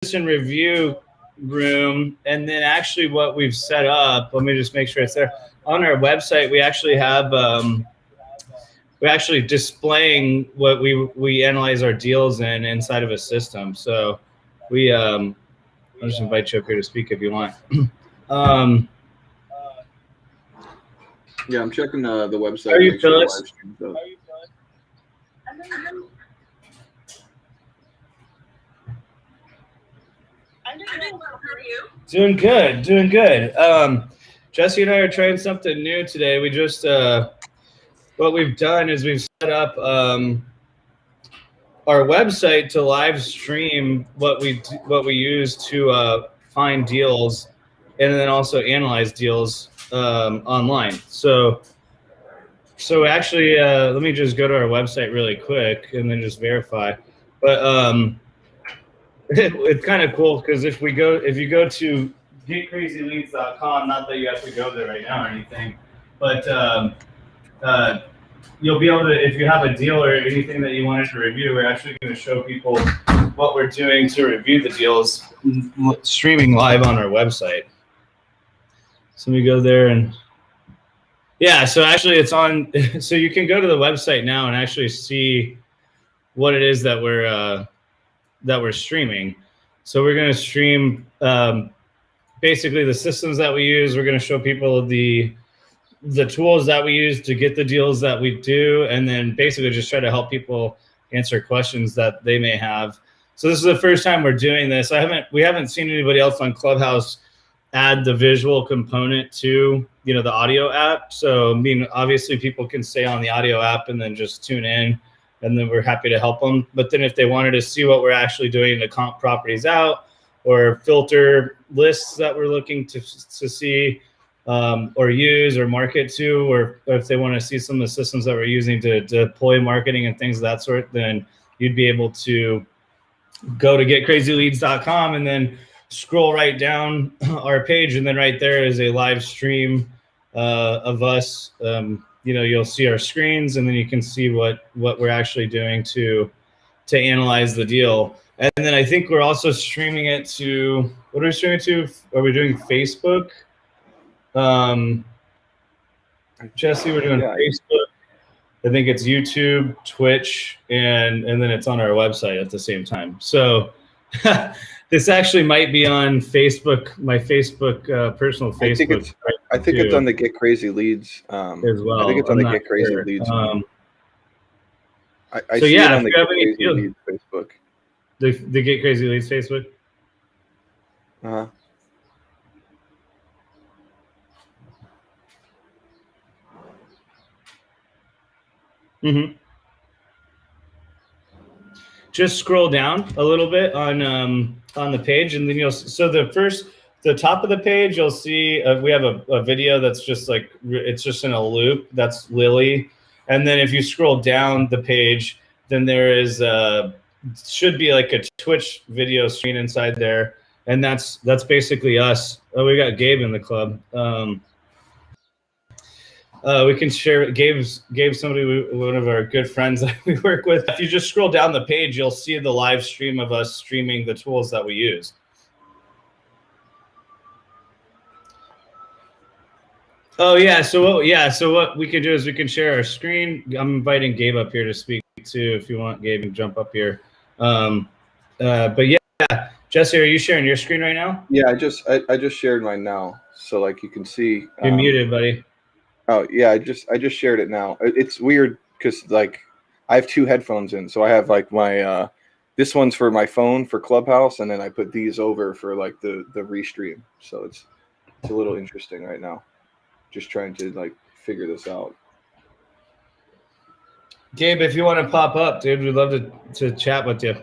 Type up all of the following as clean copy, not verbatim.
and review room, and then actually what we've set up, let me just make sure it's there. On our website, we actually have we're actually displaying what we analyze our deals in inside of a system. So we I'll just invite you up here to speak if you want. Yeah, I'm checking the website. Are you Phyllis? I'm doing well. How are you? Doing good, doing good. Jesse and I are trying something new today. We just what we've done is we've set up our website to live stream what we use to find deals, and then also analyze deals online. So actually, let me just go to our website really quick and then just verify. But it's kind of cool because if you go to getcrazyleads.com, not that you have to go there right now or anything, but you'll be able to, if you have a deal or anything that you wanted to review, we're actually going to show people what we're doing to review the deals streaming live on our website. So we go there and yeah, so actually it's on, so you can go to the website now and actually see what it is that we're streaming. So we're going to stream basically the systems that we use. We're going to show people the tools that we use to get the deals that we do, and then basically just try to help people answer questions that they may have. So this is the first time we're doing this. We haven't seen anybody else on Clubhouse add the visual component to, you know, the audio app. So I mean, obviously people can stay on the audio app and then just tune in, and then we're happy to help them. But then if they wanted to see what we're actually doing to comp properties out or filter lists that we're looking to see, or use or market to, or if they want to see some of the systems that we're using to deploy marketing and things of that sort, then you'd be able to go to getcrazyleads.com and then scroll right down our page, and then right there is a live stream of us. You know, you'll see our screens, and then you can see what we're actually doing to analyze the deal. And then I think we're also streaming it to, what are we streaming to? Are we doing Facebook? Jesse, we're doing Facebook. I think it's YouTube, Twitch, and then it's on our website at the same time. So this actually might be on Facebook, my Facebook, personal Facebook. I think it's on the Get Crazy Leads as well. I think it's on the Get Crazy Leads. I see it on the Get Crazy Leads Facebook. The Get Crazy Leads Facebook? Uh-huh. Mm-hmm. Just scroll down a little bit on the page, and then the top of the page, you'll see we have a video that's just like, it's just in a loop. That's Lily. And then if you scroll down the page, then there is should be like a Twitch video screen inside there, and that's basically us. Oh, we got Gabe in the club. We can share. Gabe's one of our good friends that we work with. If you just scroll down the page, you'll see the live stream of us streaming the tools that we use. Oh yeah, so what we can do is we can share our screen. I'm inviting Gabe up here to speak too. If you want, Gabe, can jump up here. But yeah, Jesse, are you sharing your screen right now? Yeah, I just shared mine now, so like you can see. You're muted, buddy. Oh yeah, I just shared it now. It's weird because like I have two headphones in, so I have like my this one's for my phone for Clubhouse, and then I put these over for like the restream. So it's a little interesting right now. Just trying to like figure this out. Gabe, if you want to pop up, dude, we'd love to chat with you.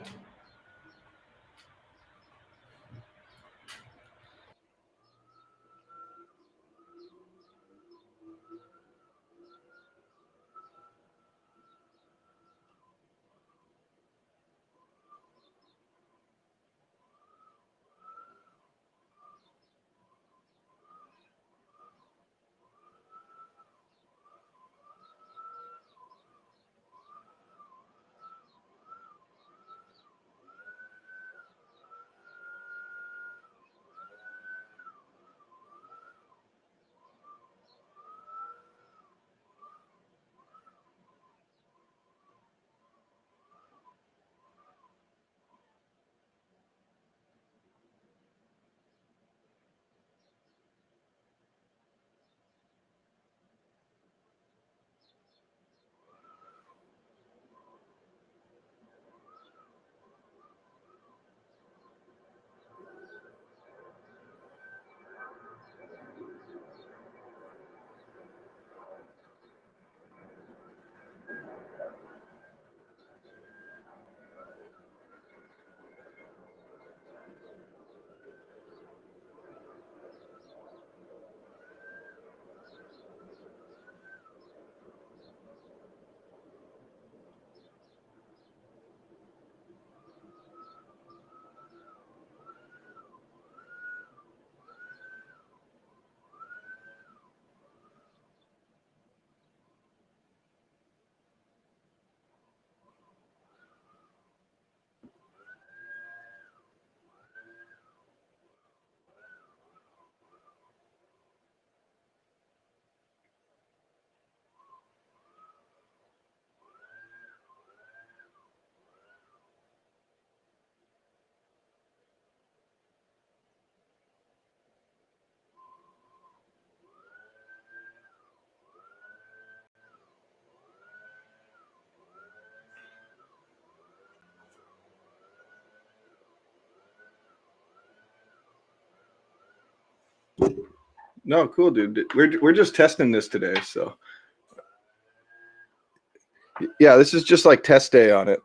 No, cool, dude. We're just testing this today, so yeah, this is just like test day on it.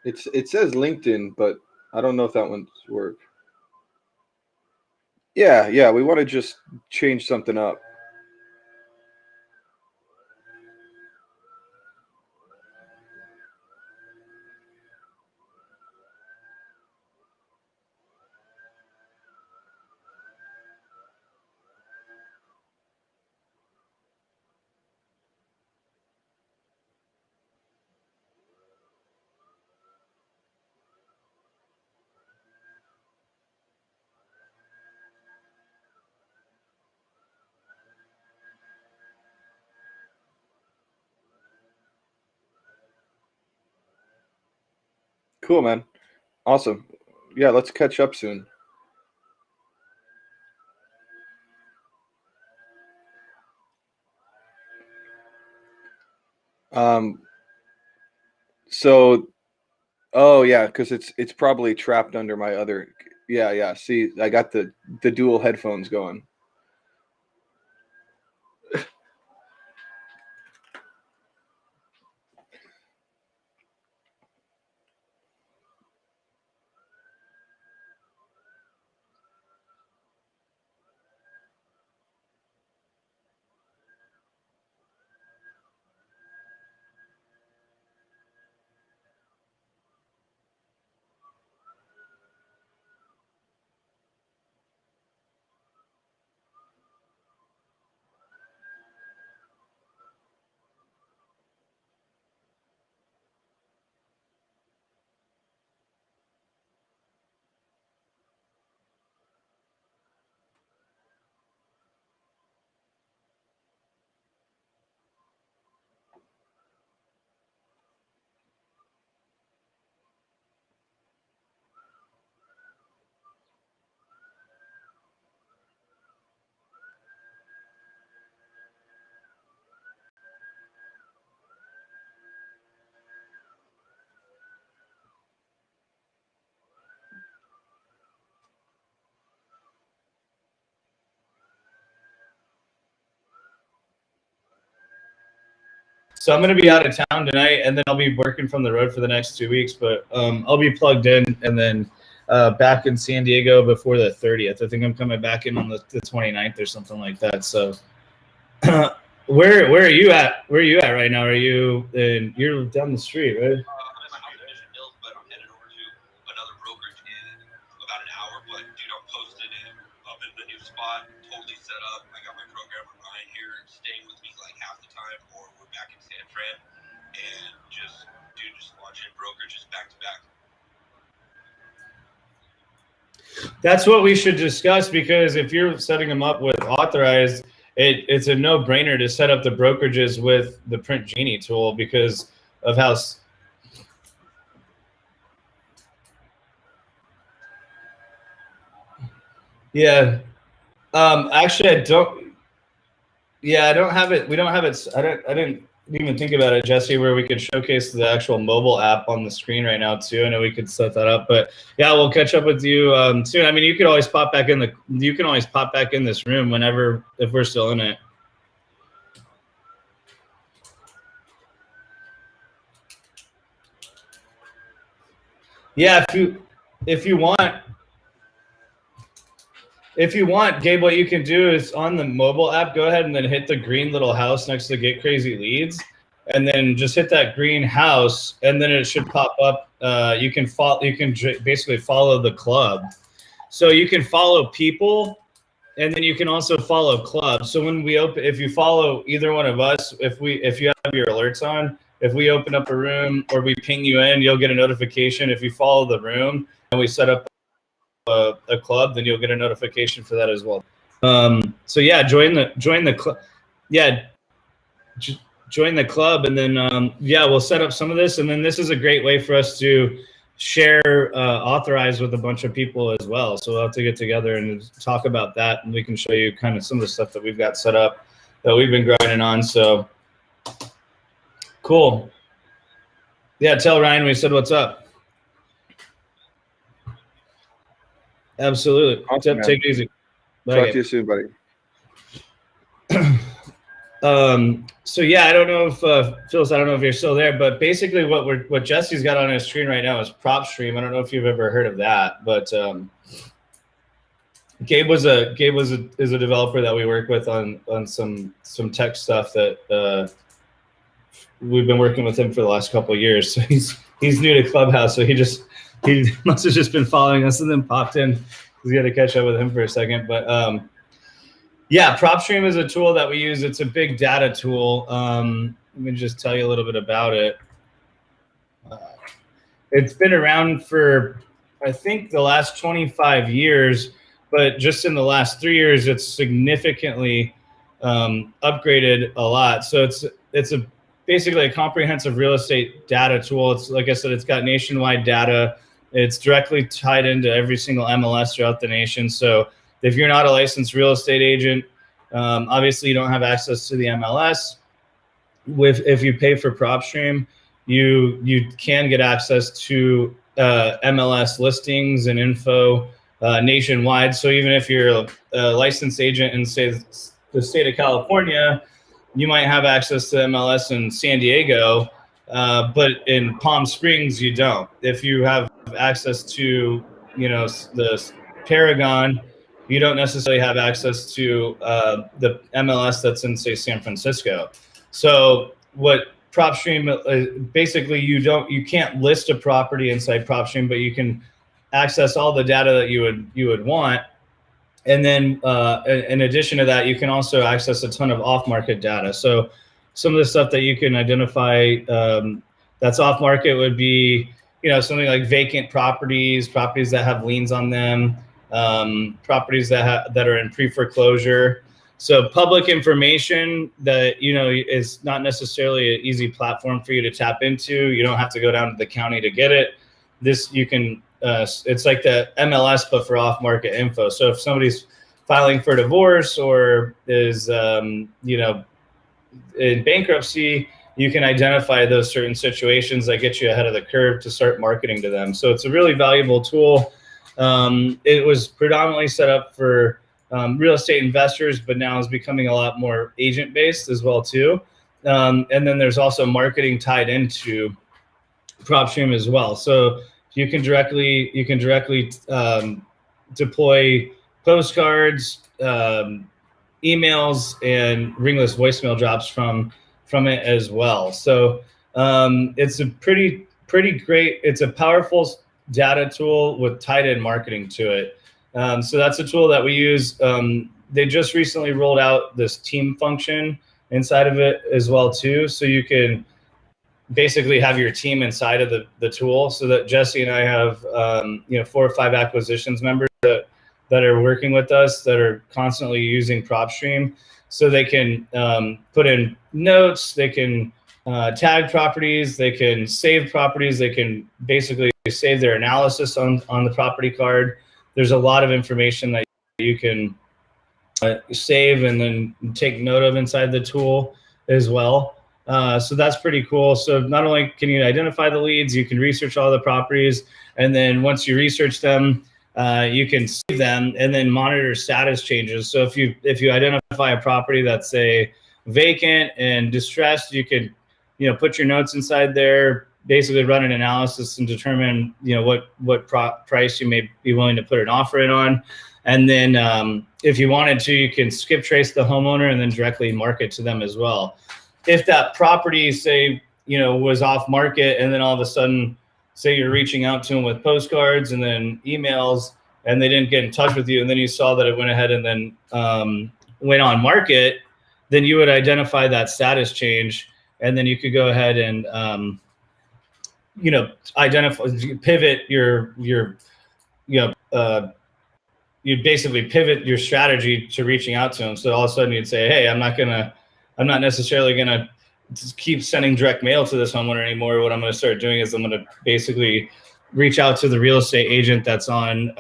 It says LinkedIn, but I don't know if that one's work. Yeah, we want to just change something up. Cool, man. Awesome. Yeah, let's catch up soon. So, oh yeah, because it's probably trapped under my other. Yeah. See, I got the dual headphones going. So I'm going to be out of town tonight, and then I'll be working from the road for the next 2 weeks. But I'll be plugged in, and then back in San Diego before the 30th. I think I'm coming back in on the 29th or something like that. So where are you at? Where are you at right now? Are you you're down the street, right? I'm in my house in Mission Hills, but I'm headed over to another brokerage in about an hour. But dude, I'm posted in up in the new spot, totally set up. I got my programmer Ryan here staying with me like half the time, or we're back in San Fran, and just launching brokerages back to back. That's what we should discuss, because if you're setting them up with authorized, it's a no-brainer to set up the brokerages with the Print Genie tool because of how. Yeah. Actually, I don't. Yeah, I don't have it. We don't have it. I didn't even think about it, Jesse, where we could showcase the actual mobile app on the screen right now too. I know we could set that up, but yeah, we'll catch up with you soon. I mean, you could always pop back in you can always pop back in this room whenever, if we're still in it. Yeah, if you want. if you want, Gabe, what you can do is on the mobile app, go ahead and then hit the green little house next to Get Crazy Leads, and then just hit that green house, and then it should pop up. You can follow. You can basically follow the club. So you can follow people, and then you can also follow clubs. So when we open, if you follow either one of us, if you have your alerts on, if we open up a room or we ping you in, you'll get a notification. If you follow the room and we set up a club, then you'll get a notification for that as well. So yeah, join the club. Yeah, join the club, and then yeah, we'll set up some of this, and then this is a great way for us to share authorize with a bunch of people as well. So we'll have to get together and talk about that, and we can show you kind of some of the stuff that we've got set up that we've been grinding on. So cool. Yeah, tell Ryan we said what's up. Absolutely. Awesome, Take it easy. Bye. Talk to you soon, buddy. So yeah, I don't know if Phyllis, I don't know if you're still there, but basically what Jesse's got on his screen right now is PropStream. I don't know if you've ever heard of that, but Gabe is a developer that we work with on some tech stuff that we've been working with him for the last couple of years. So he's new to Clubhouse, so he must have just been following us and then popped in. We got to catch up with him for a second, but yeah, PropStream is a tool that we use. It's a big data tool. Let me just tell you a little bit about it. It's been around for, I think, the last 25 years, but just in the last 3 years, it's significantly upgraded a lot. So it's basically a comprehensive real estate data tool. It's, like I said, it's got nationwide data. It's directly tied into every single MLS throughout the nation. So if you're not a licensed real estate agent, obviously you don't have access to the MLS. If you pay for PropStream, you can get access to MLS listings and info nationwide. So even if you're a licensed agent in, say, the state of California, you might have access to MLS in San Diego, but in Palm Springs you don't. If you have access to, the Paragon, you don't necessarily have access to the MLS that's in, say, San Francisco. So what PropStream, basically you can't list a property inside PropStream, but you can access all the data that you would want. And then in addition to that, you can also access a ton of off-market data. So some of the stuff that you can identify that's off-market would be, something like vacant properties that have liens on them, properties that are in pre-foreclosure. So public information that, is not necessarily an easy platform for you to tap into. You don't have to go down to the county to get it. This, you can, it's like the MLS, but for off-market info. So if somebody's filing for divorce or is, in bankruptcy, you can identify those certain situations that get you ahead of the curve to start marketing to them. So it's a really valuable tool. It was predominantly set up for real estate investors, but now is becoming a lot more agent-based as well too. And then there's also marketing tied into PropStream as well. So you can directly deploy postcards, emails, and ringless voicemail drops from it as well. So it's a pretty great. It's a powerful data tool with tied-in marketing to it. So that's a tool that we use. They just recently rolled out this team function inside of it as well too. So you can basically have your team inside of the tool, so that Jesse and I have 4 or 5 acquisitions members that are working with us that are constantly using PropStream, so they can put in notes, they can tag properties, they can save properties, they can basically save their analysis on the property card. There's a lot of information that you can save and then take note of inside the tool as well. So that's pretty cool. So not only can you identify the leads, you can research all the properties, and then once you research them, you can save them and then monitor status changes. So if you identify a property that's, say, vacant and distressed, you could put your notes inside there, basically run an analysis and determine what price you may be willing to put an offer in on. And then if you wanted to, you can skip trace the homeowner and then directly market to them as well. If that property, say, was off market, and then all of a sudden, say you're reaching out to them with postcards and then emails, and they didn't get in touch with you, and then you saw that it went ahead and then went on market, then you would identify that status change, and then you could go ahead and identify, pivot you'd basically pivot your strategy to reaching out to them. So all of a sudden you'd say, hey, I'm not necessarily gonna just keep sending direct mail to this homeowner anymore. What I'm going to start doing is I'm going to basically reach out to the real estate agent that's on,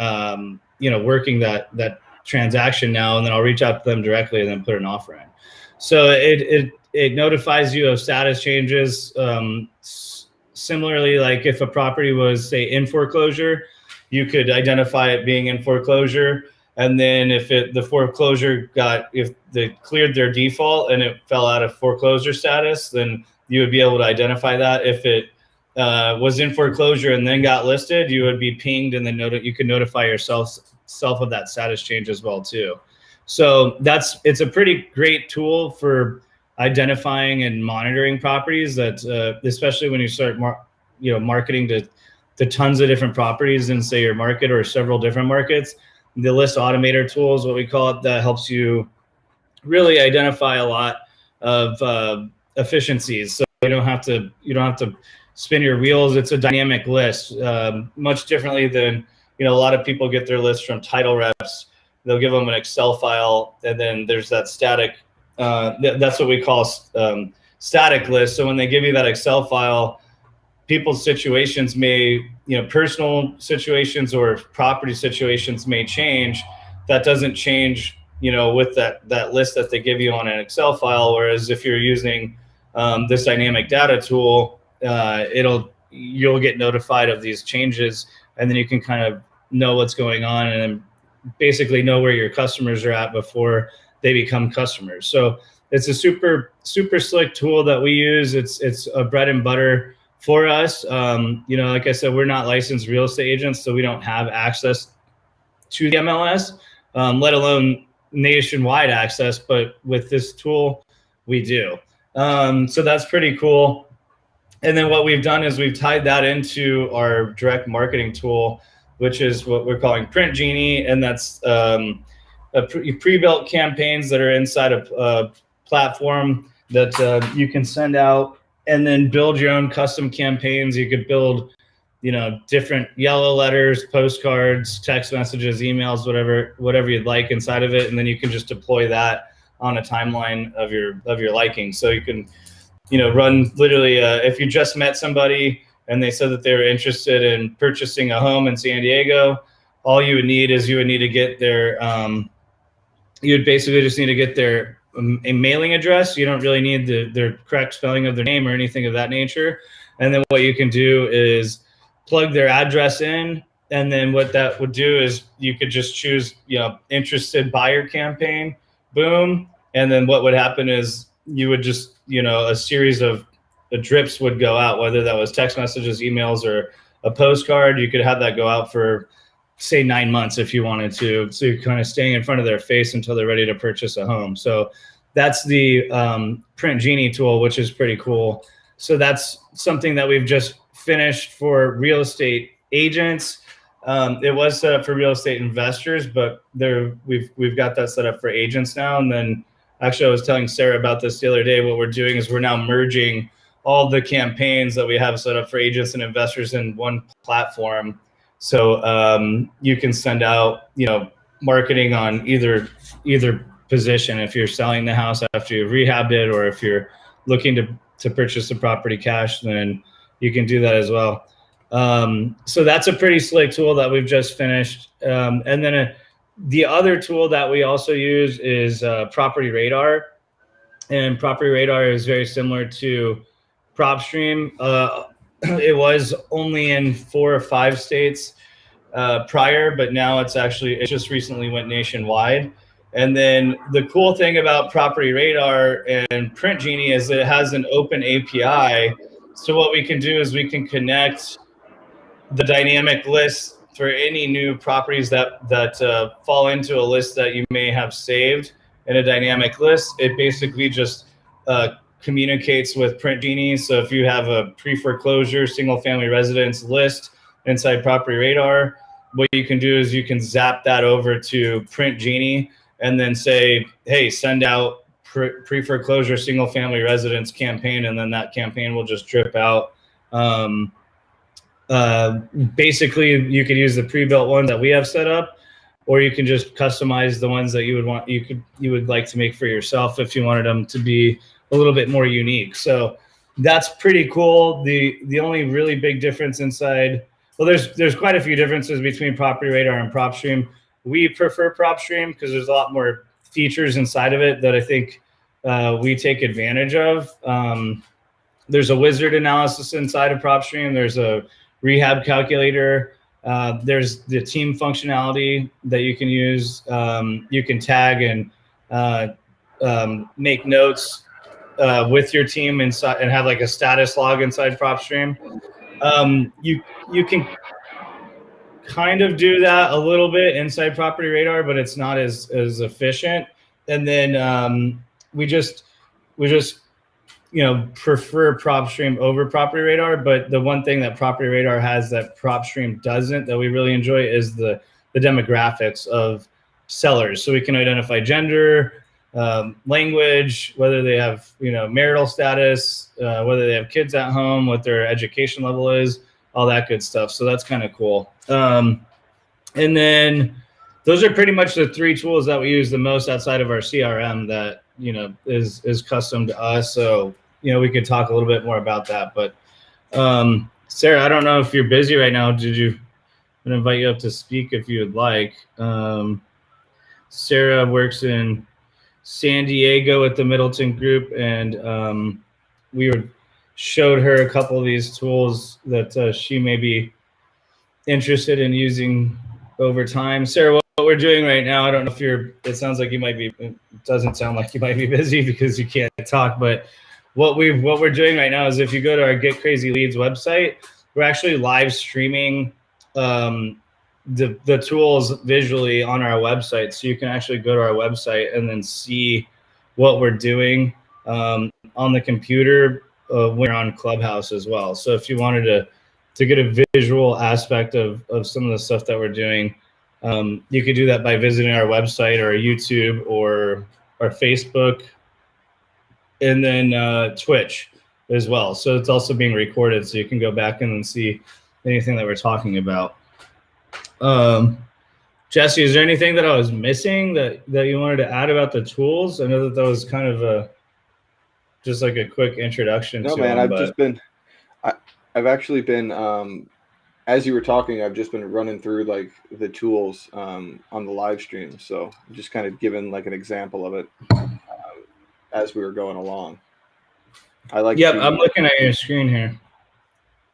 working that transaction now, and then I'll reach out to them directly and then put an offer in. So it notifies you of status changes. Similarly, like if a property was, say, in foreclosure, you could identify it being in foreclosure. And then if the foreclosure if they cleared their default and it fell out of foreclosure status, then you would be able to identify that. If it was in foreclosure and then got listed, you would be pinged, and then you can notify yourself of that status change as well too. So it's a pretty great tool for identifying and monitoring properties. That especially when you start marketing to tons of different properties in, say, your market or several different markets. The list automator tool is what we call it, that helps you really identify a lot of efficiencies. So you don't have to spin your wheels. It's a dynamic list, much differently than a lot of people get their list from title reps. They'll give them an Excel file, and then there's that static. That's what we call static list. So when they give you that Excel file, people's situations may, personal situations or property situations may change. That doesn't change, with that list that they give you on an Excel file. Whereas if you're using this dynamic data tool, you'll get notified of these changes, and then you can kind of know what's going on, and then basically know where your customers are at before they become customers. So it's a super, super slick tool that we use. It's a bread and butter for us. Like I said, we're not licensed real estate agents, so we don't have access to the MLS, let alone nationwide access. But with this tool, we do. So that's pretty cool. And then what we've done is we've tied that into our direct marketing tool, which is what we're calling Print Genie, and that's pre-built campaigns that are inside a platform that you can send out and then build your own custom campaigns. You could build, different yellow letters, postcards, text messages, emails, whatever you'd like inside of it, and then you can just deploy that on a timeline of your liking. So you can, run literally if you just met somebody and they said that they were interested in purchasing a home in San Diego, all you would need to get their you would basically just need to get their a mailing address. You don't really need their correct spelling of their name or anything of that nature. And then what you can do is plug their address in, and then what that would do is you could just choose, interested buyer campaign, boom. And then what would happen is you would just, a series of drips would go out, whether that was text messages, emails, or a postcard. You could have that go out for, say, 9 months if you wanted to. So you're kind of staying in front of their face until they're ready to purchase a home. So that's the Print Genie tool, which is pretty cool. So that's something that we've just finished for real estate agents. It was set up for real estate investors, but we've got that set up for agents now. And then actually I was telling Sarah about this the other day. What we're doing is we're now merging all the campaigns that we have set up for agents and investors in one platform. So you can send out, marketing on either position. If you're selling the house after you've rehabbed it, or if you're looking to purchase the property cash, then you can do that as well. So that's a pretty slick tool that we've just finished. And then the other tool that we also use is Property Radar. And Property Radar is very similar to PropStream. It was only in 4 or 5 states prior, but now it just recently went nationwide. And then the cool thing about Property Radar and Print Genie is that it has an open API. So what we can do is we can connect the dynamic list for any new properties that fall into a list that you may have saved in a dynamic list, it basically just communicates with Print Genie. So if you have a pre-foreclosure single-family residence list inside Property Radar, what you can do is you can zap that over to Print Genie and then say, hey, send out pre-foreclosure single-family residence campaign, and then that campaign will just drip out. Basically, you could use the pre-built ones that we have set up, or you can just customize the ones that you would like to make for yourself if you wanted them to be a little bit more unique. So that's pretty cool. The only really big difference inside, well, there's quite a few differences between Property Radar and PropStream. We prefer PropStream because there's a lot more features inside of it that I think we take advantage of. There's a wizard analysis inside of PropStream. There's a rehab calculator. There's the team functionality that you can use. You can tag and make notes with your team inside and have like a status log inside PropStream. You can kind of do that a little bit inside Property Radar, but it's not as efficient. And then we just prefer PropStream over Property Radar. But the one thing that Property Radar has that PropStream doesn't, that we really enjoy, is the demographics of sellers. So we can identify gender, language, whether they have marital status, whether they have kids at home, what their education level is, all that good stuff. So that's kind of cool. And then those are pretty much the three tools that we use the most outside of our CRM that is custom to us. So we could talk a little bit more about that. But Sarah, I don't know if you're busy right now. I'm gonna invite you up to speak if you would like. Sarah works in San Diego at the Middleton Group, and we showed her a couple of these tools that she may be interested in using over time. Sarah, what we're doing right now, I don't know if it sounds like you might be, it doesn't sound like you might be busy because you can't talk, but what we're doing right now is if you go to our Get Crazy Leads website, we're actually live streaming the tools visually on our website. So you can actually go to our website and then see what we're doing on the computer when you're on Clubhouse as well. So if you wanted to get a visual aspect of some of the stuff that we're doing, you could do that by visiting our website or our YouTube or our Facebook, and then Twitch as well. So it's also being recorded, so you can go back and see anything that we're talking about. Jesse, is there anything that I was missing that you wanted to add about the tools? I know that was kind of just like a quick introduction. No, man, I've actually been, as you were talking, I've just been running through like the tools on the live stream. So just kind of giving like an example of it as we were going along. Yep, I'm looking at your screen here.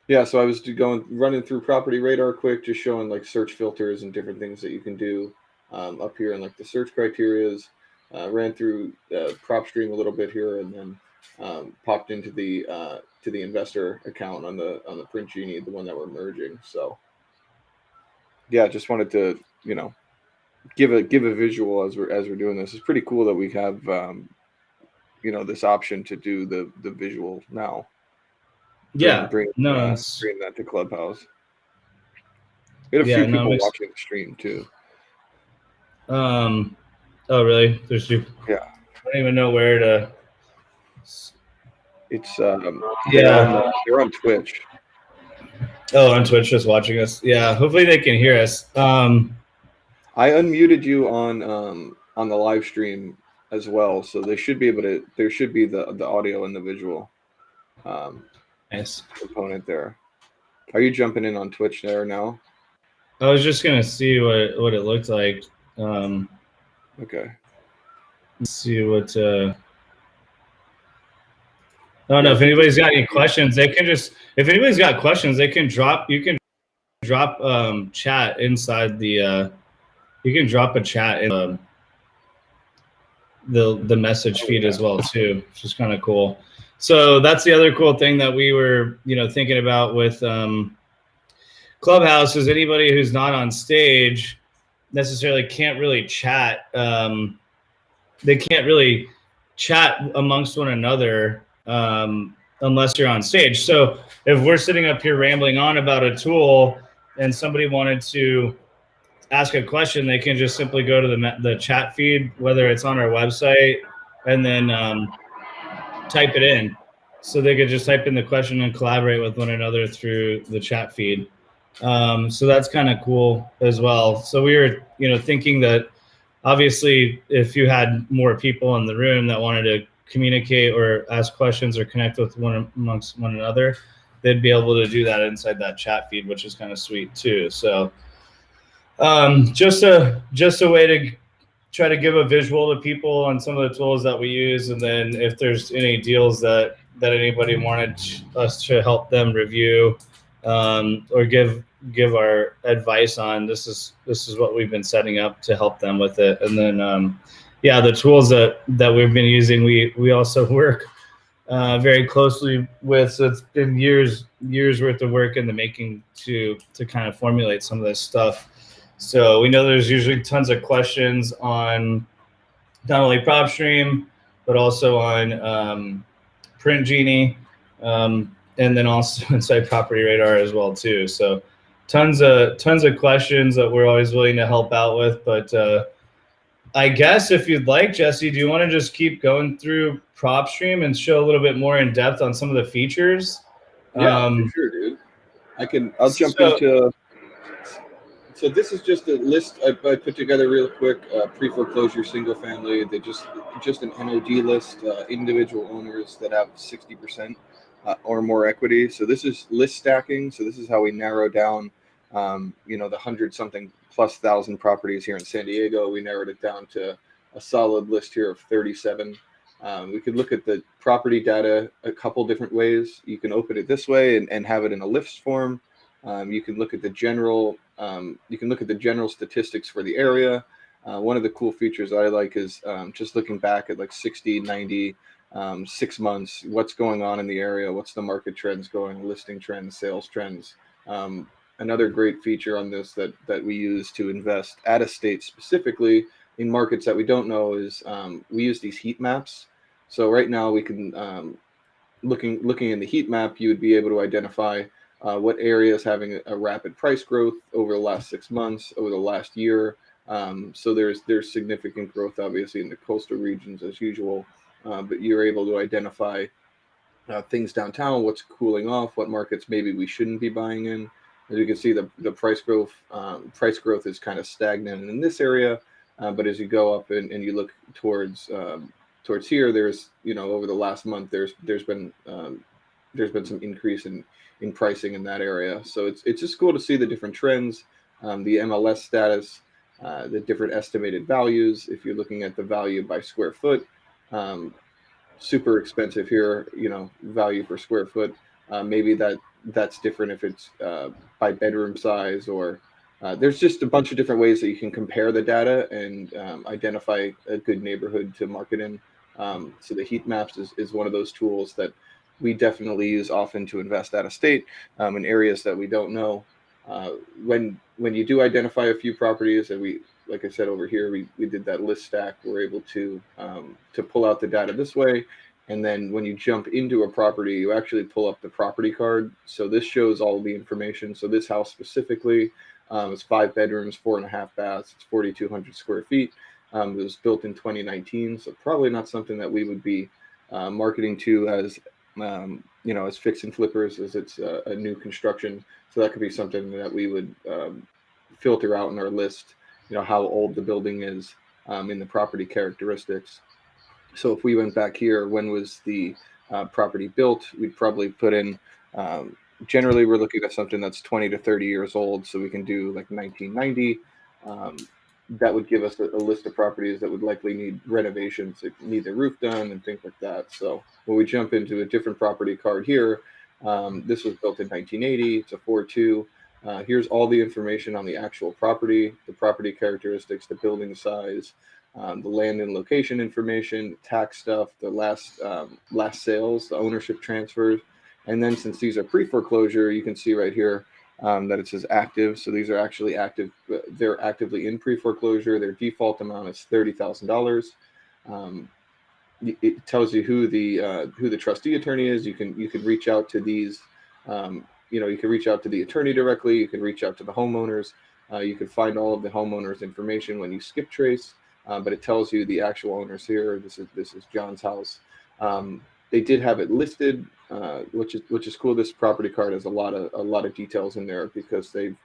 Yeah, so I was running through Property Radar quick, just showing like search filters and different things that you can do up here in like the search criterias. Ran through PropStream a little bit here, and then popped into the investor account on the Print Genie, the one that we're merging. So yeah, just wanted to give a visual as we're doing this. It's pretty cool that we have this option to do the visual now. Yeah, bring that to Clubhouse. We had a few people watching the stream too. Oh really? There's two. Yeah. I don't even know where to. It's they're on Twitch. Oh, on Twitch, just watching us. Yeah, hopefully they can hear us. I unmuted you on the live stream as well, so they should be able to. There should be the audio and the visual. Nice component there. Are you jumping in on Twitch there now? I was just gonna see what it looked like. Okay. Let's see what. I don't know if anybody's got any questions. They can just, if anybody's got questions, they can drop. You can drop chat inside the. You can drop a chat in the message feed as well too, which is kind of cool. So that's the other cool thing that we were thinking about with Clubhouse is anybody who's not on stage necessarily can't really chat. They can't really chat amongst one another unless you're on stage. So if we're sitting up here rambling on about a tool and somebody wanted to ask a question, they can just simply go to the chat feed, whether it's on our website, and then type it in. So they could just type in the question and collaborate with one another through the chat feed. So that's kind of cool as well. So we were, thinking that obviously if you had more people in the room that wanted to communicate or ask questions or connect with amongst one another, they'd be able to do that inside that chat feed, which is kind of sweet too. So just a way to try to give a visual to people on some of the tools that we use, and then if there's any deals that anybody wanted us to help them review or give our advice on, this is what we've been setting up to help them with it. And then yeah, the tools that we've been using, we also work very closely with. So it's been years worth of work in the making to kind of formulate some of this stuff. So we know there's usually tons of questions on not only PropStream, but also on Print Genie, and then also inside Property Radar as well too. So tons of questions that we're always willing to help out with. But I guess if you'd like, Jesse, do you want to just keep going through PropStream and show a little bit more in depth on some of the features? Yeah, for sure, dude. I'll jump into. So this is just a list I put together real quick. Pre-foreclosure single family. They just an NOD list. Individual owners that have 60% or more equity. So this is list stacking. So this is how we narrow down, the 100-something plus thousand properties here in San Diego. We narrowed it down to a solid list here of 37. We could look at the property data a couple different ways. You can open it this way and have it in a list form. You can look at the general. You can look at the general statistics for the area. One of the cool features I like is just looking back at like 60, 90, 6 months, what's going on in the area, what's the market trends going, listing trends, sales trends. Another great feature on this that we use to invest at a state specifically in markets that we don't know is we use these heat maps. So right now we can, looking in the heat map, you would be able to identify what area is having a rapid price growth over the last 6 months, over the last year. So there's significant growth, obviously, in the coastal regions as usual, but you're able to identify things downtown, what's cooling off, what markets maybe we shouldn't be buying in. As you can see, the price growth is kind of stagnant in this area, but as you go up and you look towards here, there's over the last month there's been some increase in pricing in that area. So it's just cool to see the different trends, the MLS status, the different estimated values. If you're looking at the value by square foot, super expensive here, value per square foot. Maybe that's different if it's by bedroom size, or there's just a bunch of different ways that you can compare the data and identify a good neighborhood to market in. So the heat maps is one of those tools that we definitely use often to invest out of state in areas that we don't know. When you do identify a few properties, and we, like I said over here, we did that list stack. We're able to pull out the data this way, and then when you jump into a property, you actually pull up the property card. So this shows all the information. So this house specifically is 5 bedrooms, 4.5 baths. It's 4,200 square feet. It was built in 2019, so probably not something that we would be marketing to as as fix and flippers, as it's a new construction. So that could be something that we would filter out in our list, how old the building is in the property characteristics. So if we went back here, when was the property built, we'd probably put in, generally we're looking at something that's 20 to 30 years old. So we can do like 1990. That would give us a list of properties that would likely need renovations, need the roof done and things like that. So when we jump into a different property card here, this was built in 1980. It's a 4.2. Here's all the information on the actual property, the property characteristics, the building size, the land and location information, tax stuff, the last sales, the ownership transfers. And then since these are pre-foreclosure, you can see right here, that it says active. So these are actually active. They're actively in pre-foreclosure. Their default amount is $30,000. It tells you who the trustee attorney is. You can reach out to these. You can reach out to the attorney directly. You can reach out to the homeowners. You can find all of the homeowners' information when you skip trace, but it tells you the actual owners here. This is John's house. They did have it listed, which is cool. This property card has a lot of details in there because they've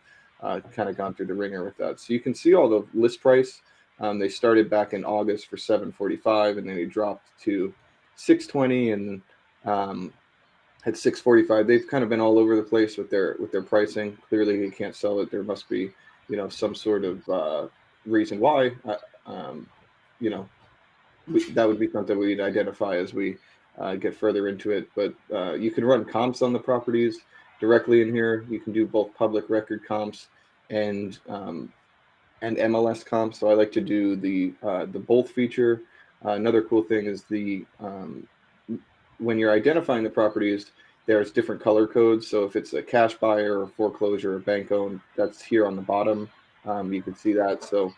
kind of gone through the ringer with that. So you can see all the list price. They started back in August for $745, and then they dropped to $620, and at $645. They've kind of been all over the place with their pricing. Clearly, they can't sell it. There must be, some sort of reason why. That would be something we'd identify as we get further into it. But you can run comps on the properties directly in here. You can do both public record comps and MLS comps. So I like to do the both feature. Another cool thing is when you're identifying the properties, there's different color codes. So if it's a cash buyer or foreclosure or bank owned, that's here on the bottom. You can see that. So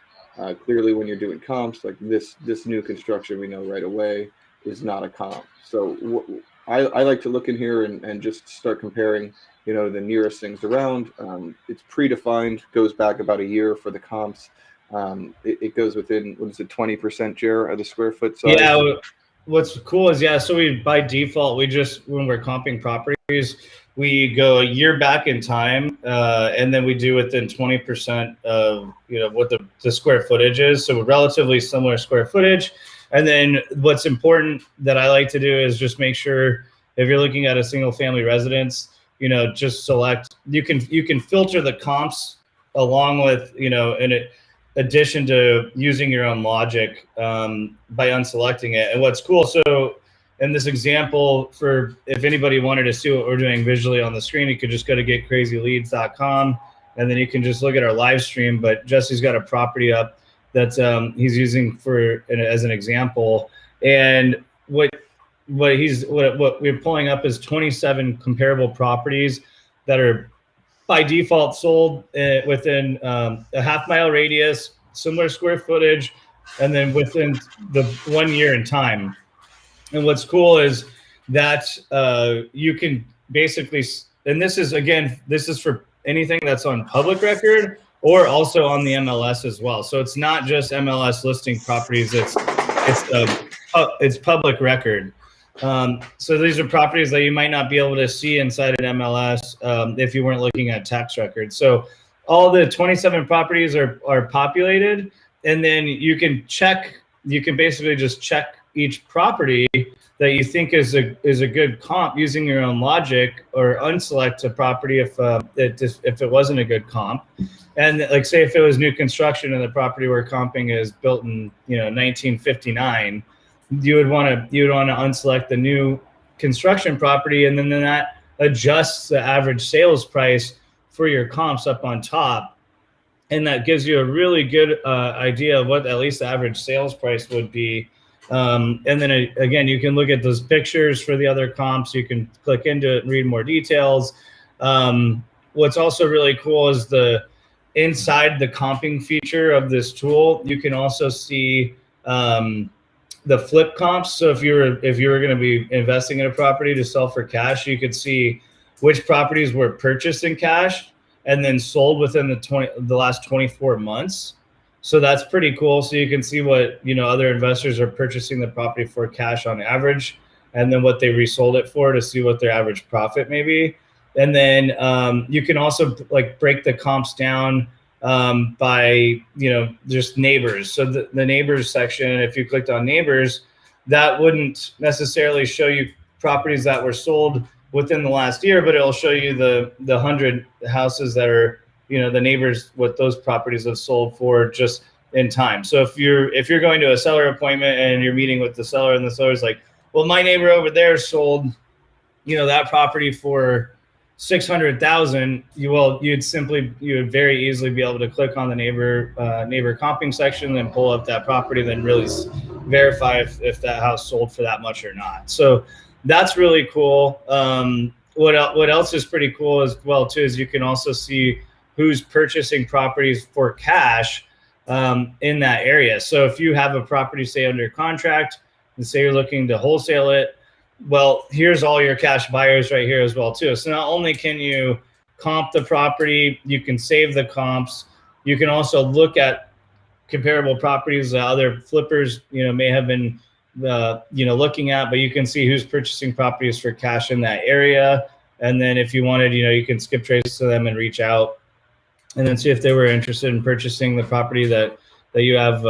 clearly when you're doing comps, like this new construction, we know right away is not a comp. So I like to look in here and just start comparing, the nearest things around. It's predefined, goes back about a year for the comps. It goes within, 20%, Jer, of the square foot size? Yeah. What's cool is, so we, by default, when we're comping properties, we go a year back in time, and then we do within 20% of, what the square footage is. So relatively similar square footage. And then what's important that I like to do is just make sure if you're looking at a single family residence, just select, you can filter the comps along with, in addition to using your own logic by unselecting it. And what's cool, so in this example, for if anybody wanted to see what we're doing visually on the screen, you could just go to getcrazyleads.com, and then you can just look at our live stream. But Jesse's got a property up that he's using as an example. And what we're pulling up is 27 comparable properties that are by default sold within a half-mile radius, similar square footage, and then within the 1 year in time. And what's cool is that you can basically, and this is for anything that's on public record or also on the MLS as well. So it's not just MLS listing properties; it's public record. So these are properties that you might not be able to see inside an MLS if you weren't looking at tax records. So all the 27 properties are populated, and then you can basically just check each property that you think is a good comp using your own logic, or unselect a property if it wasn't a good comp. And like, say if it was new construction and the property we're comping is built in 1959, you would want to unselect the new construction property, and then that adjusts the average sales price for your comps up on top, and that gives you a really good idea of what at least the average sales price would be. And then again, you can look at those pictures for the other comps. You can click into it and read more details. What's also really cool is inside the comping feature of this tool, you can also see the flip comps. So if you were going to be investing in a property to sell for cash, you could see which properties were purchased in cash and then sold within the last 24 months. So that's pretty cool. So you can see what other investors are purchasing the property for cash on average, and then what they resold it for to see what their average profit may be. And then you can also break the comps down by just neighbors. So the neighbors section, if you clicked on neighbors, that wouldn't necessarily show you properties that were sold within the last year, but it'll show you the 100 houses that are the neighbors, what those properties have sold for just in time. So if you're going to a seller appointment and you're meeting with the seller, and the seller's like, well, my neighbor over there sold that property for $600,000, you would very easily be able to click on the neighbor comping section, then pull up that property, then really verify if that house sold for that much or not. So that's really cool. what else is pretty cool as well too is you can also see who's purchasing properties for cash in that area. So if you have a property, say, under contract, and say you're looking to wholesale it, well, here's all your cash buyers right here as well too. So not only can you comp the property, you can save the comps. You can also look at comparable properties that other flippers, may have been, looking at, but you can see who's purchasing properties for cash in that area. And then if you wanted, you can skip trace to them and reach out and then see if they were interested in purchasing the property that you have,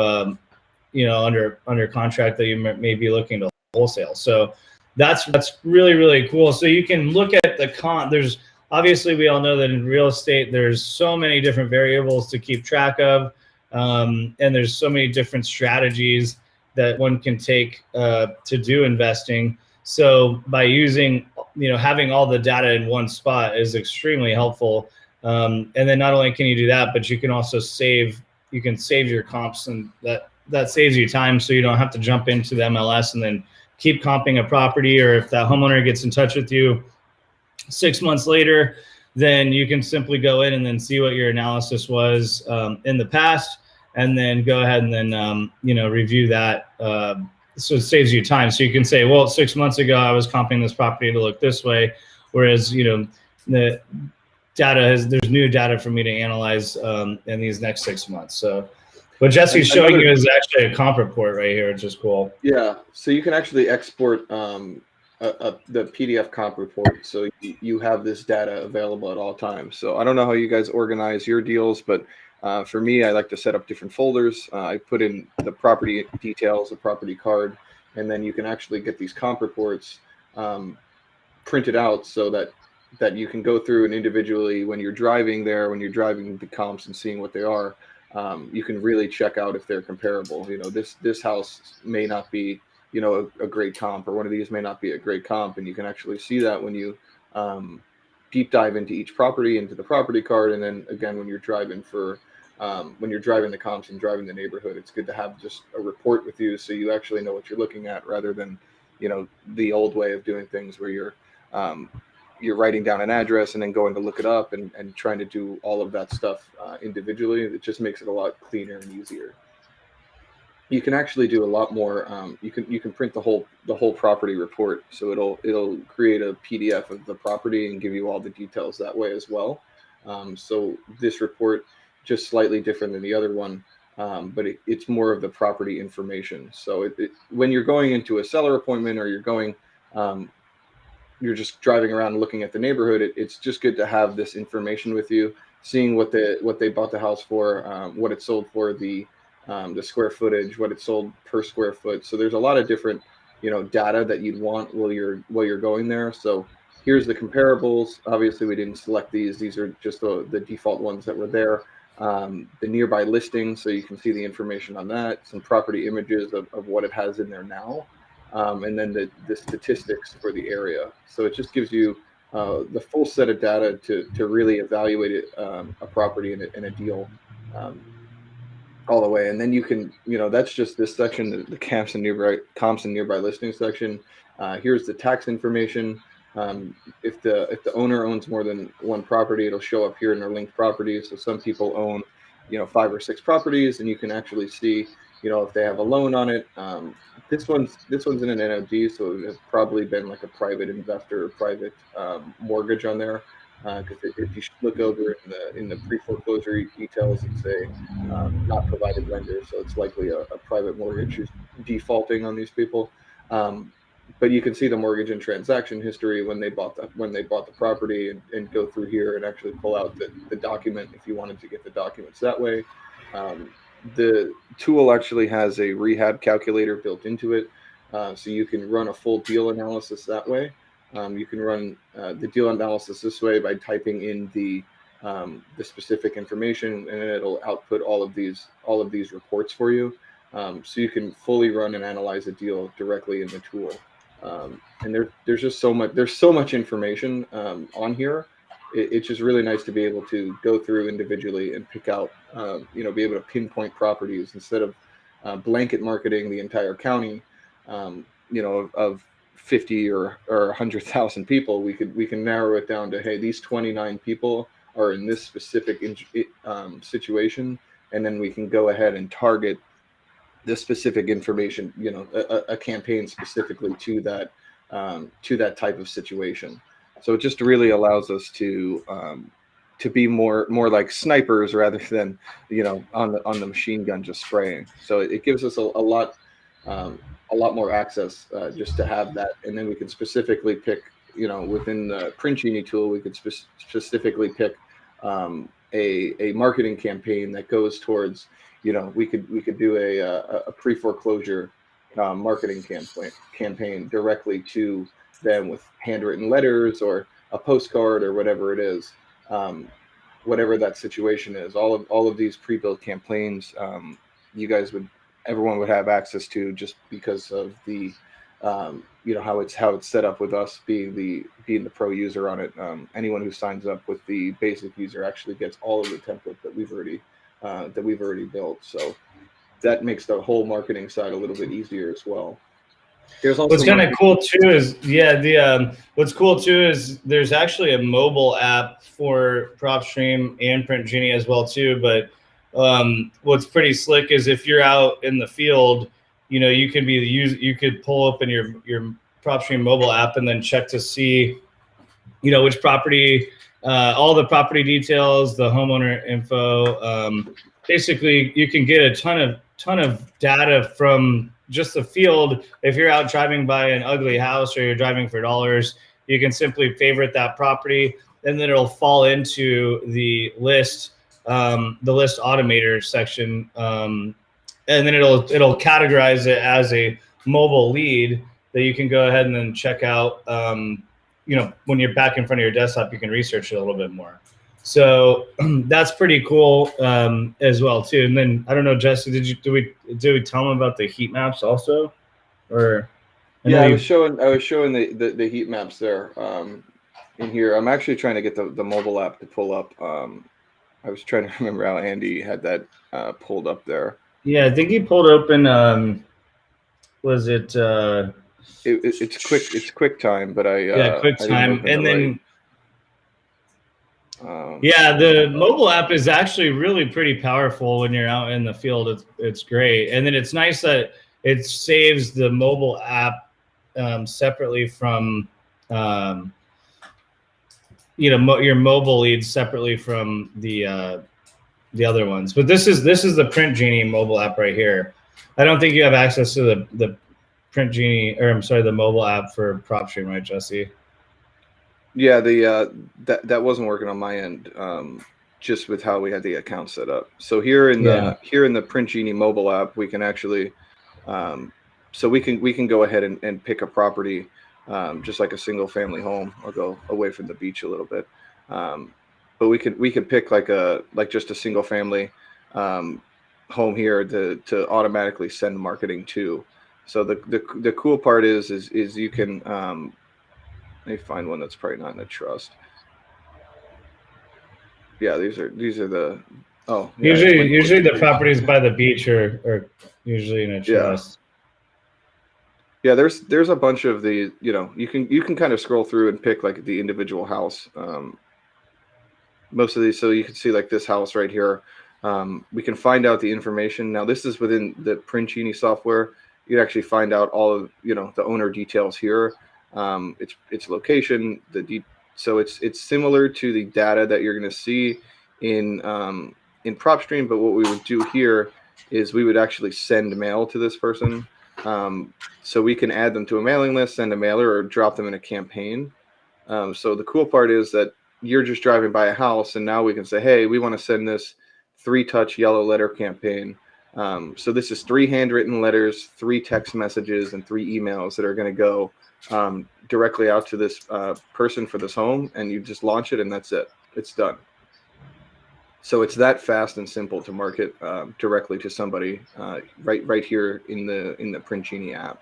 under contract that you may be looking to wholesale. So that's really, really cool. So you can look at the there's obviously, we all know that in real estate, there's so many different variables to keep track of. And there's so many different strategies that one can take to do investing. So by using, having all the data in one spot is extremely helpful. And then not only can you do that, but you can also save your comps, and that saves you time, so you don't have to jump into the MLS and then keep comping a property. Or if that homeowner gets in touch with you 6 months later, then you can simply go in and then see what your analysis was in the past, and then go ahead and then review that. So it saves you time. So you can say, well, 6 months ago I was comping this property to look this way, whereas the there's new data for me to analyze in these next 6 months. So what Jesse's showing you is actually a comp report right here, which is cool. Yeah, so you can actually export the PDF comp report, so you have this data available at all times. So I don't know how you guys organize your deals, but for me, I like to set up different folders. I put in the property details, the property card, and then you can actually get these comp reports printed out so that you can go through and individually, when you're driving there, when you're driving the comps and seeing what they are, you can really check out if they're comparable. This house may not be a great comp, or one of these may not be a great comp, and you can actually see that when you deep dive into each property, into the property card. And then again, when you're driving the comps and driving the neighborhood, it's good to have just a report with you, so you actually know what you're looking at, rather than the old way of doing things where you're writing down an address and then going to look it up and trying to do all of that stuff individually. It just makes it a lot cleaner and easier. You can actually do a lot more. You can print the whole property report, so it'll create a PDF of the property and give you all the details that way as well. So this report, just slightly different than the other one, but it's more of the property information. So when you're going into a seller appointment, or you're just driving around and looking at the neighborhood, it's just good to have this information with you, seeing what they bought the house for, what it sold for, the square footage, what it sold per square foot. So there's a lot of different data that you'd want while you're going there. So here's the comparables. Obviously, we didn't select these. These are just the default ones that were there. The nearby listings, so you can see the information on that. Some property images of what it has in there now. And then the statistics for the area. So it just gives you the full set of data to really evaluate a property and a deal all the way. And then you can, that's just this section, the comps and nearby listing section. Here's the tax information. If the owner owns more than one property, it'll show up here in their linked properties. So some people own 5 or 6 properties, and you can actually see if they have a loan on it. This one's in an NOD, so it has probably been like a private investor or private mortgage on there. Because if you look over in the pre-foreclosure details, it's a not provided lender, so it's likely a private mortgage who's defaulting on these people. But you can see the mortgage and transaction history when they bought the property, and go through here and actually pull out the document if you wanted to get the documents that way. The tool actually has a rehab calculator built into it, so you can run a full deal analysis that way. You can run the deal analysis this way by typing in the specific information, and it'll output all of these reports for you. So you can fully run and analyze a deal directly in the tool. And there's just so much information on here. It's just really nice to be able to go through individually and pick out, be able to pinpoint properties instead of blanket marketing the entire county, of 50 or 100,000 people, we can narrow it down to, hey, these 29 people are in this specific situation, and then we can go ahead and target the specific information, a campaign specifically to that type of situation. So it just really allows us to be more like snipers rather than on the machine gun just spraying. So it gives us a lot more access just to have that, and then we can specifically pick, within the Print Genie tool, we could specifically pick a marketing campaign that goes towards, we could do a pre-foreclosure marketing campaign directly to them with handwritten letters or a postcard or whatever it is, whatever that situation is. All of these pre-built campaigns, everyone would have access to, just because of the how it's set up with us being the pro user on it. Anyone who signs up with the basic user actually gets all of the template that we've already built. So that makes the whole marketing side a little bit easier as well. There's also what's kind of cool too is what's cool too is there's actually a mobile app for PropStream and Print Genie as well too. But what's pretty slick is if you're out in the field, you could pull up in your PropStream mobile app and then check to see, which property, all the property details, the homeowner info. Basically, you can get a ton of data from just the field. If you're out driving by an ugly house or you're driving for dollars, you can simply favorite that property, and then it'll fall into the list automator section, and then it'll categorize it as a mobile lead that you can go ahead and then check out. When you're back in front of your desktop, you can research it a little bit more. So that's pretty cool as well too. And then I don't know, Jesse, did we tell them about the heat maps also, or? I was showing the heat maps there in here. I'm actually trying to get the mobile app to pull up. I was trying to remember how Andy had that pulled up there. Yeah, I think he pulled open. Was it? It's QuickTime, but QuickTime, and then. The mobile app is actually really pretty powerful when you're out in the field. It's great, and then it's nice that it saves the mobile app separately from your mobile leads separately from the other ones. But this is the Print Genie mobile app right here. I don't think you have access to the Print Genie, or I'm sorry, the mobile app for PropStream, right, Jesse? Yeah, that wasn't working on my end, just with how we had the account set up. So here in the Print Genie mobile app, we can actually, so we can go ahead and pick a property, just like a single family home. I'll go away from the beach a little bit, but we could pick like just a single family home here to automatically send marketing to. So the cool part is you can. Let me find one that's probably not in a trust. Yeah, these are the. Oh, yeah, usually the properties by the beach are usually in a trust. Yeah, there's a bunch of the, you can kind of scroll through and pick like the individual house. Most of these, so you can see like this house right here. We can find out the information. Now this is within the Print Genie software. You can actually find out all of the owner details here. Its location, so it's similar to the data that you're going to see in PropStream, but what we would do here is we would actually send mail to this person. So we can add them to a mailing list, send a mailer, or drop them in a campaign. So the cool part is that you're just driving by a house, and now we can say, hey, we want to send this 3-touch yellow letter campaign. So this is 3 handwritten letters, 3 text messages, and 3 emails that are going to go directly out to this person for this home, and you just launch it, and that's it. It's done. So it's that fast and simple to market directly to somebody right here in the Print Genie app.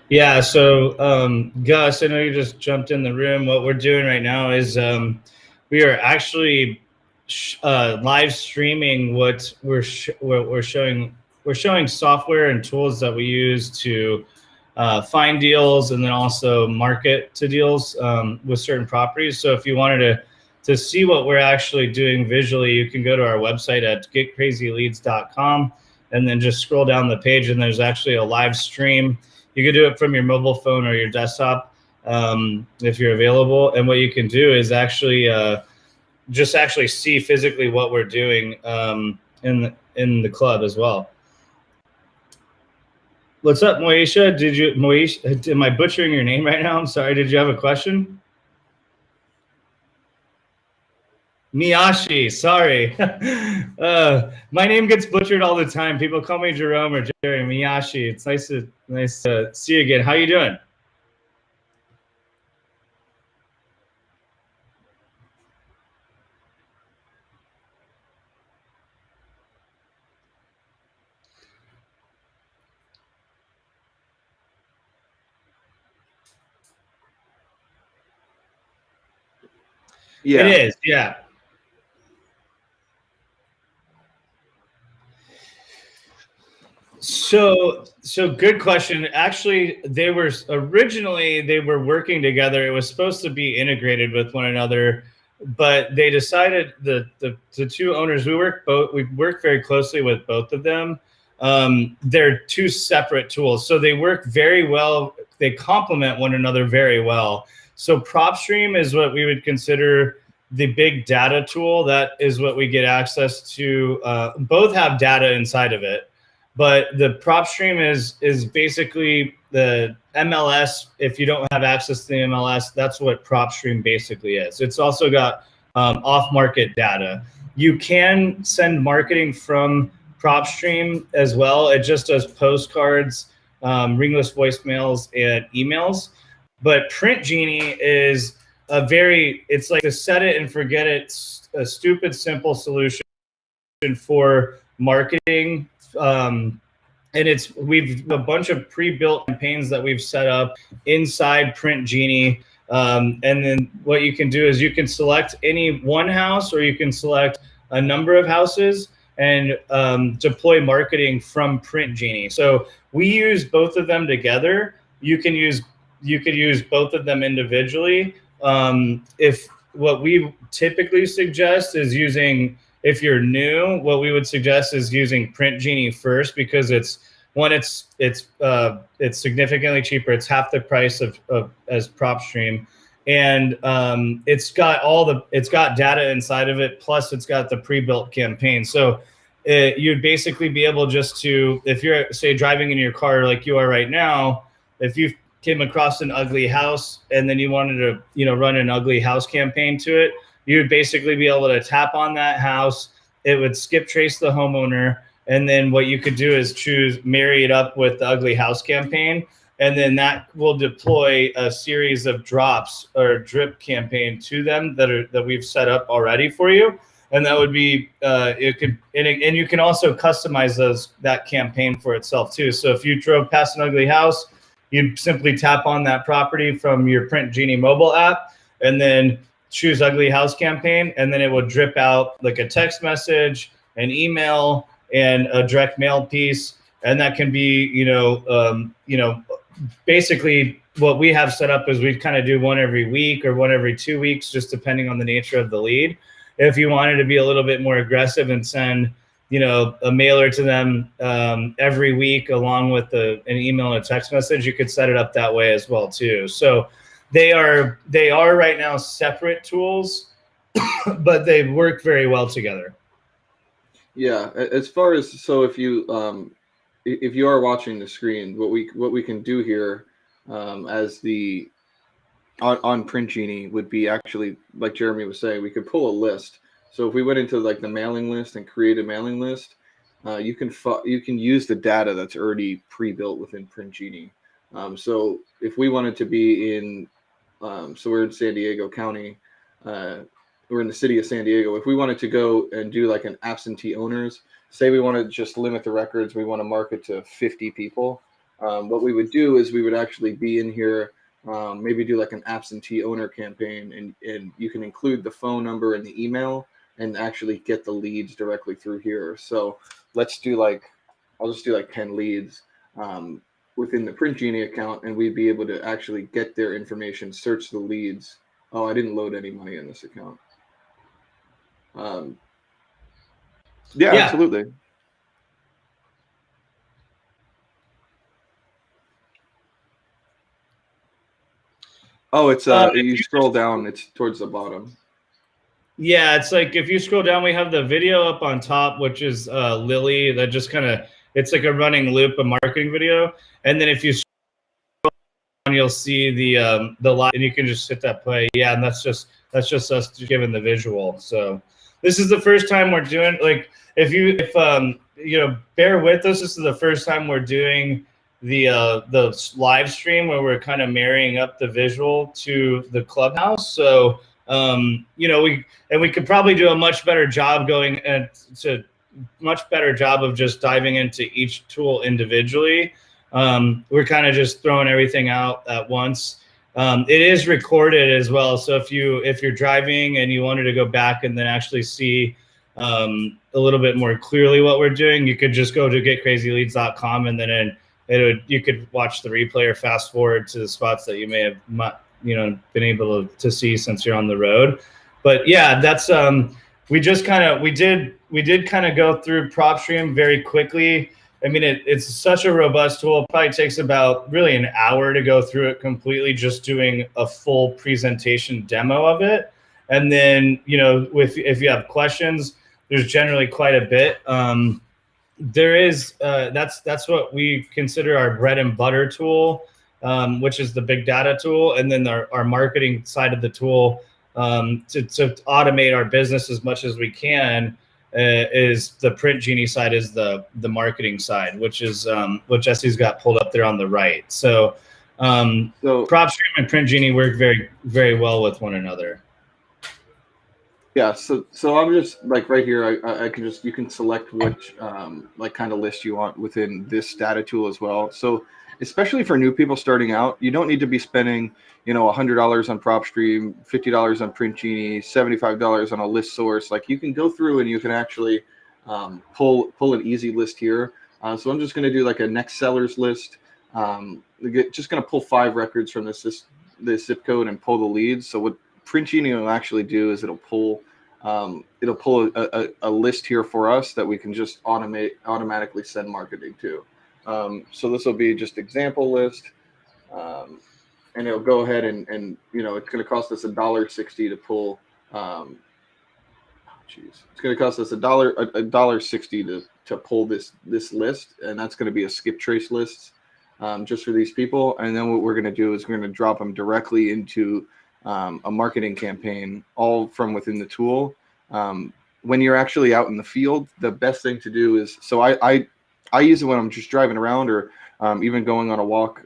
Yeah. So Gus, I know you just jumped in the room. What we're doing right now is we are actually live streaming what we're showing we're showing software and tools that we use to find deals and then also market to deals with certain properties. So if you wanted to see what we're actually doing visually, you can go to our website at getcrazyleads.com and then just scroll down the page, and there's actually a live stream. You can do it from your mobile phone or your desktop if you're available. And what you can do is actually just actually see physically what we're doing in the club as well. What's up, Moesha? Moesha, am I butchering your name right now? I'm sorry. Did you have a question? Miyashi, sorry. My name gets butchered all the time. People call me Jerome or Jerry. Miyashi. It's nice to see you again. How you doing? Yeah. It is, yeah. So good question. Actually, they were working together. It was supposed to be integrated with one another, but they decided the two owners, we work very closely with both of them. They're two separate tools, so they work very well. They complement one another very well. So PropStream is what we would consider the big data tool. That is what we get access to. Both have data inside of it. But the PropStream is basically the MLS. If you don't have access to the MLS, that's what PropStream basically is. It's also got off-market data. You can send marketing from PropStream as well. It just does postcards, ringless voicemails, and emails. But Print Genie is it's like a set it and forget it, a stupid simple solution for marketing. And we've a bunch of pre-built campaigns that we've set up inside Print Genie. And then what you can do is you can select any one house, or you can select a number of houses and deploy marketing from Print Genie. So we use both of them together. You could use both of them individually. If what we typically suggest is using, if you're new, what we would suggest is using Print Genie first, because it's significantly cheaper. It's half the price of as PropStream, and it's got data inside of it. Plus, it's got the pre-built campaign. So you'd basically be able just to, if you're say driving in your car like you are right now, if you came across an ugly house and then you wanted to run an ugly house campaign to it, you would basically be able to tap on that house. It would skip trace the homeowner. And then what you could do is marry it up with the ugly house campaign. And then that will deploy a series of drops or drip campaign to them that we've set up already for you. And that would be, and you can also customize that campaign for itself too. So if you drove past an ugly house, you'd simply tap on that property from your Print Genie mobile app and then choose ugly house campaign, and then it will drip out like a text message, an email, and a direct mail piece. And that can be, basically what we have set up is we kind of do one every week or one every 2 weeks, just depending on the nature of the lead. If you wanted to be a little bit more aggressive and send, a mailer to them every week along with an email and a text message, you could set it up that way as well too. So they are right now separate tools, but they work very well together. Yeah, as far as, so if you are watching the screen, what we can do here as the on Print Genie would be actually, like Jeremy was saying, we could pull a list. So if we went into like the mailing list and create a mailing list, you can use the data that's already pre-built within Print Genie. So if we wanted to be in, so we're in San Diego County, we're in the city of San Diego. If we wanted to go and do like an absentee owners, say we want to just limit the records, we want to market to 50 people. What we would do is we would actually be in here, maybe do like an absentee owner campaign, and you can include the phone number and the email and actually get the leads directly through here. So let's do like, I'll just do like 10 leads within the Print Genie account, and we'd be able to actually get their information, search the leads. Oh, I didn't load any money in this account. Yeah, absolutely. Oh, it's you scroll down, it's towards the bottom. Yeah, it's like if you scroll down, we have the video up on top, which is Lily. That just kind of, it's like a running loop, a marketing video. And then if you scroll down, you'll see the live, and you can just hit that play. Yeah, and that's just us giving the visual. So this is the first time we're doing, like, if you know, bear with us. This is the first time we're doing the live stream where we're kind of marrying up the visual to the Clubhouse. So you know, we could probably do a much better job going to much better job of just diving into each tool individually. We're kind of just throwing everything out at once. It is recorded as well, so if you're driving and you wanted to go back and then actually see a little bit more clearly what we're doing, you could just go to getcrazyleads.com, and then you could watch the replay or fast forward to the spots that you may have been able to see since you're on the road. But yeah, that's we did kind of go through PropStream very quickly. I mean, it's such a robust tool. It probably takes about really an hour to go through it completely, just doing a full presentation demo of it. And then, you know, if you have questions, there's generally quite a bit. There is that's what we consider our bread and butter tool, which is the big data tool, and then our marketing side of the tool to automate our business as much as we can. Is the Print Genie side, is the marketing side, which is what Jesse's got pulled up there on the right. So PropStream and Print Genie work very, very well with one another. Yeah, so I'm just like right here. I can just, you can select which like kind of list you want within this data tool as well. So especially for new people starting out, you don't need to be spending, you know, $100 on PropStream, $50 on Print Genie, $75 on a list source. Like, you can go through and you can actually pull an easy list here. So I'm just going to do like a next sellers list. Just going to pull 5 records from this zip code and pull the leads. So what Print Genie will actually do is it'll pull a list here for us that we can just automatically send marketing to. So this will be just example list, and it'll go ahead and you know, it's going to cost us $1.60 to pull. It's going to cost us $1.60 to pull this list, and that's going to be a skip trace list just for these people. And then what we're going to do is we're going to drop them directly into a marketing campaign, all from within the tool. When you're actually out in the field, the best thing to do is, so I use it when I'm just driving around, or even going on a walk,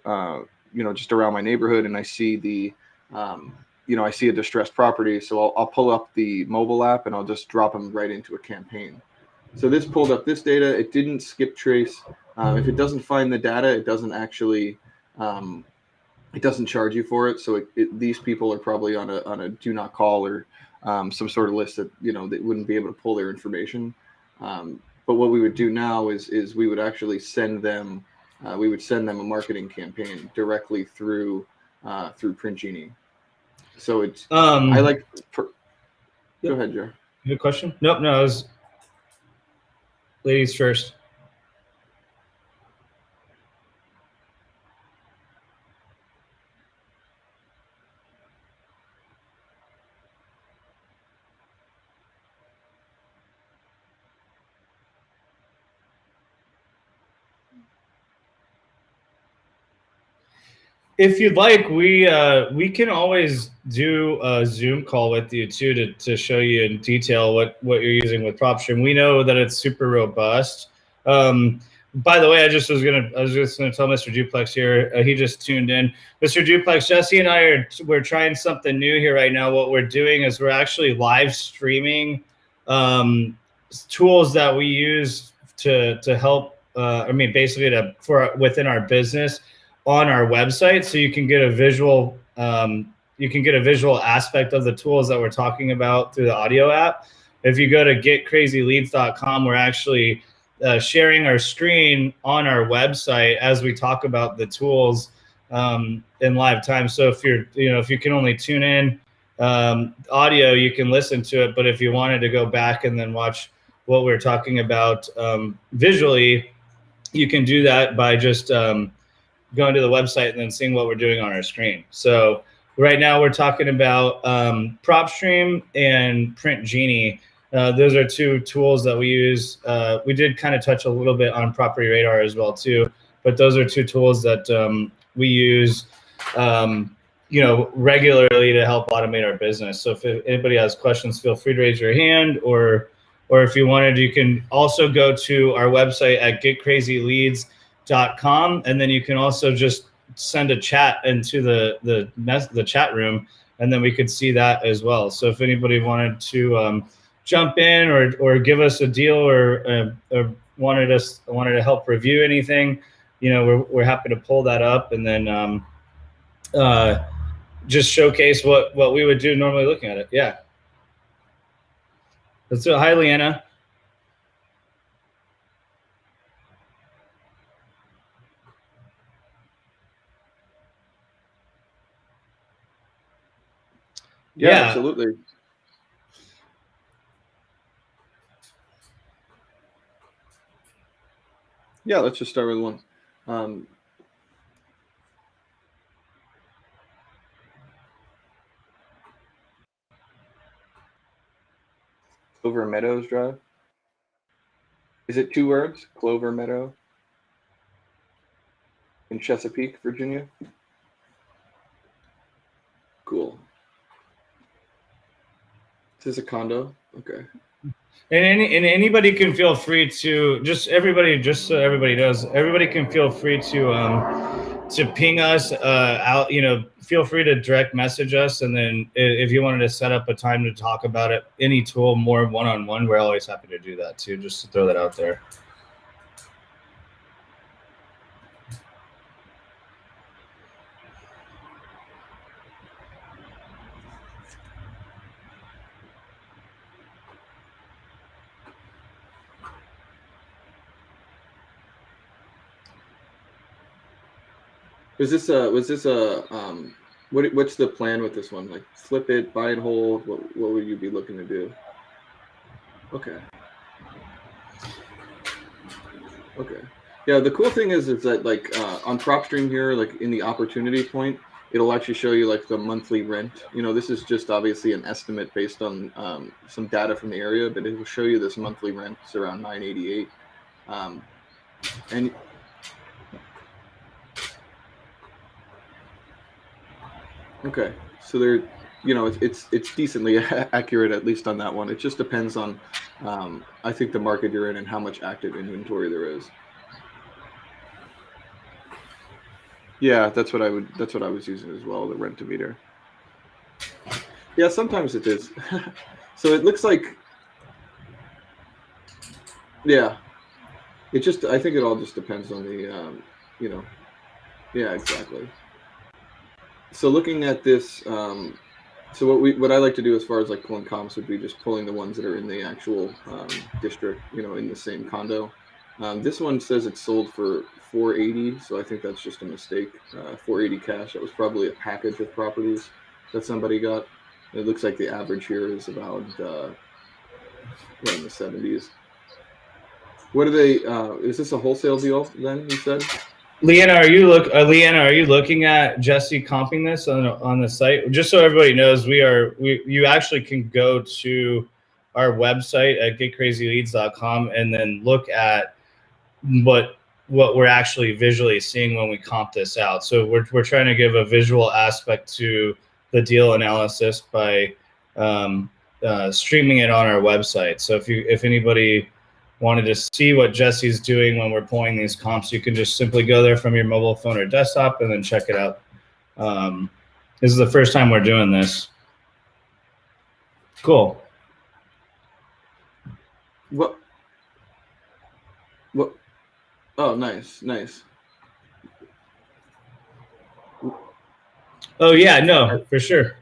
you know, just around my neighborhood, and I see you know, I see a distressed property. So I'll pull up the mobile app and I'll just drop them right into a campaign. So this pulled up this data. It didn't skip trace. If it doesn't find the data, it doesn't actually, it doesn't charge you for it. So these people are probably on a do not call, or some sort of list that, you know, they wouldn't be able to pull their information. But what we would do now is we would actually send them, a marketing campaign directly through Print Genie. So it's I like. Go ahead, Joe. You have a question? Nope, no, it was ladies first. If you'd like, we can always do a Zoom call with you too to show you in detail what you're using with PropStream. We know that it's super robust. By the way, I was just gonna tell Mr. Duplex here. He just tuned in. Mr. Duplex, Jesse and I we're trying something new here right now. What we're doing is we're actually live streaming tools that we use to help. I mean, basically within our business, on our website, so you can get a visual aspect of the tools that we're talking about through the audio app. If you go to getcrazyleads.com, we're actually sharing our screen on our website as we talk about the tools in live time. So if if you can only tune in audio, you can listen to it. But if you wanted to go back and then watch what we're talking about visually, you can do that by just going to the website and then seeing what we're doing on our screen. So right now we're talking about PropStream and Print Genie. Those are two tools that we use. We did kind of touch a little bit on Property Radar as well too, but those are two tools that we use regularly to help automate our business. So if anybody has questions, feel free to raise your hand, or if you wanted, you can also go to our website at getcrazyleads.com, and then you can also just send a chat into the chat room, and then we could see that as well. So if anybody wanted to jump in or give us a deal or wanted to help review anything, we're happy to pull that up and then just showcase what we would do normally looking at it. Yeah. So hi, Leanna. Yeah, absolutely. Yeah, let's just start with one. Clover Meadows Drive. Is it 2 words? Clover Meadow in Chesapeake, Virginia? Cool. Is this a condo? Okay. And anybody can feel free to so everybody knows, everybody can feel free to ping us out. Feel free to direct message us, and then if you wanted to set up a time to talk about it, any tool more one-on-one, we're always happy to do that too. Just to throw that out there. What's the plan with this one? Like flip it, buy and hold? What would you be looking to do? Okay. Yeah, the cool thing is that like on PropStream here, like in the opportunity point, it'll actually show you like the monthly rent. This is just obviously an estimate based on some data from the area, but it will show you this monthly rent. It's around $988, and okay, so there, it's decently accurate, at least on that one. It just depends on, I think, the market you're in and how much active inventory there is. Yeah, that's what I was using as well, the Rent-O-Meter. Yeah, sometimes it is. So it looks like, yeah, I think it all just depends on the, yeah, exactly. So looking at this, so what I like to do as far as like pulling comps would be just pulling the ones that are in the actual district, in the same condo. This one says it's sold for $480, so I think that's just a mistake. $480 cash. That was probably a package of properties that somebody got. It looks like the average here is about in the 70s. What are they? Is this a wholesale deal then? You said. Leanna, are you looking at Jesse comping this on the site? Just so everybody knows, you actually can go to our website at getcrazyleads.com and then look at what we're actually visually seeing when we comp this out. So we're trying to give a visual aspect to the deal analysis by streaming it on our website. So if anybody wanted to see what Jesse's doing when we're pulling these comps, you can just simply go there from your mobile phone or desktop and then check it out. This is the first time we're doing this. Cool. What? Oh, nice. Oh yeah, no, for sure.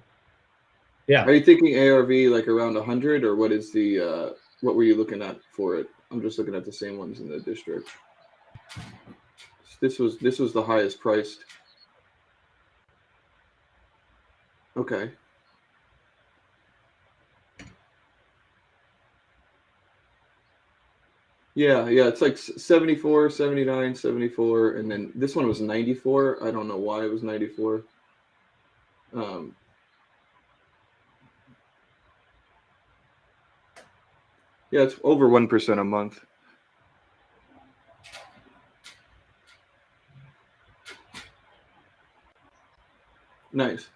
Yeah. Are you thinking ARV like around 100, or what is the what were you looking at for it? I'm just looking at the same ones in the district. This was the highest priced. Okay. Yeah, it's like 74, 79, 74, and then this one was 94. I don't know why it was 94. Yeah, it's over 1% a month. Nice.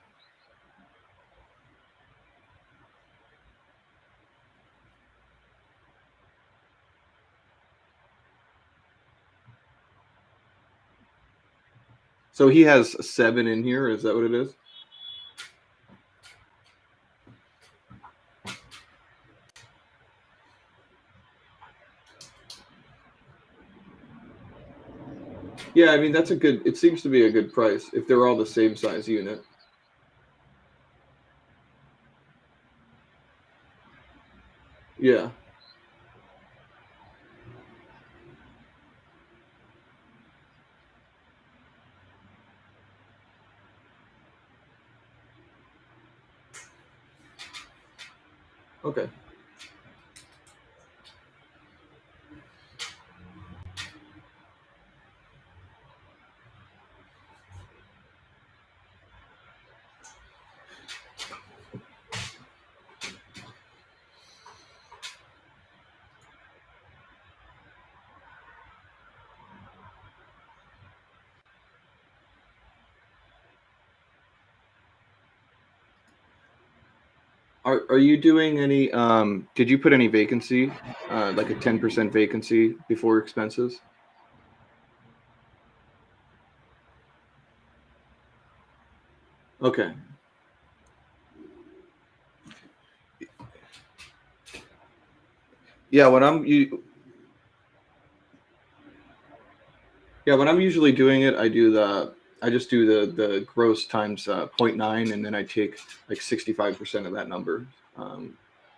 So he has 7 in here. Is that what it is? Yeah, I mean, it seems to be a good price if they're all the same size unit. Yeah. Okay. Are you doing any, did you put any vacancy, like a 10% vacancy before expenses? Okay. Yeah, when I'm usually doing it, I just do the gross times 0.9, and then I take like 65% of that number.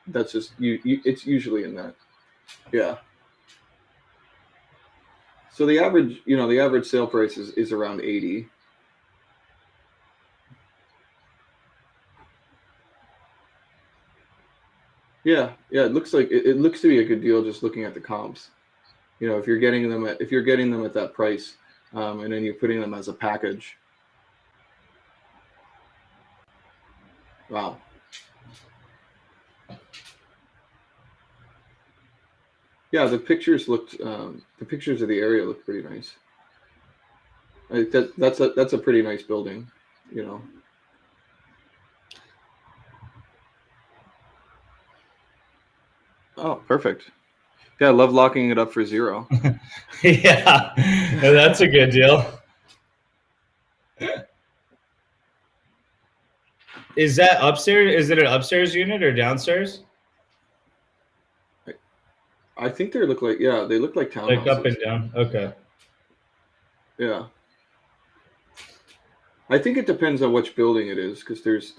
That's just it's usually in that. Yeah. So the average sale price is around 80. Yeah, it looks like it looks to be a good deal just looking at the comps. If you're getting them at that price, and then you're putting them as a package. Wow. Yeah, the pictures of the area look pretty nice. That's a pretty nice building, Oh, perfect. Yeah, I love locking it up for 0. Yeah, that's a good deal. Is that upstairs? Is it an upstairs unit or downstairs? I think they look like townhouses. Like up and down. Okay. Yeah. I think it depends on which building it is, because there's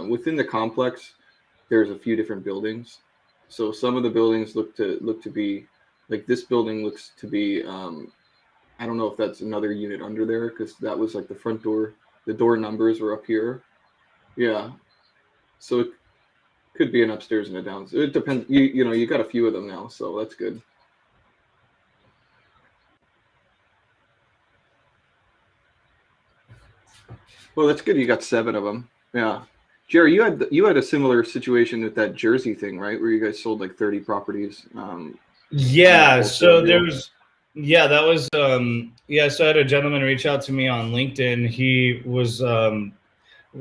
within the complex, there's a few different buildings. So some of the buildings look to be like this building looks to be. I don't know if that's another unit under there, because that was like the front door. The door numbers were up here. Yeah. So it could be an upstairs and a downstairs. It depends. You got a few of them now, so that's good. Well, that's good. You got 7 of them. Yeah. Jerry, you had a similar situation with that Jersey thing, right? Where you guys sold like 30 properties. Yeah. So there was. Yeah, that was. So I had a gentleman reach out to me on LinkedIn. He was.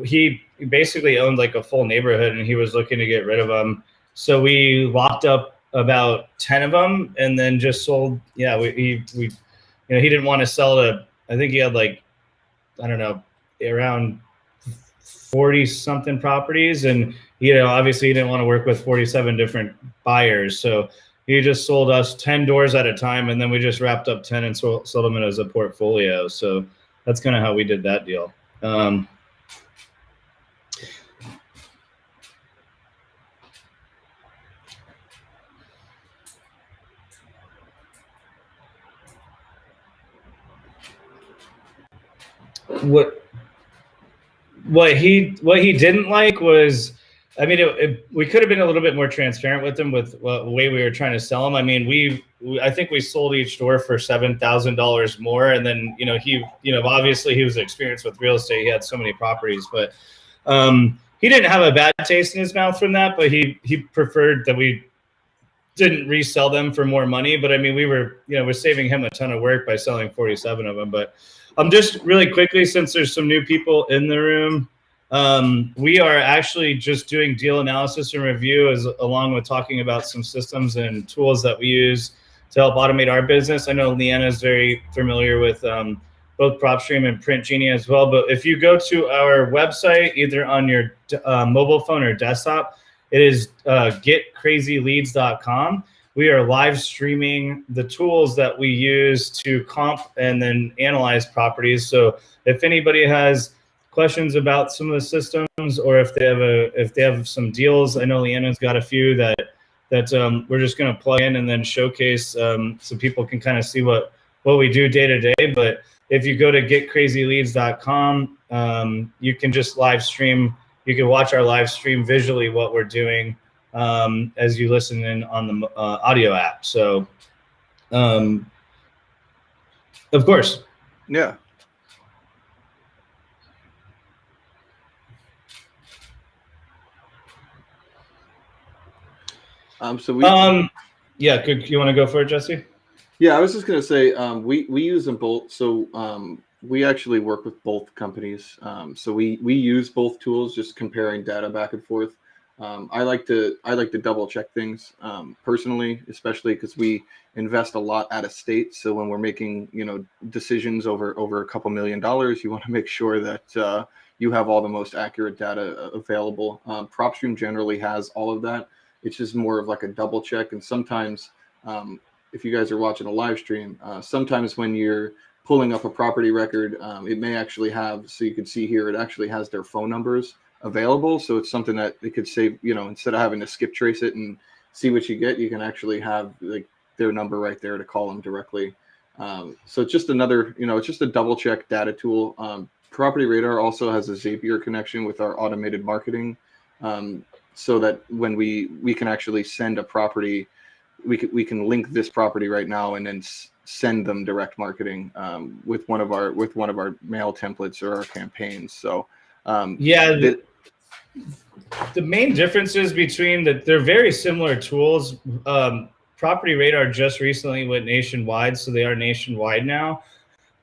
He basically owned like a full neighborhood, and he was looking to get rid of them. So we locked up about 10 of them, and then just sold. Yeah, we he didn't want to sell to. I think he had like, I don't know, around 40 something properties, and obviously he didn't want to work with 47 different buyers, so he just sold us 10 doors at a time, and then we just wrapped up 10 and sold them as a portfolio. So that's kind of how we did that deal. what he didn't like was, I mean, we could have been a little bit more transparent with him with the way we were trying to sell him. I mean, I think we sold each door for $7,000 more, and then obviously he was experienced with real estate. He had so many properties, but he didn't have a bad taste in his mouth from that. But he preferred that we didn't resell them for more money. But I mean, we're saving him a ton of work by selling 47 of them. But just really quickly, since there's some new people in the room. We are actually just doing deal analysis and review along with talking about some systems and tools that we use to help automate our business. I know Leanna is very familiar with both PropStream and Print Genie as well. But if you go to our website, either on your mobile phone or desktop, it is getcrazyleads.com. We are live streaming the tools that we use to comp and then analyze properties. So if anybody has questions about some of the systems, or if they have some deals, I know Leanna's got a few that we're just going to plug in and then showcase so people can kind of see what we do day to day. But if you go to getcrazyleads.com, you can just live stream. You can watch our live stream visually what we're doing as you listen in on the audio app. So, of course, yeah. Yeah, good. You want to go for it, Jesse? Yeah, I was just gonna say we use them both. So we actually work with both companies. So we use both tools, just comparing data back and forth. I like to double check things personally, especially because we invest a lot out of state. So when we're making decisions over a couple $1 million, you want to make sure that you have all the most accurate data available. PropStream generally has all of that. It's just more of like a double check. And sometimes, if you guys are watching a live stream, sometimes when you're pulling up a property record, it may actually have, so you can see here, it actually has their phone numbers available. So it's something that it could save, instead of having to skip trace it and see what you get, you can actually have like their number right there to call them directly. So it's just another, it's just a double check data tool. Property Radar also has a Zapier connection with our automated marketing. So that when we can actually send a property, we can link this property right now and then send them direct marketing with one of our mail templates or our campaigns. So the main differences between they're very similar tools. Property Radar just recently went nationwide, so they are nationwide now.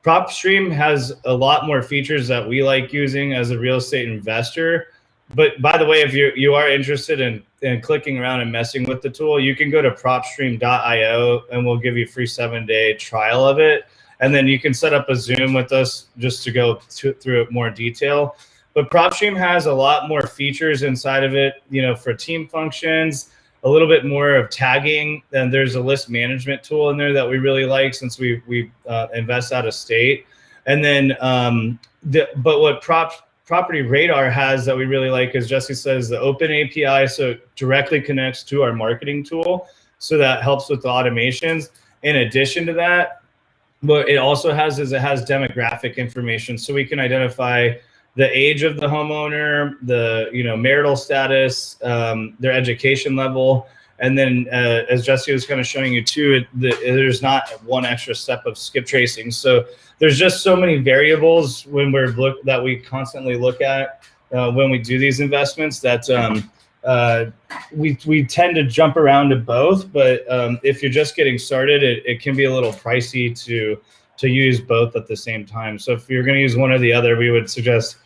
PropStream has a lot more features that we like using as a real estate investor. But by the way, if you are interested in clicking around and messing with the tool, you can go to propstream.io and we'll give you a free 7-day trial of it. And then you can set up a Zoom with us just to go through it more detail. But PropStream has a lot more features inside of it, for team functions, a little bit more of tagging. And there's a list management tool in there that we really like since we invest out of state. And then, but what Property Radar has that we really like, as Jesse says, the open API, so it directly connects to our marketing tool. So that helps with the automations. In addition to that, what it also has is it has demographic information. So we can identify the age of the homeowner, the marital status, their education level. And then as Jesse was kind of showing you too, there's not one extra step of skip tracing. So there's just so many variables that we constantly look at when we do these investments that we tend to jump around to both. But if you're just getting started, it can be a little pricey to use both at the same time. So if you're going to use one or the other, we would suggest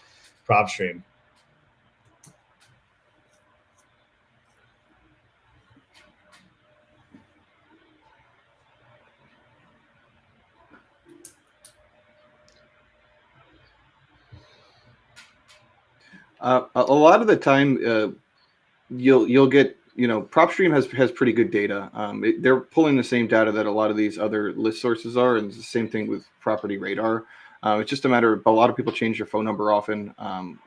PropStream. A lot of the time, you'll get, PropStream has pretty good data. They're pulling the same data that a lot of these other list sources are, and it's the same thing with Property Radar. It's just a matter of a lot of people change their phone number often,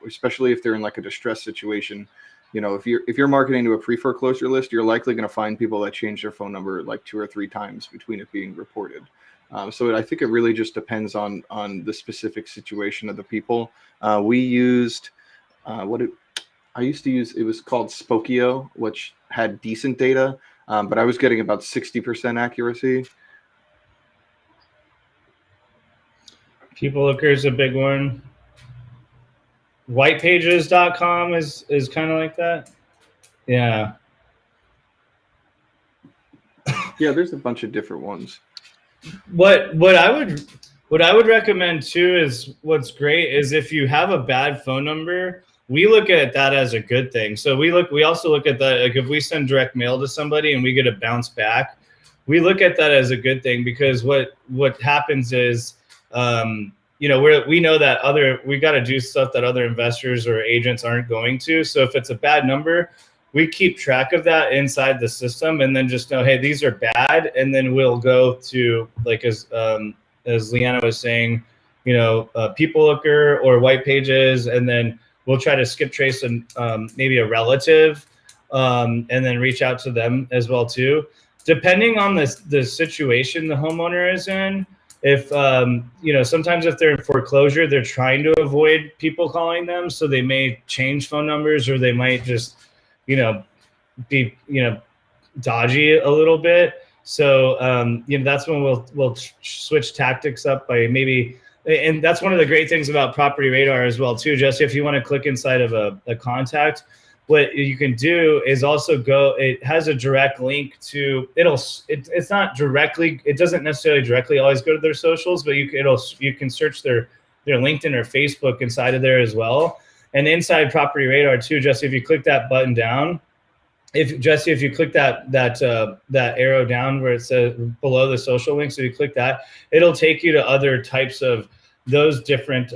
especially if they're in like a distressed situation. If you're marketing to a pre-foreclosure list, you're likely going to find people that change their phone number like 2 or 3 times between it being reported. So I think it really just depends on the specific situation of the people. We used I used to use, it was called Spokio, which had decent data, but I was getting about 60% accuracy. People Looker is a big one. Whitepages.com is kind of like that. Yeah. Yeah, there's a bunch of different ones. What I would recommend too is, what's great is if you have a bad phone number, we look at that as a good thing. So we also look at that, like if we send direct mail to somebody and we get a bounce back, we look at that as a good thing, because what happens is, you know, we know that we got to do stuff that other investors or agents aren't going to. So if it's a bad number, we keep track of that inside the system, and then just know, hey, these are bad, and then we'll go to, like, as Leanna was saying, you know, People Looker or White Pages, and then we'll try to skip trace and maybe a relative, and then reach out to them as well too, depending on the situation the homeowner is in. If you know, sometimes if they're in foreclosure, they're trying to avoid people calling them, so they may change phone numbers, or they might just, you know, be, you know, dodgy a little bit. So you know, that's when we'll switch tactics up by maybe, and that's one of the great things about Property Radar as well too, Jesse. If you want to click inside of a contact, what you can do is also go, it has a direct link to, it's not directly, it doesn't necessarily directly always go to their socials, but you can search their LinkedIn or Facebook inside of there as well. And inside Property Radar too, Jesse, if you click that button down, if you click that arrow down where it says below the social link, so you click that, it'll take you to other types of those different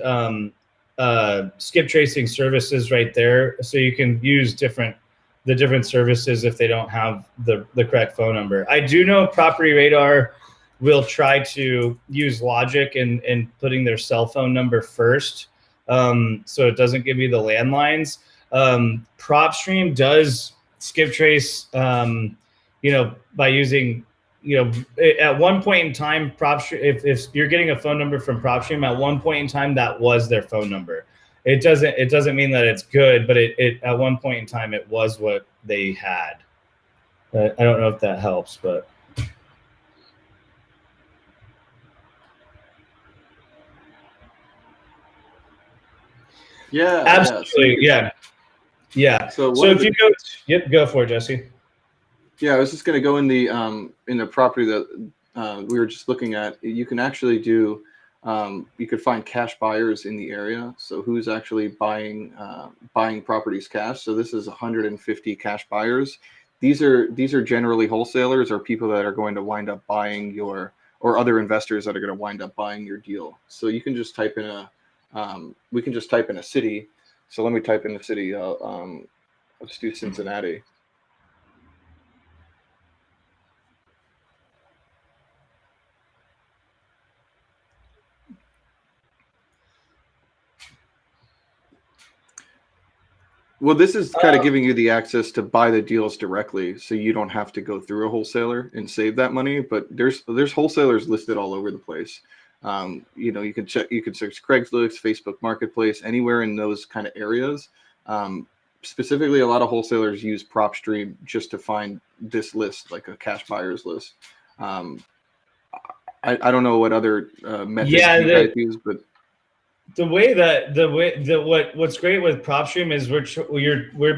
skip tracing services right there. So you can use the different services if they don't have the correct phone number. I do know Property Radar will try to use logic in putting their cell phone number first, so it doesn't give you the landlines. PropStream does skip trace, you know, by using, you know, at one point in time, PropStream, if you're getting a phone number from PropStream, at one point in time, that was their phone number. It doesn't mean that it's good, but it at one point in time, it was what they had. I don't know if that helps, but. Yeah, absolutely. Yeah. So if you go, yep, go for it, Jesse. Yeah, I was just going to go in the property that we were just looking at. You can actually do, you could find cash buyers in the area. So who's actually buying properties cash? So this is 150 cash buyers. These are generally wholesalers or people that are going to wind up buying your, or other investors that are going to wind up buying your deal. So you can just type in we can just type in a city. So let me type in the city. Let's do Cincinnati. Well, this is kind of giving you the access to buy the deals directly, so you don't have to go through a wholesaler and save that money. But there's wholesalers listed all over the place. You know, you can search Craigslist, Facebook Marketplace, anywhere in those kind of areas. Specifically, a lot of wholesalers use PropStream just to find this list, like a cash buyers list. I don't know what other methods you guys use, but what's great with PropStream is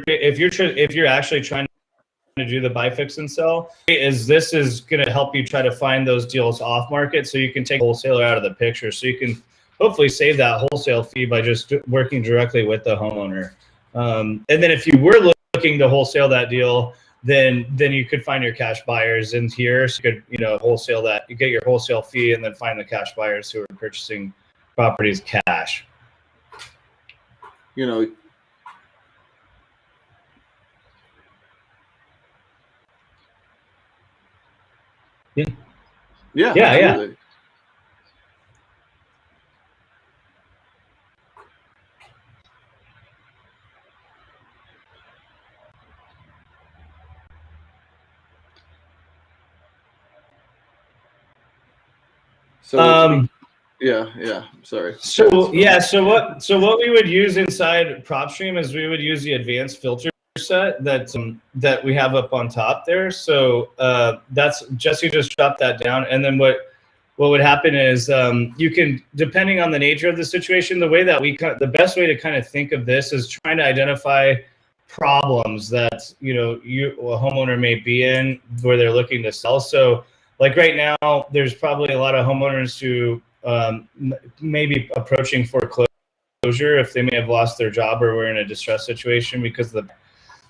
if you're actually trying to do the buy, fix, and sell, this is going to help you try to find those deals off market, so you can take a wholesaler out of the picture, so you can hopefully save that wholesale fee by just working directly with the homeowner. And then if you were looking to wholesale that deal, then you could find your cash buyers in here. So you could, you know, wholesale that, you get your wholesale fee, and then find the cash buyers who are purchasing properties cash. You know, yeah, absolutely. So yeah. Sorry. So yeah, so what we would use inside PropStream is we would use the advanced filter set that we have up on top there. So that's Jesse just dropped that down, and then what would happen is you can, depending on the nature of the situation, the way that the best way to kind of think of this is trying to identify problems that a homeowner may be in where they're looking to sell. So like right now, there's probably a lot of homeowners who may be approaching foreclosure if they may have lost their job or were in a distress situation because of the.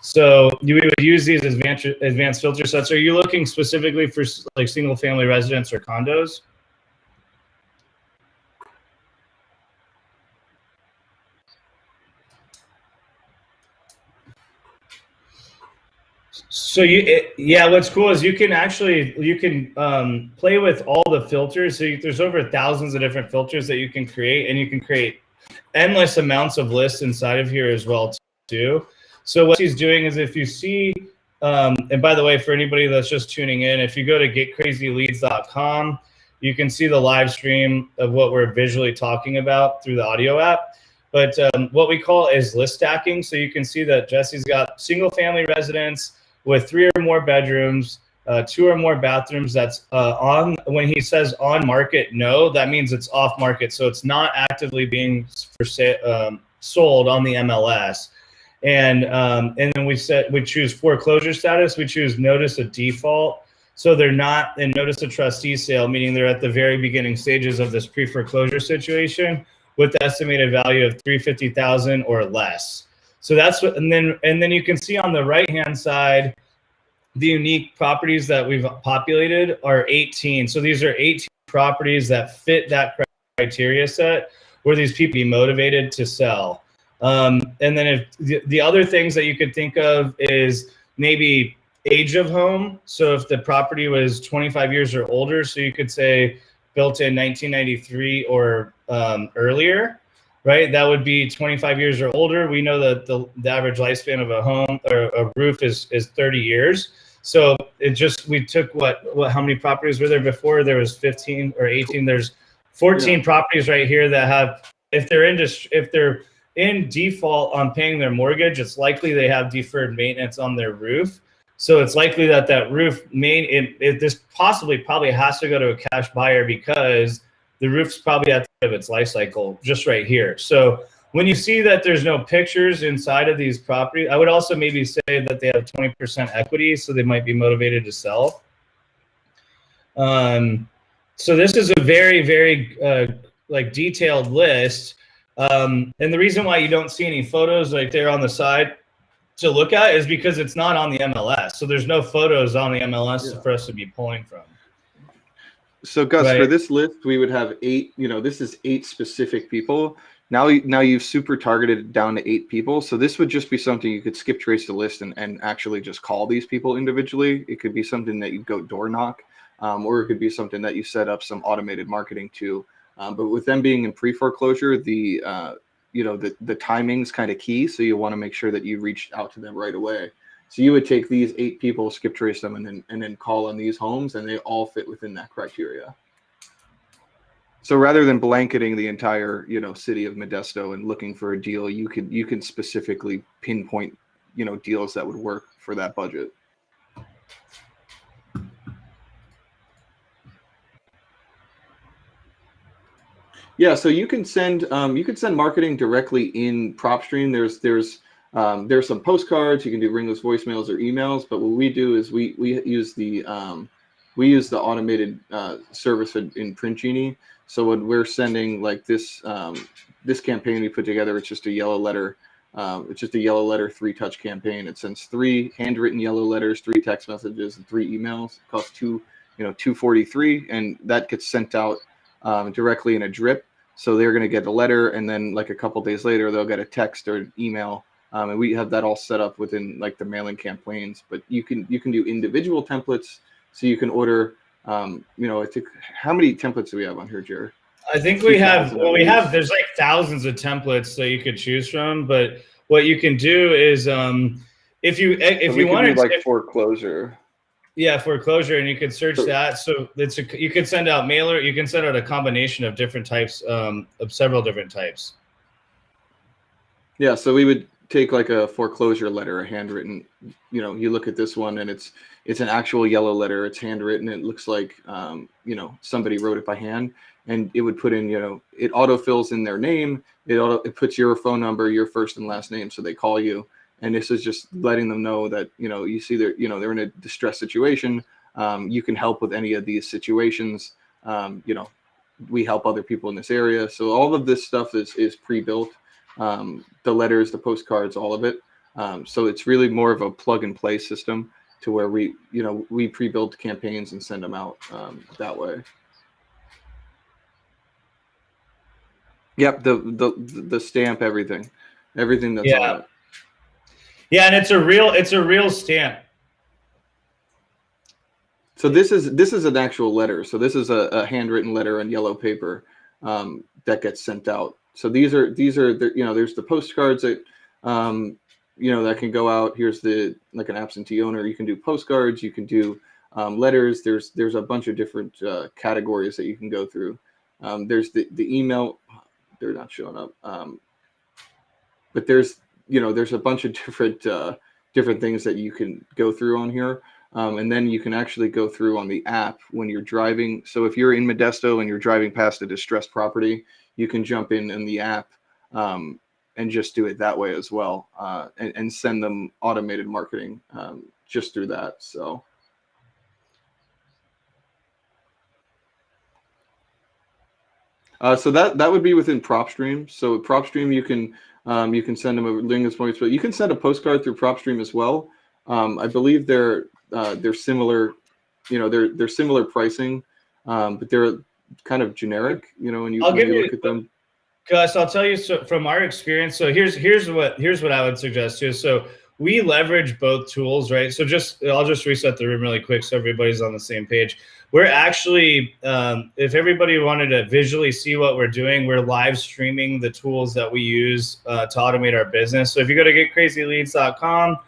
So we would use these advanced filter sets. Are you looking specifically for like single family residents or condos? So what's cool is you can play with all the filters. So there's over thousands of different filters that you can create, and you can create endless amounts of lists inside of here as well too. So what he's doing is, if you see, and by the way, for anybody that's just tuning in, if you go to getcrazyleads.com, you can see the live stream of what we're visually talking about through the audio app. But what we call is list stacking. So you can see that Jesse's got single family residence with 3 or more bedrooms, 2 or more bathrooms. That's on. When he says on market, no, that means it's off market. So it's not actively being for sale, sold on the MLS. And then we choose foreclosure status. We choose notice of default. So they're not in notice of trustee sale, meaning they're at the very beginning stages of this pre-foreclosure situation with the estimated value of $350,000 or less. So that's what, and then you can see on the right-hand side, the unique properties that we've populated are 18. So these are 18 properties that fit that criteria set where these people be motivated to sell. And then if the other things that you could think of is maybe age of home. So if the property was 25 years or older, so you could say built in 1993 or earlier, right? That would be 25 years or older. We know that the average lifespan of a home or a roof is 30 years. So we took how many properties were there before? There was 15 or 18. There's 14 properties right here that have, if they're in default on paying their mortgage, it's likely they have deferred maintenance on their roof. So it's likely that roof this probably has to go to a cash buyer because the roof's probably at the end of its life cycle just right here. So when you see that there's no pictures inside of these properties, I would also maybe say that they have 20% equity, so they might be motivated to sell. So this is a very, very detailed list. And the reason why you don't see any photos like there on the side to look at is because it's not on the MLS. So there's no photos on the MLS for us to be pulling from. So Gus, for this list, we would have 8, this is 8 specific people. Now you've super targeted it down to 8 people. So this would just be something you could skip trace the list and actually just call these people individually. It could be something that you go door knock, or it could be something that you set up some automated marketing to. But with them being in pre-foreclosure, the timing's kind of key. So you want to make sure that you reach out to them right away. So you would take these 8 people, skip trace them, and then call on these homes, and they all fit within that criteria. So rather than blanketing the entire, city of Modesto and looking for a deal, you can specifically pinpoint, deals that would work for that budget. Yeah, so you can send marketing directly in PropStream. There's some postcards. You can do ringless voicemails or emails. But what we do is we use the automated service in Print Genie. So when we're sending like this campaign we put together, it's just a yellow letter. It's just a yellow letter 3-touch campaign. It sends 3 handwritten yellow letters, 3 text messages, and 3 emails. It costs $243, and that gets sent out directly in a drip. So they're going to get a letter, and then like a couple days later, they'll get a text or an email. And we have that all set up within like the mailing campaigns. But you can do individual templates. So you can order. I think, how many templates do we have on here, Jared? I think we have. Well, there's like thousands of templates that you could choose from. But what you can do is, if you want to like foreclosure. Yeah, foreclosure, and you could search that. So you could send out mailer. You can send out a combination of different types, of several different types. Yeah, so we would take like a foreclosure letter, a handwritten. You know, you look at this one, and it's an actual yellow letter. It's handwritten. It looks like you know, somebody wrote it by hand, and it would put in, you know, it autofills in their name. It puts your phone number, your first and last name, so they call you. And this is just letting them know that, you know, you see they're, you know, they're in a distressed situation. You can help with any of these situations. You know, we help other people in this area. So all of this stuff is pre-built. The letters, the postcards, all of it. So it's really more of a plug and play system to where we, you know, we pre-build campaigns and send them out that way. Yep, the stamp, everything that's on it. Yeah, and it's a real stamp. So this is an actual letter. So this is a handwritten letter on yellow paper that gets sent out. So these are the, you know, there's the postcards that you know, that can go out. Here's the, like an absentee owner, you can do postcards, you can do letters. There's a bunch of different categories that you can go through. There's the email. They're not showing up, but there's, you know, there's a bunch of different things that you can go through on here. And then you can actually go through on the app when you're driving. So if you're in Modesto and you're driving past a distressed property, you can jump in the app and just do it that way as well, and send them automated marketing just through that. So. So that would be within PropStream. So PropStream, you can send them a link, but you can send a postcard through PropStream as well. I believe they're similar, you know, they're similar pricing, but they're kind of generic, you know, when you look at them. Gus, I'll tell you, so from our experience, so here's what I would suggest too. So we leverage both tools, right? So I'll just reset the room really quick so everybody's on the same page. We're actually, if everybody wanted to visually see what we're doing, we're live streaming the tools that we use to automate our business. So if you go to getcrazyleads.com,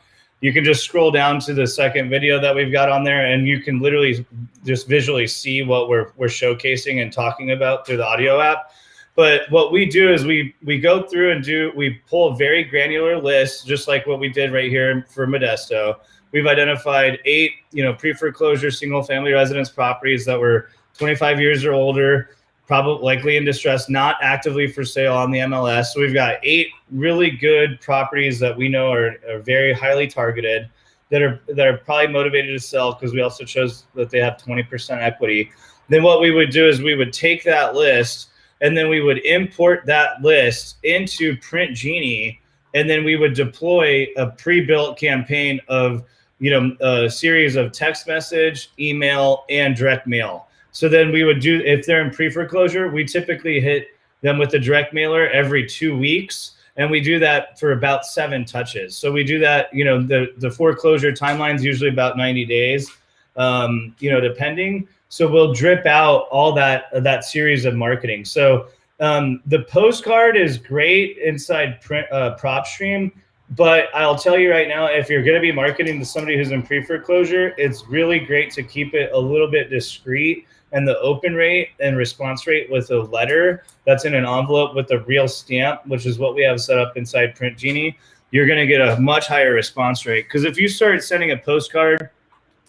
you can just scroll down to the second video that we've got on there, and you can literally just visually see what we're showcasing and talking about through the audio app. But what we do is we go through and we pull a very granular list, just like what we did right here for Modesto. We've identified 8, you know, pre-foreclosure single family residence properties that were 25 years or older, probably likely in distress, not actively for sale on the MLS. So we've got 8 really good properties that we know are very highly targeted, that are probably motivated to sell, because we also chose that they have 20% equity. Then what we would do is we would take that list, and then we would import that list into Print Genie, and then we would deploy a pre-built campaign of, you know, a series of text message, email, and direct mail. So then we would do, if they're in pre-foreclosure, we typically hit them with the direct mailer every 2 weeks, and we do that for about 7 touches. So we do that, you know, the foreclosure timeline is usually about 90 days, you know, depending. So we'll drip out all that series of marketing. So the postcard is great inside PropStream, but I'll tell you right now, if you're going to be marketing to somebody who's in pre-foreclosure, it's really great to keep it a little bit discreet, and the open rate and response rate with a letter that's in an envelope with a real stamp, which is what we have set up inside Print Genie, you're going to get a much higher response rate. Because if you start sending a postcard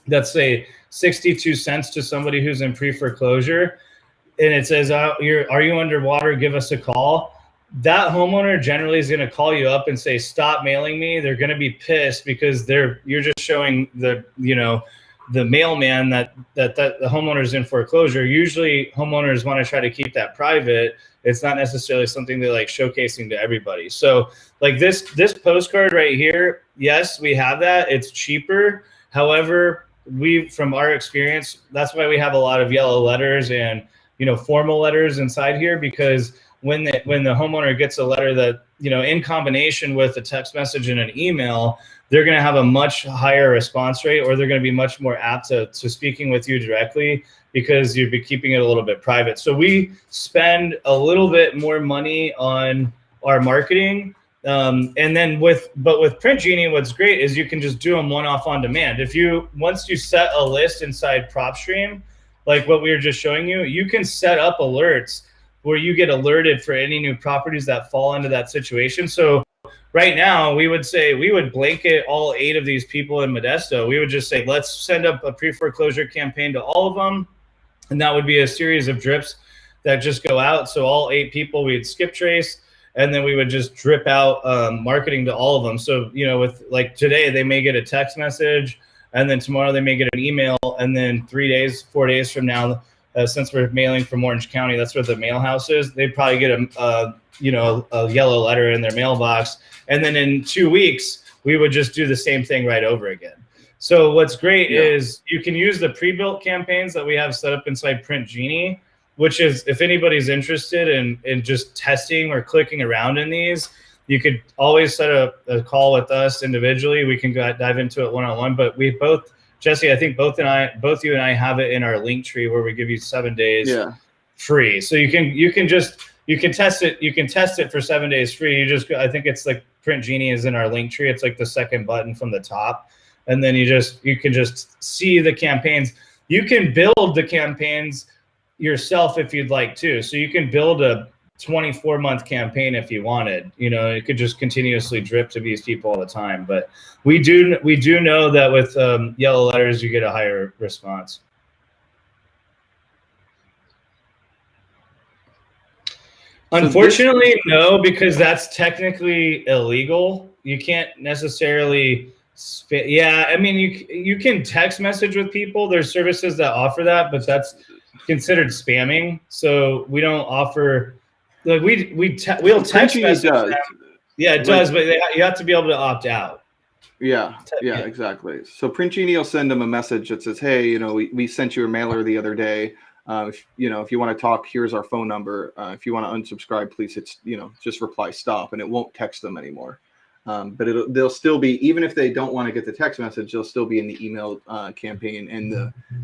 that's, say, 62 cents to somebody who's in pre-foreclosure, and it says, are you underwater? Give us a call. That homeowner generally is going to call you up and say, stop mailing me. They're going to be pissed because you're just showing the, you know, the mailman that the homeowner's in foreclosure. Usually homeowners want to try to keep that private. It's not necessarily something they like showcasing to everybody. So like this postcard right here, yes, we have that. It's cheaper. However, from our experience, that's why we have a lot of yellow letters and, you know, formal letters inside here, because when the homeowner gets a letter that, you know, in combination with a text message and an email, they're going to have a much higher response rate, or they're going to be much more apt to speaking with you directly, because you'd be keeping it a little bit private. So we spend a little bit more money on our marketing, And then with Print Genie, what's great is you can just do them one-off on demand. Once you set a list inside PropStream, like what we were just showing you, you can set up alerts where you get alerted for any new properties that fall into that situation. So right now, we would blanket all 8 of these people in Modesto. We would just say, let's send up a pre-foreclosure campaign to all of them. And that would be a series of drips that just go out. So all 8 people, we'd skip trace, and then we would just drip out marketing to all of them. So, with like today, they may get a text message, and then tomorrow they may get an email, and then 4 days from now, since we're mailing from Orange County, that's where the mail house is, they'd probably get a yellow letter in their mailbox. And then in 2 weeks, we would just do the same thing right over again. So what's great is you can use the pre-built campaigns that we have set up inside Print Genie, which is, if anybody's interested in just testing or clicking around in these, you could always set a call with us individually. We can dive into it one-on-one, but we both, Jesse, I think both you and I have it in our link tree where we give you 7 days free. So you can test it. You can test it for 7 days free. I think it's like Print Genie is in our link tree. It's like the second button from the top. And then you can just see the campaigns. You can build the campaigns yourself if you'd like to. So you can build a 24-month campaign if you wanted. It could just continuously drip to these people all the time. But we do know that with yellow letters, you get a higher response. Unfortunately, no, because that's technically illegal. You can't necessarily. I mean, you can text message with people. There's services that offer that, but that's considered spamming. So we don't offer. Like we'll text message them. Yeah, it does, but you have to be able to opt out. Yeah, exactly. So Print Genie will send them a message that says, "Hey, we sent you a mailer the other day. If you want to talk, here's our phone number. If you want to unsubscribe, please just reply stop," and it won't text them anymore. But they'll still be, even if they don't want to get the text message, they'll still be in the email campaign and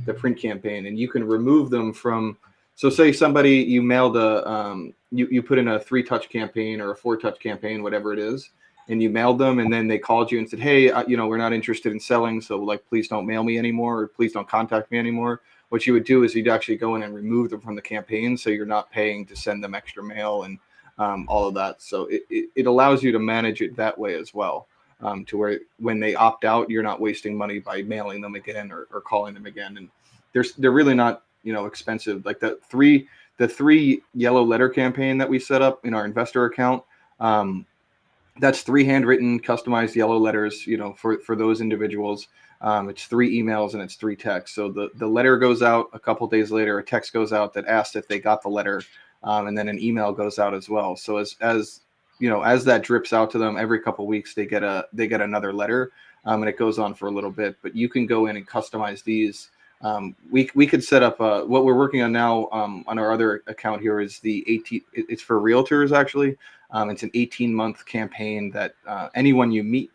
the print campaign, and you can remove them from. So say somebody you mailed you put in a 3-touch campaign or a 4-touch campaign, whatever it is, and you mailed them, and then they called you and said, "Hey, we're not interested in selling, so please don't mail me anymore, or please don't contact me anymore." What you would do is you'd actually go in and remove them from the campaign, so you're not paying to send them extra mail and all of that. So it allows you to manage it that way as well, to where when they opt out, you're not wasting money by mailing them again or calling them again. And they're really not expensive. Like the three yellow letter campaign that we set up in our investor account, that's 3 handwritten customized yellow letters for those individuals. It's 3 emails and it's 3 texts. So the letter goes out a couple days later, a text goes out that asks if they got the letter. And then an email goes out as well. So as that drips out to them every couple of weeks, they get another letter, and it goes on for a little bit. But you can go in and customize these. We could set up what we're working on now on our other account here is it's for realtors actually. It's an 18-month campaign that anyone you meet,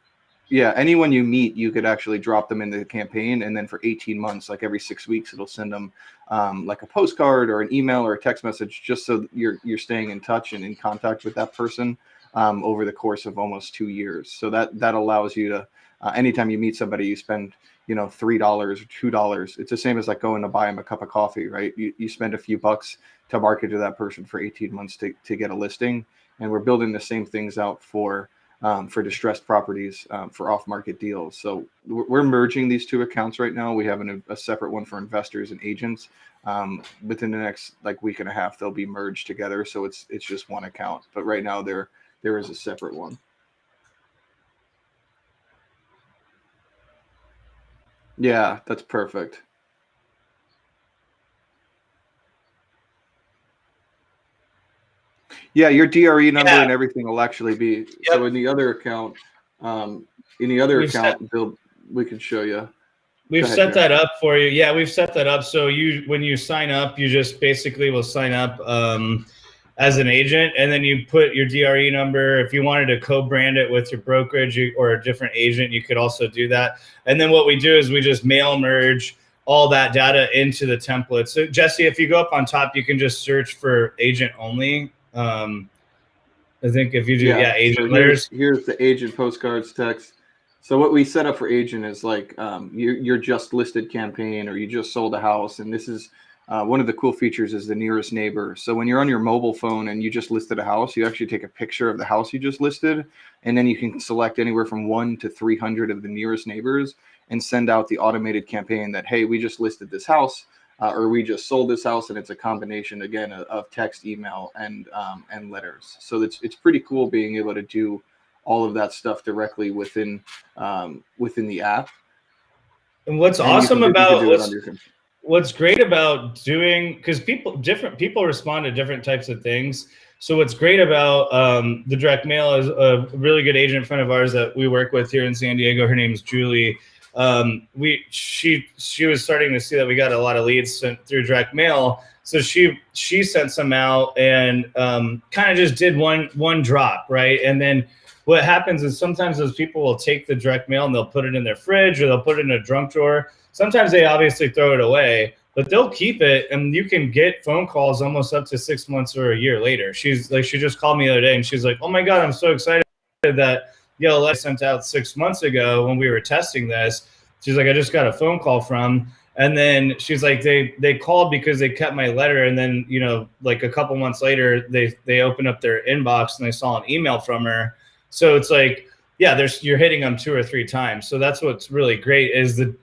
you could actually drop them into the campaign, and then for 18 months, like every 6 weeks, it'll send them like a postcard or an email or a text message, just so you're staying in touch and in contact with that person over the course of almost 2 years. So that allows you to anytime you meet somebody, you spend $3 or $2. It's the same as like going to buy them a cup of coffee, right? You spend a few bucks to market to that person for 18 months to get a listing, and we're building the same things out for distressed properties, for off-market deals. So we're merging these 2 accounts right now. We have a separate one for investors and agents. Within the next week and a half, they'll be merged together. So it's just one account. But right now there is a separate one. Yeah, that's perfect. Yeah, your DRE number and everything will actually be so in the other account. We can show you. We've set that up for you. Yeah, we've set that up. So when you sign up, you just basically will sign up as an agent, and then you put your DRE number. If you wanted to co-brand it with your brokerage or a different agent, you could also do that. And then what we do is we just mail merge all that data into the template. So Jesse, if you go up on top, you can just search for agent only. I think if you do, agent so letters. here's the agent postcards text. So what we set up for agent is like your just listed campaign, or you just sold a house, and this is one of the cool features is the nearest neighbor. So when you're on your mobile phone and you just listed a house, you actually take a picture of the house you just listed, and then you can select anywhere from 1 to 300 of the nearest neighbors and send out the automated campaign that, hey, we just listed this house, or we just sold this house, and it's a combination again of text, email, and letters. So it's pretty cool being able to do all of that stuff directly within the app. And what's awesome about what's great about doing, because different people respond to different types of things. So what's great about the direct mail is a really good agent friend of ours that we work with here in San Diego. Her name's Julie. She was starting to see that we got a lot of leads sent through direct mail. So she sent some out and kind of just did one drop, right? And then what happens is sometimes those people will take the direct mail and they'll put it in their fridge or they'll put it in a junk drawer. Sometimes they obviously throw it away, but they'll keep it, and you can get phone calls almost up to 6 months or a year later. She just called me the other day and she's like, "Oh my God, I'm so excited that I sent out 6 months ago when we were testing this." She's like, "I just got a phone call from," and then she's like, they called because they kept my letter, and then like a couple months later they opened up their inbox and they saw an email from her. So it's like, you're hitting them 2 or 3 times. So that's what's really great is that,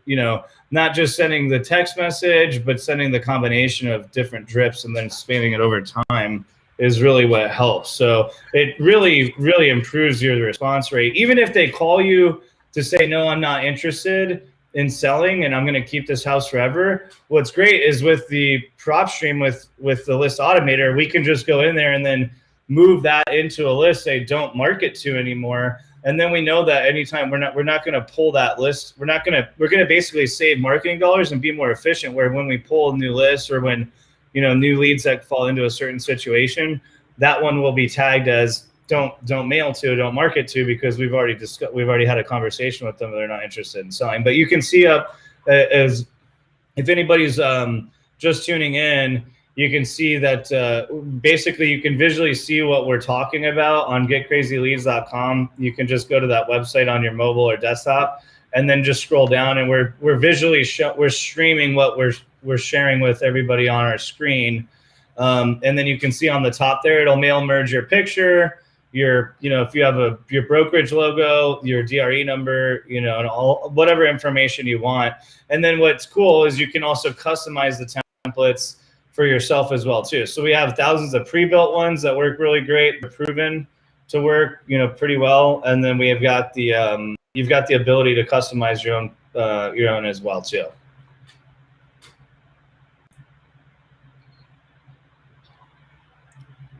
not just sending the text message, but sending the combination of different drips and then spamming it over time is really what helps. So it really, really improves your response rate. Even if they call you to say, "No, I'm not interested in selling and I'm going to keep this house forever." What's great is with the PropStream, with the list automator, we can just go in there and then move that into a list they don't market to anymore. And then we know that anytime we're not going to pull that list, we're going to basically save marketing dollars and be more efficient, where when we pull a new list or when, new leads that fall into a certain situation, that one will be tagged as don't mail to, don't market to, because we've already had a conversation with them. They're not interested in selling. But you can see up as if anybody's just tuning in, you can see that basically you can visually see what we're talking about on getcrazyleads.com. You can just go to that website on your mobile or desktop and then just scroll down, and we're visually we're streaming what we're sharing with everybody on our screen. And then you can see on the top there, it'll mail merge your picture, your, if you have your brokerage logo, your DRE number, and all whatever information you want. And then what's cool is you can also customize the templates for yourself as well too. So we have thousands of pre-built ones that work really great, they're proven to work, pretty well. And then we have got the you've got the ability to customize your own as well too.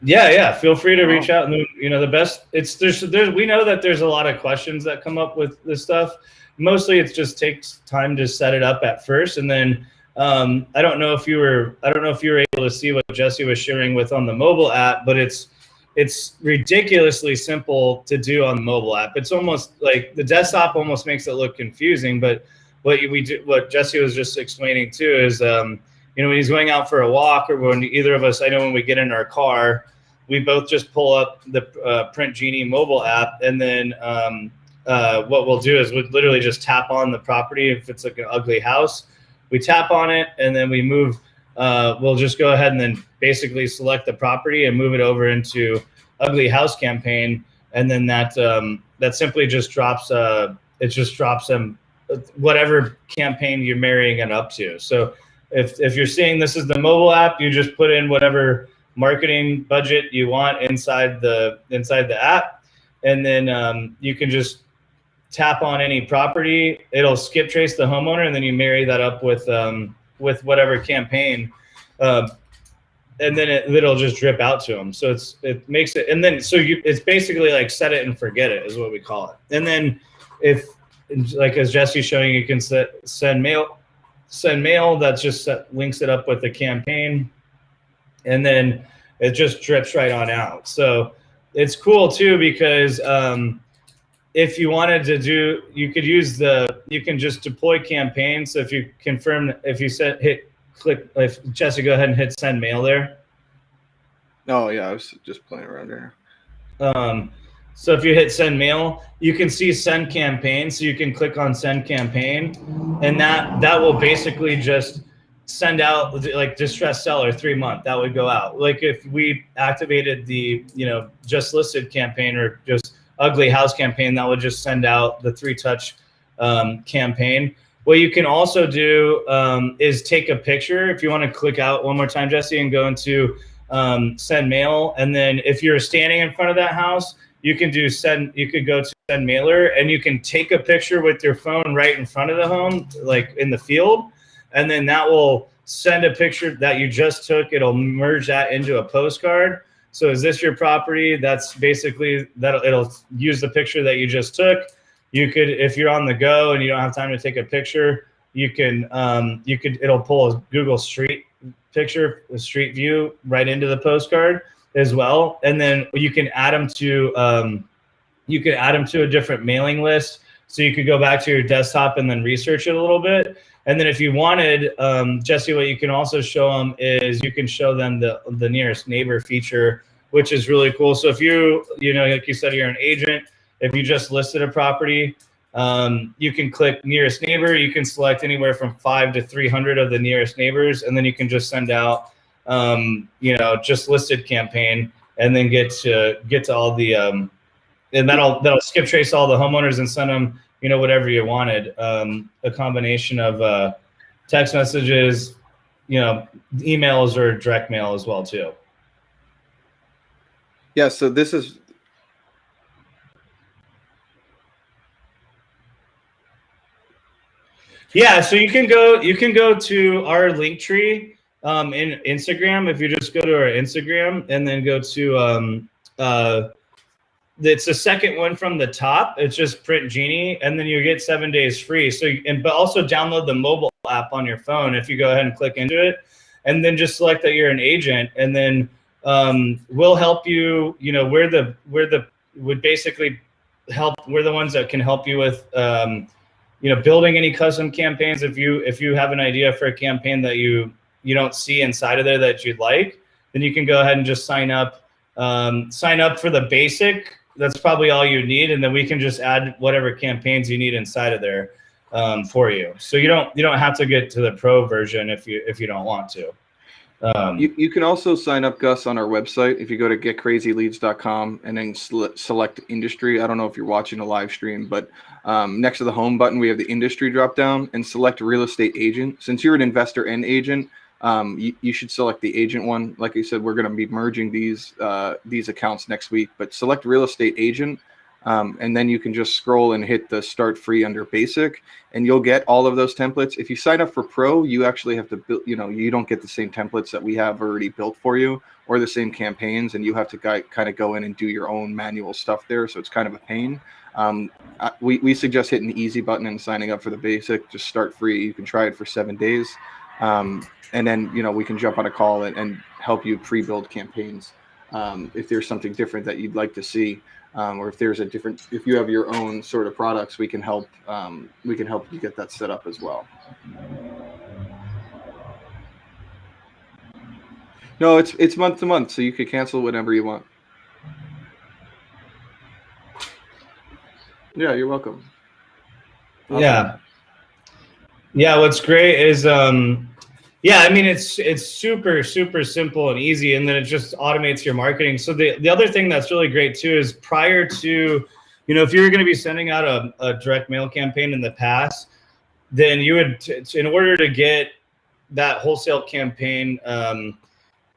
Yeah. Feel free to reach out. And the best we know that there's a lot of questions that come up with this stuff. Mostly it just takes time to set it up at first, and then I don't know if you were able to see what Jesse was sharing with on the mobile app, but it's ridiculously simple to do on the mobile app. It's almost like the desktop almost makes it look confusing, but what Jesse was just explaining too is when he's going out for a walk, or when either of us, I know when we get in our car, we both just pull up the Print Genie mobile app, and then what we'll do is we'll literally just tap on the property. If it's like an ugly house, we tap on it, and then we move. We'll just go ahead and then basically select the property and move it over into ugly house campaign, and then that simply just drops. It just drops them whatever campaign you're marrying it up to. So if you're seeing this is the mobile app, you just put in whatever marketing budget you want inside the app, and then you can just tap on any property. It'll skip trace the homeowner, and then you marry that up with whatever campaign, and then it'll just drip out to them. So it makes it, and then it's basically like set it and forget it is what we call it. And then if, like as Jesse's showing, you can send mail. That just links it up with the campaign, and then it just drips right on out. So it's cool too, because if you wanted to do, you can just deploy campaigns. So if you confirm, if you click, Jesse, go ahead and hit send mail there. Oh yeah, I was just playing around there. So if you hit send mail, you can see send campaign. So you can click on send campaign, and that will basically just send out like distressed seller 3-month. That would go out. Like if we activated the just listed campaign or just ugly house campaign, that would just send out the 3-touch campaign. What you can also do is take a picture. If you want to click out one more time, Jesse, and go into send mail, and then if you're standing in front of that house, you can do send. You could go to send mailer, and you can take a picture with your phone right in front of the home, like in the field, and then that will send a picture that you just took. It'll merge that into a postcard. So is this your property? That's basically that. It'll use the picture that you just took. You could, if you're on the go and you don't have time to take a picture, you can it'll pull a Google Street picture, a street view right into the postcard as well. And then you can add them to a different mailing list. So you could go back to your desktop and then research it a little bit. And then if you wanted, Jesse, what you can also show them is you can show them the nearest neighbor feature, which is really cool. So if like you said, you're an agent, if you just listed a property, you can click nearest neighbor. You can select anywhere from 5 to 300 of the nearest neighbors, and then you can just send out, just listed campaign, and then get to all the, and that'll skip trace all the homeowners and send them, whatever you wanted. A combination of text messages, emails, or direct mail as well too. Yeah. So this is. Yeah, so you can go to our link tree in Instagram. If you just go to our Instagram and then go to it's the second one from the top. It's just Print Genie, and then you get 7 days free. So but also download the mobile app on your phone if you go ahead and click into it, and then just select that you're an agent, and then we'll help you. We're the ones that can help you with. Building any custom campaigns. If you have an idea for a campaign that you don't see inside of there that you'd like, then you can go ahead and just sign up for the basic. That's probably all you need, and then we can just add whatever campaigns you need inside of there for you. So you don't have to get to the pro version if you don't want to. You can also sign up, Gus, on our website. If you go to getcrazyleads.com and then select industry. I don't know if you're watching a live stream, but next to the home button, we have the industry drop down, and select real estate agent. Since you're an investor and agent, you should select the agent one. Like I said, we're going to be merging these accounts next week, but select real estate agent. And then you can just scroll and hit the start free under basic, and you'll get all of those templates. If you sign up for pro, you actually have to build, you don't get the same templates that we have already built for you, or the same campaigns, and you have to kind of go in and do your own manual stuff there. So it's kind of a pain. We suggest hitting the easy button and signing up for the basic. Just start free. You can try it for 7 days. And then, we can jump on a call and help you pre-build campaigns. If there's something different that you'd like to see. Or if you have your own sort of products, we can help you get that set up as well. No, it's month to month, so you could cancel whenever you want. Yeah, you're welcome. Awesome. Yeah. What's great is it's super, super simple and easy, and then it just automates your marketing. So the other thing that's really great too is prior to, if you were going to be sending out a direct mail campaign in the past, then you would, in order to get that wholesale campaign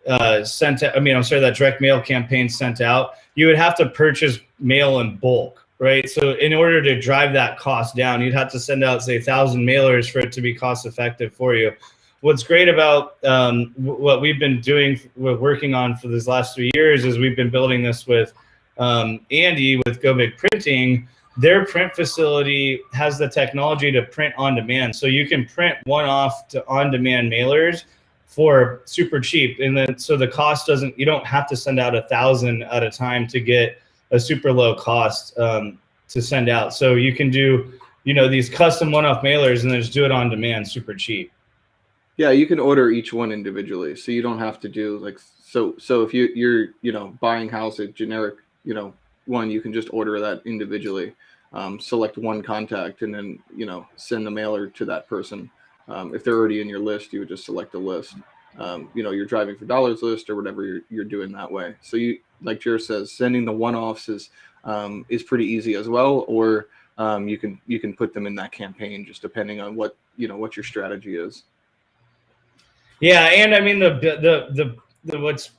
that direct mail campaign sent out, you would have to purchase mail in bulk, right? So in order to drive that cost down, you'd have to send out, say, 1,000 mailers for it to be cost effective for you. What's great about what we've been working on for these last 3 years is we've been building this with Andy with Go Big Printing. Their print facility has the technology to print on demand. So you can print one-off to on-demand mailers for super cheap. And then so the cost you don't have to send out 1,000 at a time to get a super low cost to send out. So you can do, these custom one-off mailers and then just do it on demand super cheap. Yeah, you can order each one individually, so you don't have to do so if you're buying house at generic you know, one, you can just order that individually, select one contact, and then, you know, send the mailer to that person. If they're already in your list, you would just select a list. You know, your driving for dollars list or whatever you're doing that way. So you, like Jared says, sending the one-offs is pretty easy as well. Or you can put them in that campaign, just depending on what, you know, what your strategy is. Yeah, and I mean the what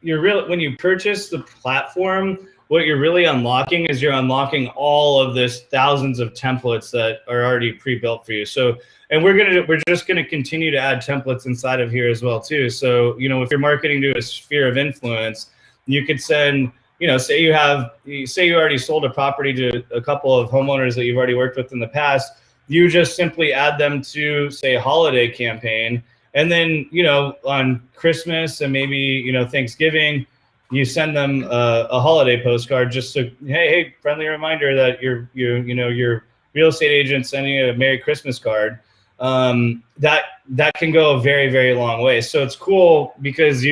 you're really, when you purchase the platform, what you're really unlocking is you're unlocking all of this thousands of templates that are already pre-built for you. So, and we're just gonna continue to add templates inside of here as well too. So, you know, if you're marketing to a sphere of influence, you could send, you know, say you already sold a property to a couple of homeowners that you've already worked with in the past. You just simply add them to, say, a holiday campaign. And then, you know, on Christmas and maybe, you know, Thanksgiving, you send them a holiday postcard just so, hey, friendly reminder that your real estate agent sending you a Merry Christmas card. That can go a very, very long way. So it's cool because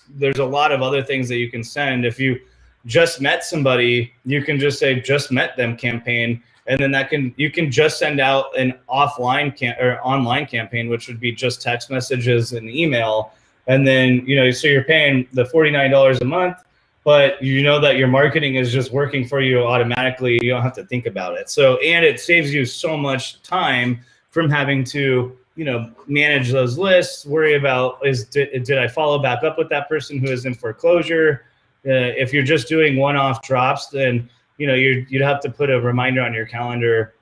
there's a lot of other things that you can send. If you just met somebody, you can just say just met them campaign. And then you can just send out an offline or online campaign, which would be just text messages and email. And then, you know, so you're paying the $49 a month, but you know that your marketing is just working for you automatically. You don't have to think about it. So, and it saves you so much time from having to, you know, manage those lists, worry about, did I follow back up with that person who is in foreclosure? If you're just doing one-off drops, then, you know, you'd have to put a reminder on your calendar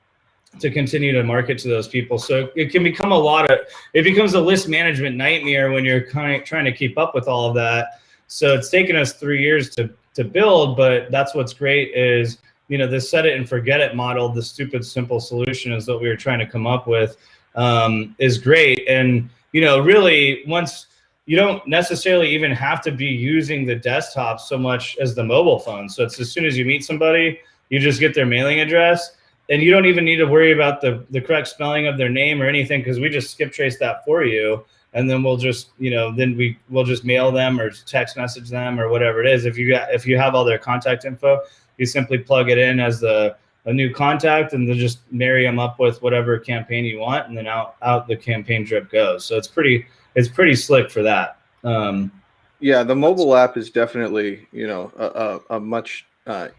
to continue to market to those people. So it can become it becomes a list management nightmare when you're kind of trying to keep up with all of that. So it's taken us 3 years to build, but that's what's great is, you know, this set it and forget it model, the stupid, simple solution is what we were trying to come up with, is great. And, you know, really once, you don't necessarily even have to be using the desktop so much as the mobile phone. So it's as soon as you meet somebody, you just get their mailing address, and you don't even need to worry about the correct spelling of their name or anything, because we just skip trace that for you. And then we'll just, you know, we'll just mail them or text message them or whatever it is. If you have all their contact info, you simply plug it in as a new contact, and then just marry them up with whatever campaign you want, and then out the campaign drip goes. So it's pretty slick for that. Yeah, the mobile app is definitely, you know, a much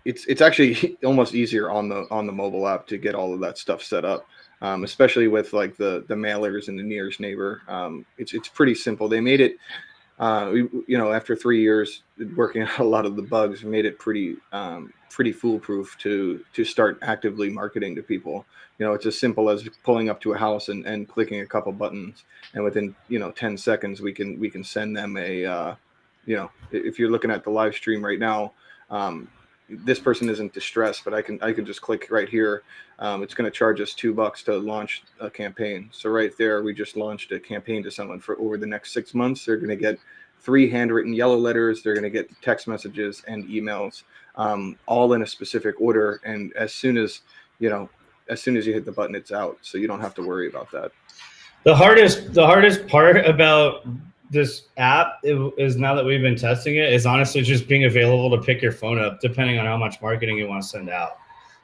it's actually almost easier on the mobile app to get all of that stuff set up, especially with like the mailers and the nearest neighbor. It's pretty simple. They made it, you know, after 3 years working on a lot of the bugs, made it pretty foolproof to start actively marketing to people. You know, it's as simple as pulling up to a house and clicking a couple buttons, and within, you know, 10 seconds we can send them a, you know, if you're looking at the live stream right now, this person isn't distressed, but I can just click right here. It's going to charge us $2 to launch a campaign. So right there, we just launched a campaign to someone for over the next 6 months. They're going to get 3 handwritten yellow letters. They're going to get text messages and emails, all in a specific order. And as soon as you hit the button, it's out. So you don't have to worry about that. The hardest part about this app is, now that we've been testing it, is honestly just being available to pick your phone up depending on how much marketing you want to send out.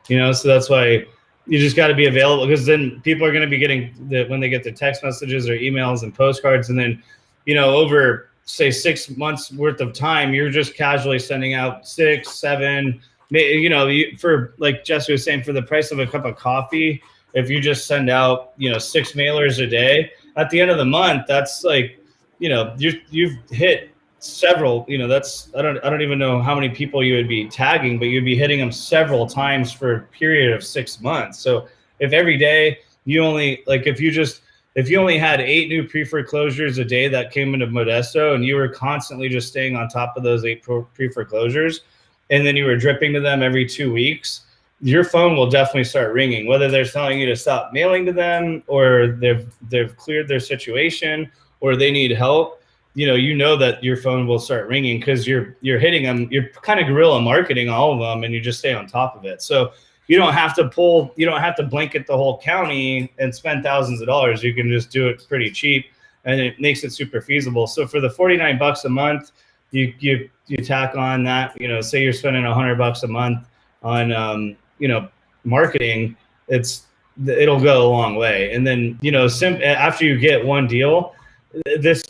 You know, so that's why you just got to be available, because then people are going to be getting when they get their text messages or emails and postcards, and then, you know, over say 6 months worth of time, you're just casually sending out 6, 7, you know, for, like Jesse was saying, for the price of a cup of coffee, if you just send out, you know, 6 mailers a day, at the end of the month, that's like, you know, you've hit several, you know, that's, I don't even know how many people you would be tagging, but you'd be hitting them several times for a period of 6 months. So if every day you only, like, if you only had 8 new pre-foreclosures a day that came into Modesto, and you were constantly just staying on top of those 8 pre-foreclosures, and then you were dripping to them every 2 weeks, your phone will definitely start ringing, whether they're telling you to stop mailing to them, or they've cleared their situation, or they need help. You know that your phone will start ringing because you're hitting them. You're kind of guerrilla marketing all of them, and you just stay on top of it. So you don't have to blanket the whole county and spend thousands of dollars. You can just do it pretty cheap, and it makes it super feasible. So for the $49 a month, you tack on that, you know, say you're spending $100 a month on you know, marketing, it'll go a long way. And then, you know, after you get one deal, the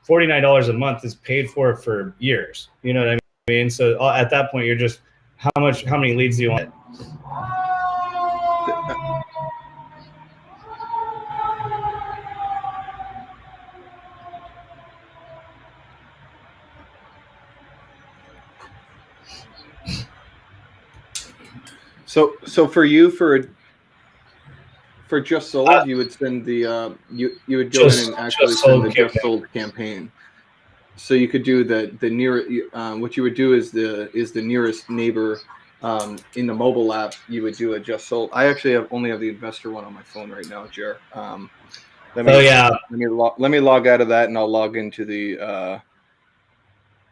$49 a month is paid for years. You know what I mean? So at that point, you're just, how many leads do you want? So for you, for just sold, you would send the you would go in and actually send the just sold campaign. So you could do the near what you would do is the nearest neighbor in the mobile app. You would do a just sold. I actually only have the investor one on my phone right now, Jer. Let me log out of that, and I'll log into the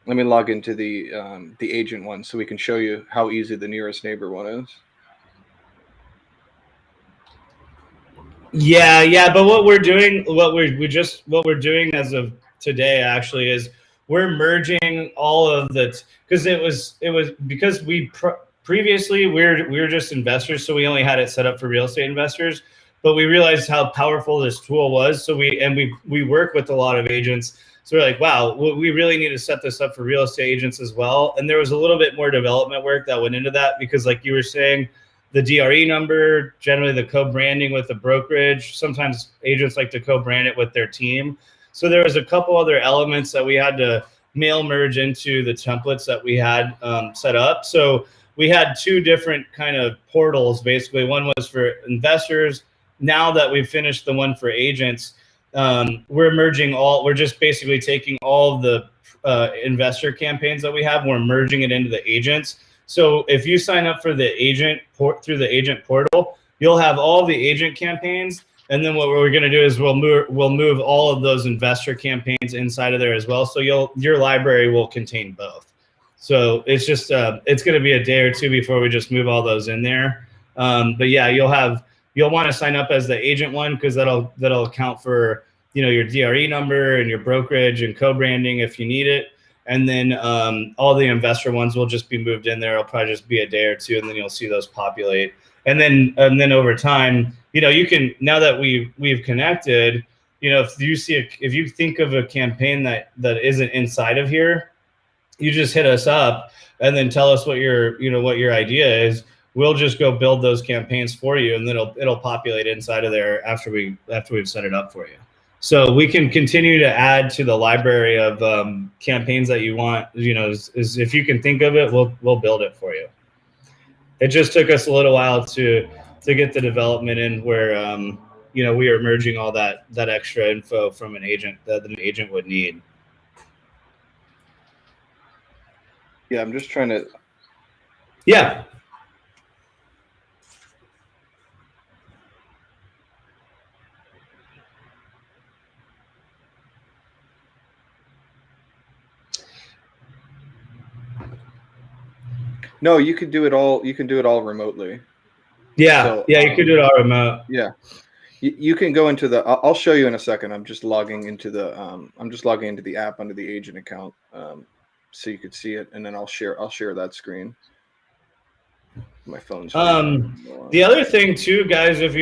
the agent one, so we can show you how easy the nearest neighbor one is. Yeah, but what we're doing, what we're doing as of today actually is we're merging all of the, because it was because previously we were just investors, so we only had it set up for real estate investors, but we realized how powerful this tool was. So we work with a lot of agents. So we're like, wow, we really need to set this up for real estate agents as well. And there was a little bit more development work that went into that, because like you were saying, the DRE number, generally the co-branding with the brokerage. Sometimes agents like to co-brand it with their team. So there was a couple other elements that we had to mail merge into the templates that we had set up. So we had two different kind of portals, basically. One was for investors. Now that we've finished the one for agents, we're just basically taking all of the investor campaigns that we have, we're merging it into the agents. So if you sign up for the agent through the agent portal, you'll have all the agent campaigns. And then what we're going to do is we'll move all of those investor campaigns inside of there as well. So your library will contain both. So it's just it's going to be a day or two before we just move all those in there. But yeah, you'll want to sign up as the agent one, because that'll account for, you know, your DRE number and your brokerage and co-branding if you need it. And then all the investor ones will just be moved in there. It'll probably just be a day or two, and then you'll see those populate. And then over time, you know, you can, now that we've connected, you know, if you think of a campaign that isn't inside of here, you just hit us up and then tell us what your idea is. We'll just go build those campaigns for you, and then it'll populate inside of there after we've set it up for you. So we can continue to add to the library of campaigns that you want. You know, is if you can think of it, we'll build it for you. It just took us a little while to get the development in where you know, we are merging all that extra info from an agent that an agent would need. Yeah, I'm just trying to. Yeah. No, you could do it all. You can do it all remotely. Yeah, so, yeah, you could do it all remote. Yeah, you can go into the. I'll show you in a second. I'm just logging into the. I'm just logging into the app under the agent account, so you could see it, and then I'll share that screen. My phone's. The other thing too, guys, if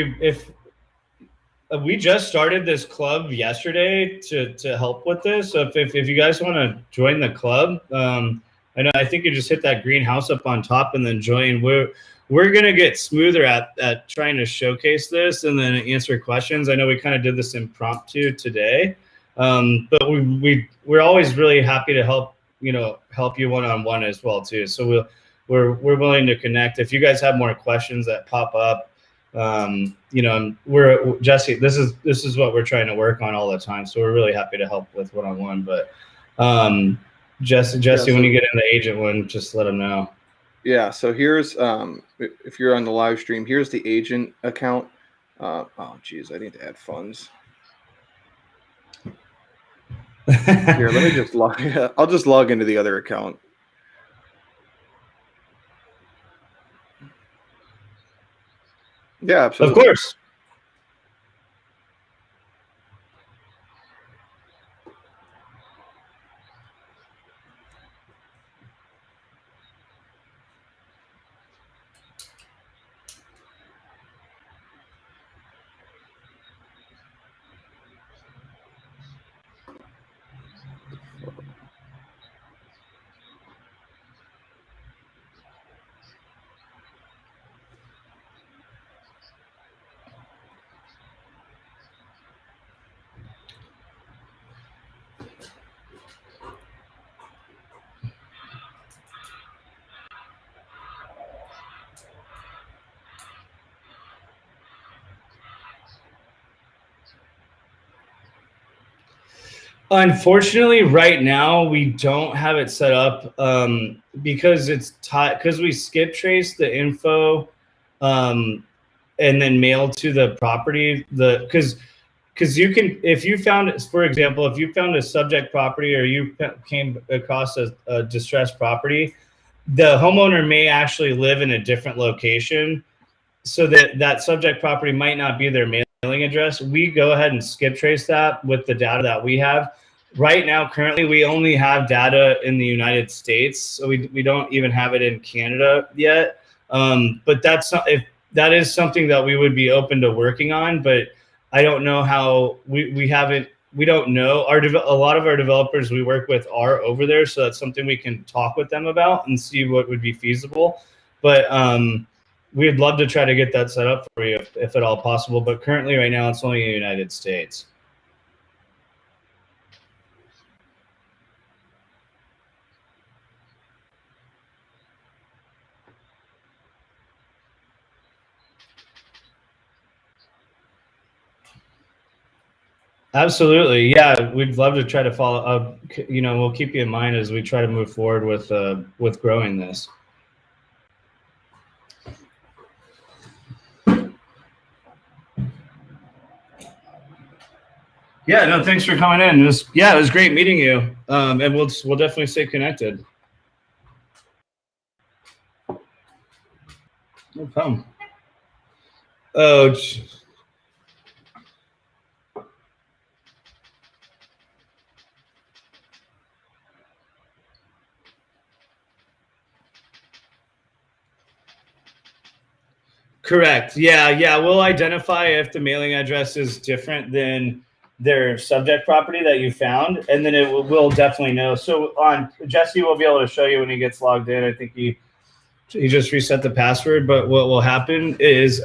we just started this club yesterday to help with this. So if you guys want to join the club, I think you just hit that green house up on top and then join. We're gonna get smoother at trying to showcase this and then answer questions. I know we kind of did this impromptu today, but we're always really happy to help you one-on-one as well too. So we're willing to connect. If you guys have more questions that pop up, we're Jesse. This is what we're trying to work on all the time. So we're really happy to help with one-on-one. But Jesse, when you get in the agent one, just let them know. Yeah. So here's if you're on the live stream, here's the agent account. Oh geez, I need to add funds. Here, let me just log. I'll just log into the other account. Yeah, absolutely. Of course. Unfortunately, right now we don't have it set up because it's because we skip trace the info and then mail to the property. Because you can, if you found, for example, if you found a subject property or you came across a distressed property, the homeowner may actually live in a different location, so that subject property might not be their mailing address. We go ahead and skip trace that with the data that we have. Right now, currently, we only have data in the United States, so we don't even have it in Canada yet. But if that is something that we would be open to working on, but I don't know how we don't know. A lot of our developers we work with are over there, so that's something we can talk with them about and see what would be feasible. But we'd love to try to get that set up for you if at all possible. But currently, right now, it's only in the United States. Absolutely. Yeah, we'd love to try to follow up. We'll keep you in mind as we try to move forward with growing this. Yeah, no, thanks for coming in. It was great meeting you. And we'll definitely stay connected. No problem. Oh, correct. Yeah. We'll identify if the mailing address is different than their subject property that you found, and then we'll definitely know. So Jesse will be able to show you when he gets logged in. I think he just reset the password, but what will happen is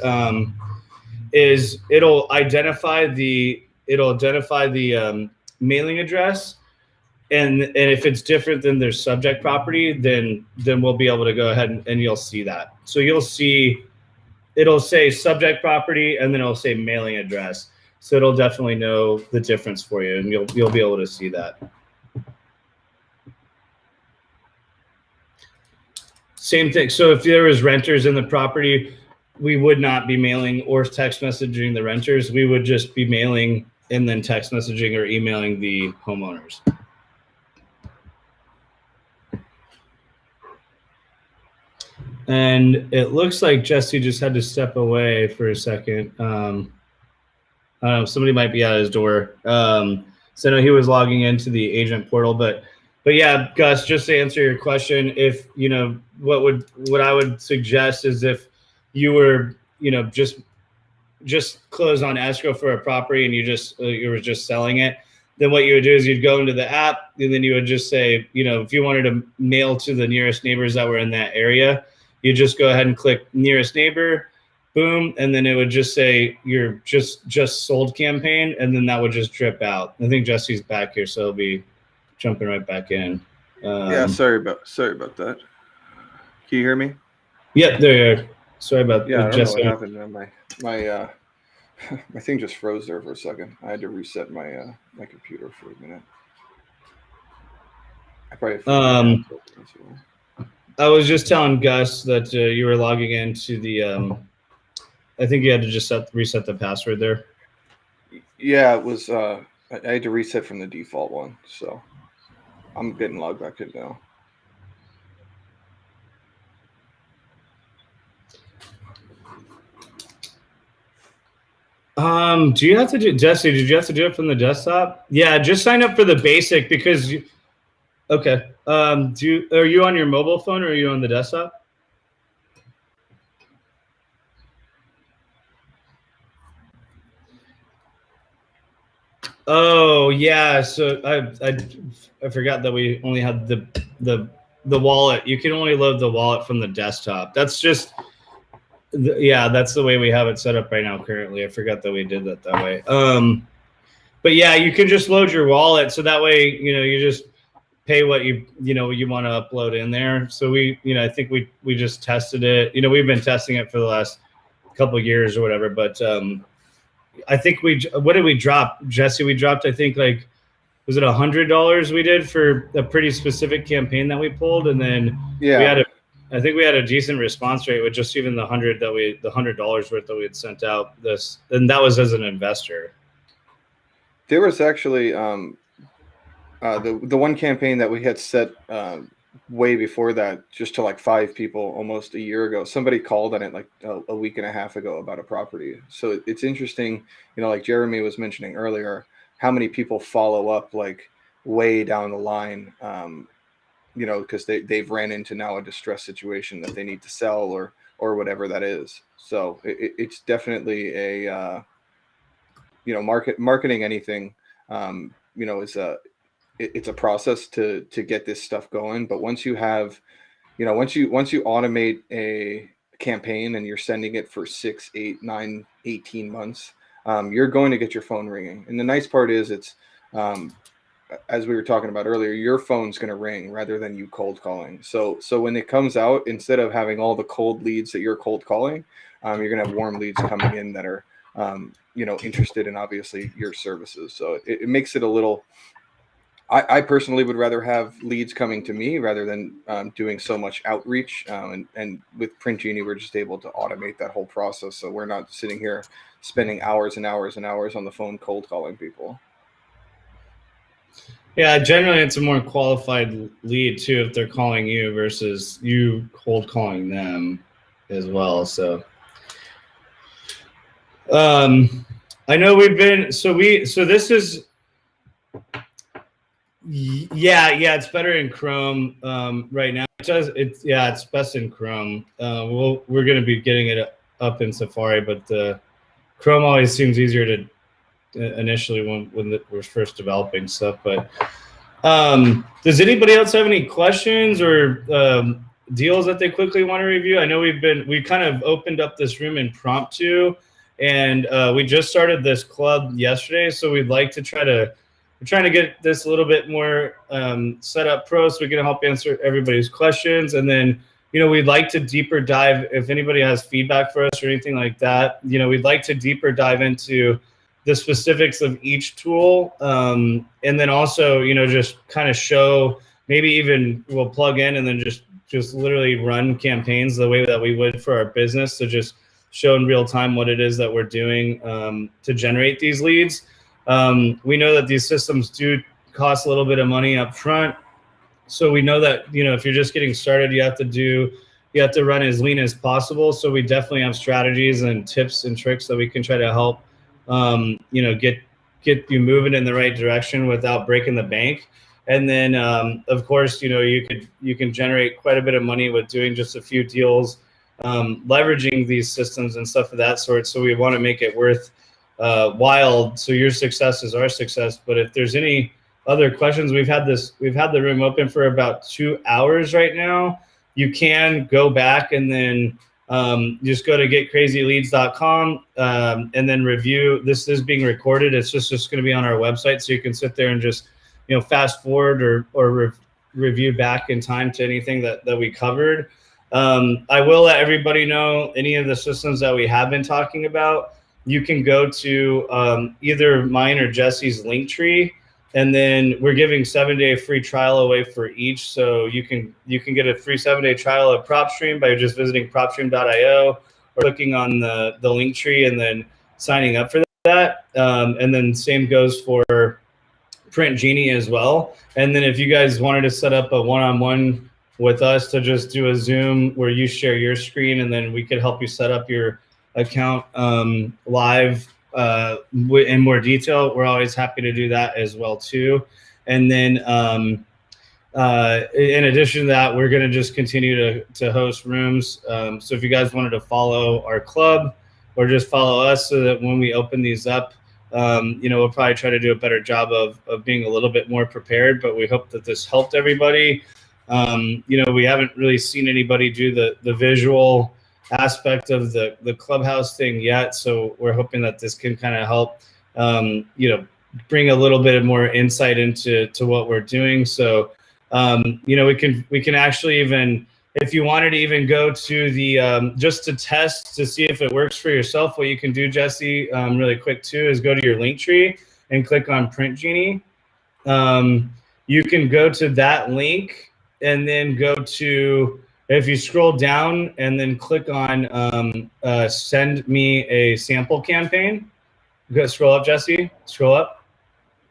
it'll identify the mailing address, and if it's different than their subject property, then we'll be able to go ahead and you'll see that. So you'll see it'll say subject property and then it'll say mailing address. So it'll definitely know the difference for you, and you'll be able to see that. Same thing. So if there was renters in the property, we would not be mailing or text messaging the renters. We would just be mailing and then text messaging or emailing the homeowners. And it looks like Jesse just had to step away for a second. Somebody might be at his door. So I know he was logging into the agent portal, but yeah, Gus, just to answer your question, if what I would suggest is if you were just close on escrow for a property and you were just selling it, then what you would do is you'd go into the app and then you would just say, if you wanted to mail to the nearest neighbors that were in that area, you just go ahead and click nearest neighbor, boom, and then it would just say your just sold campaign, and then that would just drip out. I think Jesse's back here, so he'll be jumping right back in. Yeah, sorry about that. Can you hear me? Yeah, there you are. Sorry about that. Yeah, I don't Jesse. know what happened. My thing just froze there for a second. I had to reset my my computer for a minute. I probably I was just telling Gus that you were logging into the. I think you had to just reset the password there. Yeah, it was. I had to reset from the default one, so I'm getting logged back in now. Do you have to do, Jesse? Did you have to do it from the desktop? Yeah, just sign up for the basic because you. Okay. Are you on your mobile phone or are you on the desktop? Oh yeah. So I forgot that we only had the wallet. You can only load the wallet from the desktop. That's just. That's the way we have it set up right now currently. I forgot that we did that way. But yeah, you can just load your wallet, so that way you just pay what you want to upload in there. So I think we just tested it. We've been testing it for the last couple of years or whatever. But I think what did we drop, Jesse? We dropped I think like was it $100 we did for a pretty specific campaign that we pulled, and then Yeah. I think we had a decent response rate with just even the $100 worth that we had sent out and that was as an investor. There was actually the one campaign that we had set way before that, just to like 5 people almost a year ago. Somebody called on it like a week and a half ago about a property. So it's interesting, like Jeremy was mentioning earlier, how many people follow up like way down the line, because they've ran into now a distress situation that they need to sell or whatever that is. So it's definitely a marketing anything, is it's a process to get this stuff going. But once you have, once you automate a campaign and you're sending it for 6, 8, 9, 18 months, you're going to get your phone ringing. And the nice part is it's, as we were talking about earlier, your phone's going to ring rather than you cold calling. So when it comes out, instead of having all the cold leads that you're cold calling, you're going to have warm leads coming in that are, interested in obviously your services. So it makes it a little, I personally would rather have leads coming to me rather than doing so much outreach. And with Print Genie, we're just able to automate that whole process. So we're not sitting here spending hours and hours and hours on the phone cold calling people. Yeah, generally it's a more qualified lead too if they're calling you versus you cold calling them as well. So I know we've been so this is it's better in Chrome right now. It's best in Chrome. We're going to be getting it up in Safari, but Chrome always seems easier to initially when we're first developing stuff. But does anybody else have any questions or deals that they quickly want to review? I know we kind of opened up this room impromptu, and we just started this club yesterday, so we'd like to we're trying to get this a little bit more set up pro, so we can help answer everybody's questions. And then, we'd like to deeper dive, if anybody has feedback for us or anything like that, we'd like to deeper dive into the specifics of each tool. And then also, just kind of show, maybe even we'll plug in and then just literally run campaigns the way that we would for our business. So just show in real time what it is that we're doing to generate these leads. We know that these systems do cost a little bit of money up front. So we know that, if you're just getting started, you have to run as lean as possible. So we definitely have strategies and tips and tricks that we can try to help, get you moving in the right direction without breaking the bank. And then, of course, you can generate quite a bit of money with doing just a few deals, leveraging these systems and stuff of that sort. So we want to make it worth wild, so your success is our success. But if there's any other questions, we've had the room open for about 2 hours right now. You can go back and then just go to getcrazyleads.com and then review. This is being recorded. It's just going to be on our website, so you can sit there and just fast forward or review back in time to anything that we covered. I will let everybody know any of the systems that we have been talking about. You can go to either mine or Jesse's Linktree, and then we're giving 7-day free trial away for each. So you can get a free 7-day trial of PropStream by just visiting propstream.io or clicking on the Linktree and then signing up for that. And then same goes for Print Genie as well. And then if you guys wanted to set up a one-on-one with us to just do a Zoom where you share your screen and then we could help you set up your account live in more detail, we're always happy to do that as well too. And then in addition to that, we're going to just continue to host rooms. So if you guys wanted to follow our club or just follow us, so that when we open these up, we'll probably try to do a better job of being a little bit more prepared. But we hope that this helped everybody. We haven't really seen anybody do the visual aspect of the clubhouse thing yet, so we're hoping that this can kind of help bring a little bit more insight into what we're doing. So we can actually, even if you wanted to even go to the just to test to see if it works for yourself, what you can do, Jesse, really quick too, is go to your Linktree and click on Print Genie, you can go to that link and then go to, if you scroll down and then click on send me a sample campaign. Go scroll up, Jesse, scroll up,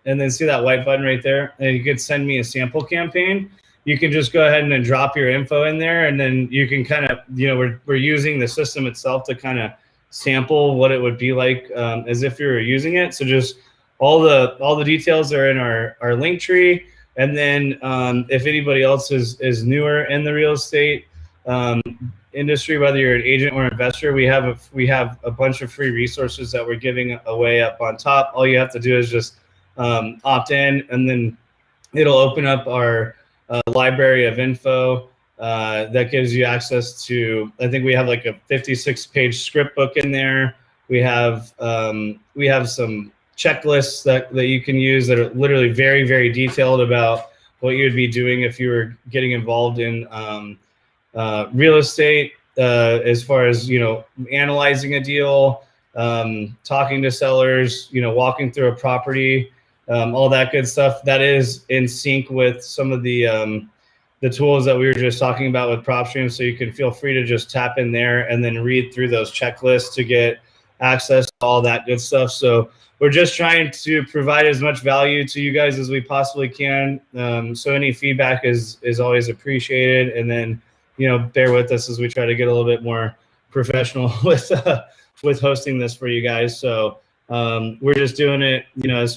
and then see that white button right there. And you could send me a sample campaign. You can just go ahead and then drop your info in there, and then you can kind of, we're using the system itself to kind of sample what it would be like as if you were using it. So just all the details are in our link tree. And then if anybody else is newer in the real estate industry, whether you're an agent or investor, we have a bunch of free resources that we're giving away up on top. All you have to do is just opt in, and then it'll open up our library of info that gives you access to, I think we have like a 56-page script book in there. We have some checklists that you can use that are literally very, very detailed about what you'd be doing if you were getting involved in real estate, as far as, analyzing a deal, talking to sellers, walking through a property, all that good stuff. That is in sync with some of the tools that we were just talking about with PropStream. So you can feel free to just tap in there and then read through those checklists to get access to all that good stuff. So we're just trying to provide as much value to you guys as we possibly can. So any feedback is always appreciated. And then, bear with us as we try to get a little bit more professional with hosting this for you guys. So we're just doing it,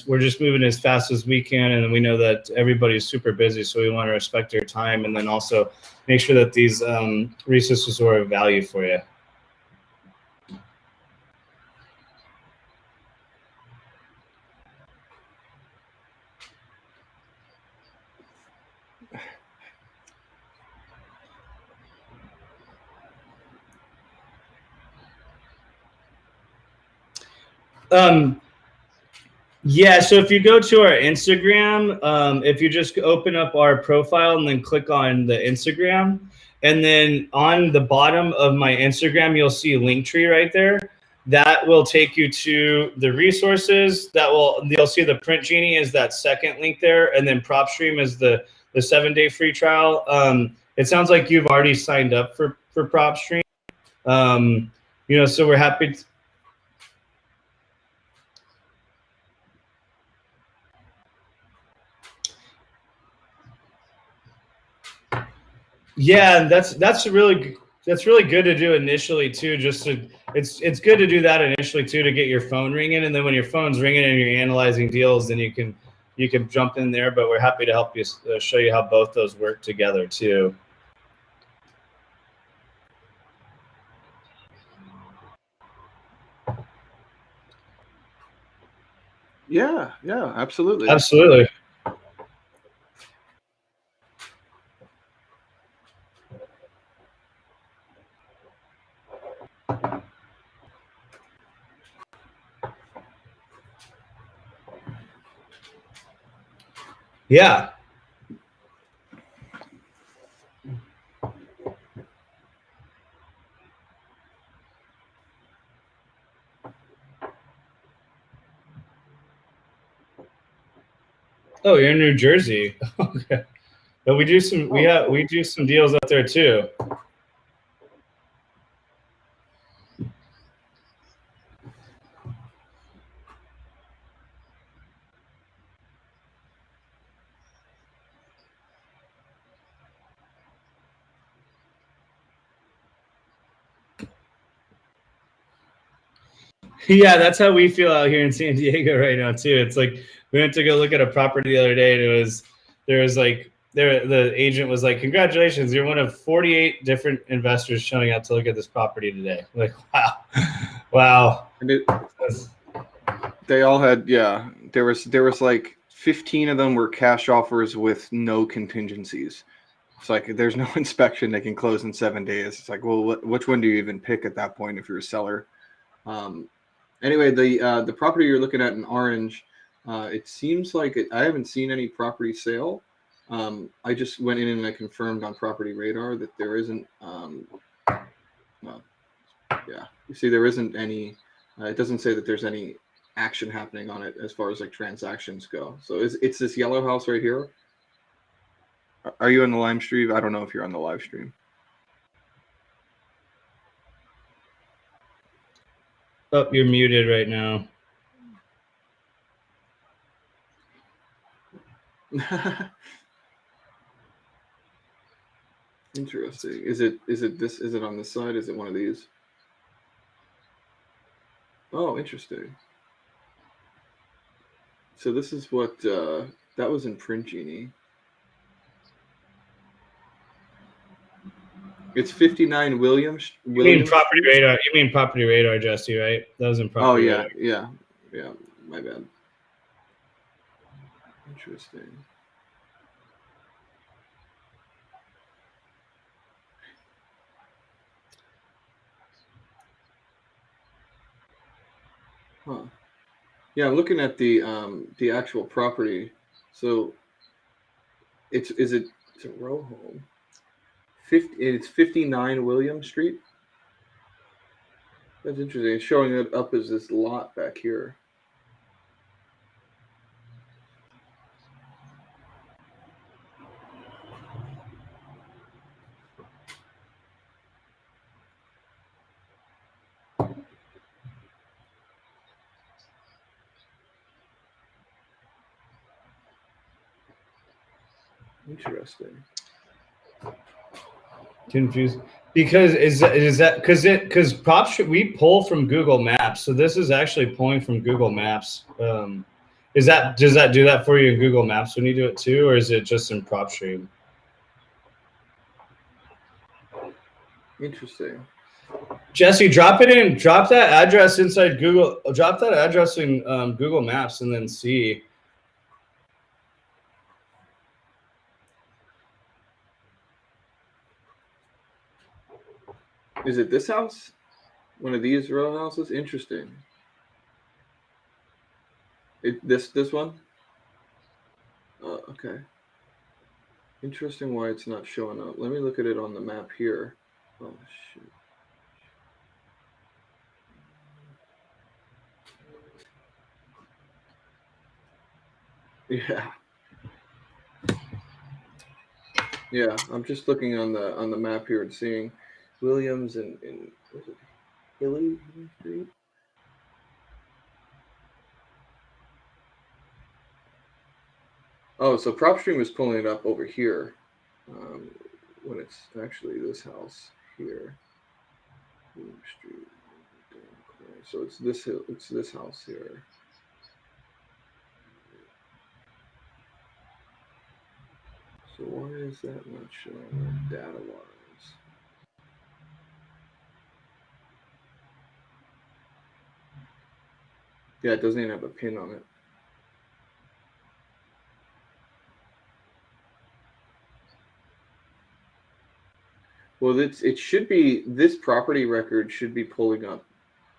we're just moving as fast as we can. And we know that everybody's super busy. So we want to respect their time and then also make sure that these resources are of value for you. Yeah, so if you go to our Instagram, if you just open up our profile and then click on the Instagram, and then on the bottom of my Instagram, you'll see a link tree right there. That will take you to the resources. You'll see the Print Genie is that second link there, and then PropStream is the 7-day free trial. It sounds like you've already signed up for PropStream. So we're happy to. Yeah, that's really good to do initially too. It's good to do that initially too, to get your phone ringing, and then when your phone's ringing and you're analyzing deals, then you can jump in there. But we're happy to help you show you how both those work together too. Yeah, absolutely. Absolutely. Yeah. Oh, you're in New Jersey. Okay. But we do some deals up there too. Yeah, that's how we feel out here in San Diego right now too. It's like we went to go look at a property the other day, and the agent was like, "Congratulations, you're one of 48 different investors showing up to look at this property today." I'm like, wow, wow. And they all had, yeah. There was like 15 of them were cash offers with no contingencies. It's like there's no inspection, they can close in 7 days. It's like, well, which one do you even pick at that point if you're a seller? Anyway, the property you're looking at in orange, it seems like I haven't seen any property sale. I just went in and I confirmed on Property Radar that there isn't. Yeah, you see, there isn't any. It doesn't say that there's any action happening on it as far as like transactions go. So it's this yellow house right here. Are you on the live stream? I don't know if you're on the live stream. Oh, you're muted right now. Interesting. Is it on this side? Is it one of these? Oh, interesting. So this is what that was in Print Genie. It's 59 Williams. You mean Property Radar? You mean Property Radar, Jesse? Right? That was in Property Radar. Yeah. My bad. Interesting. Huh. Yeah, I'm looking at the actual property. So it's a row home. It's 59 William Street. That's interesting. It's showing it up as this lot back here. Interesting. Confused because is that because PropStream we pull from Google Maps, so this is actually pulling from Google Maps. Does that do that for you in Google Maps when you do it too, or is it just in PropStream? Interesting. Jesse, drop that address inside Google. Drop that address in Google Maps and then see. Is it this house? One of these row houses? Interesting. This one? Okay. Interesting why it's not showing up. Let me look at it on the map here. Oh, shit. Yeah, I'm just looking on the map here and seeing Williams and was it Hilly Street? Oh, so PropStream is pulling it up over here when it's actually this house here. Street. So it's this house here. So why is that not showing up data-wise? Yeah, it doesn't even have a pin on it. Well, it should be, this property record should be pulling up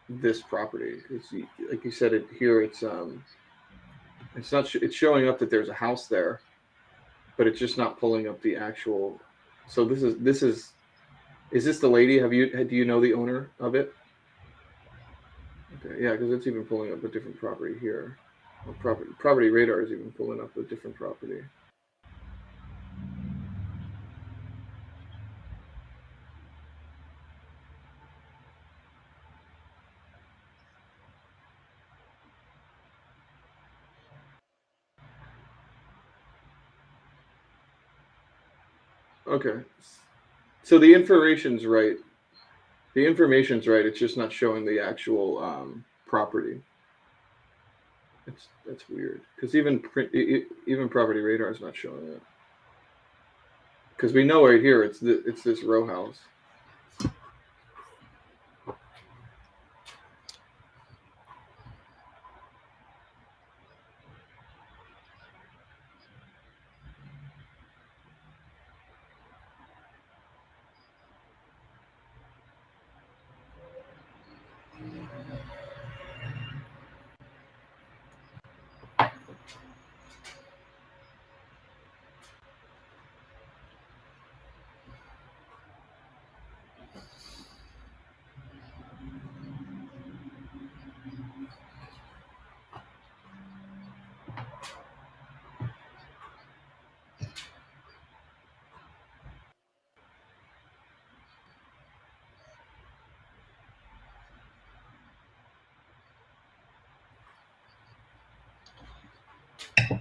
this property. It's, like you said, it here. It's not. It's showing up that there's a house there, but it's just not pulling up the actual. So this is. Is this the lady? Do you know the owner of it? Okay, yeah, because it's even pulling up a different property here. Well, property radar is even pulling up a different property. Okay, so the information's right. The information's right. It's just not showing the actual property. That's weird because even property radar is not showing it. Because we know right here it's this row house.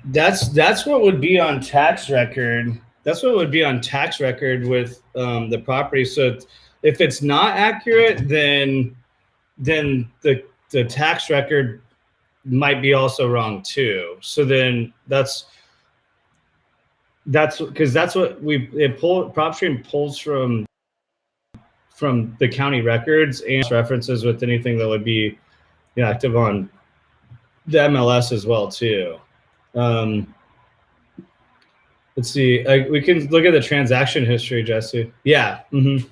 That's what would be on tax record. That's what would be on tax record with the property. So if it's not accurate, then the tax record might be also wrong too. So then that's because that's what PropStream pulls from the county records and references with anything that would be active on the MLS as well too. Let's see. We can look at the transaction history, Jesse. Yeah. Mm-hmm.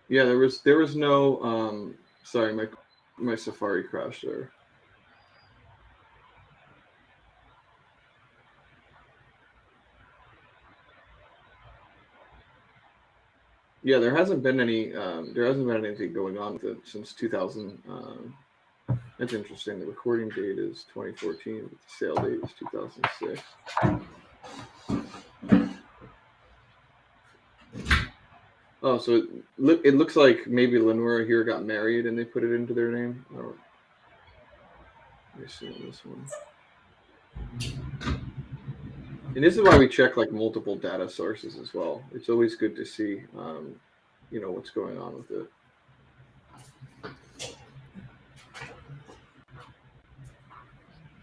Yeah, there was no. Sorry, my Safari crashed there. Yeah, there hasn't been anything going on with it since 2000. That's interesting. The recording date is 2014, but the sale date is 2006. Oh, so it looks like maybe Lenora here got married and they put it into their name. Oh, let me see on this one. And this is why we check like multiple data sources as well. It's always good to see, what's going on with it.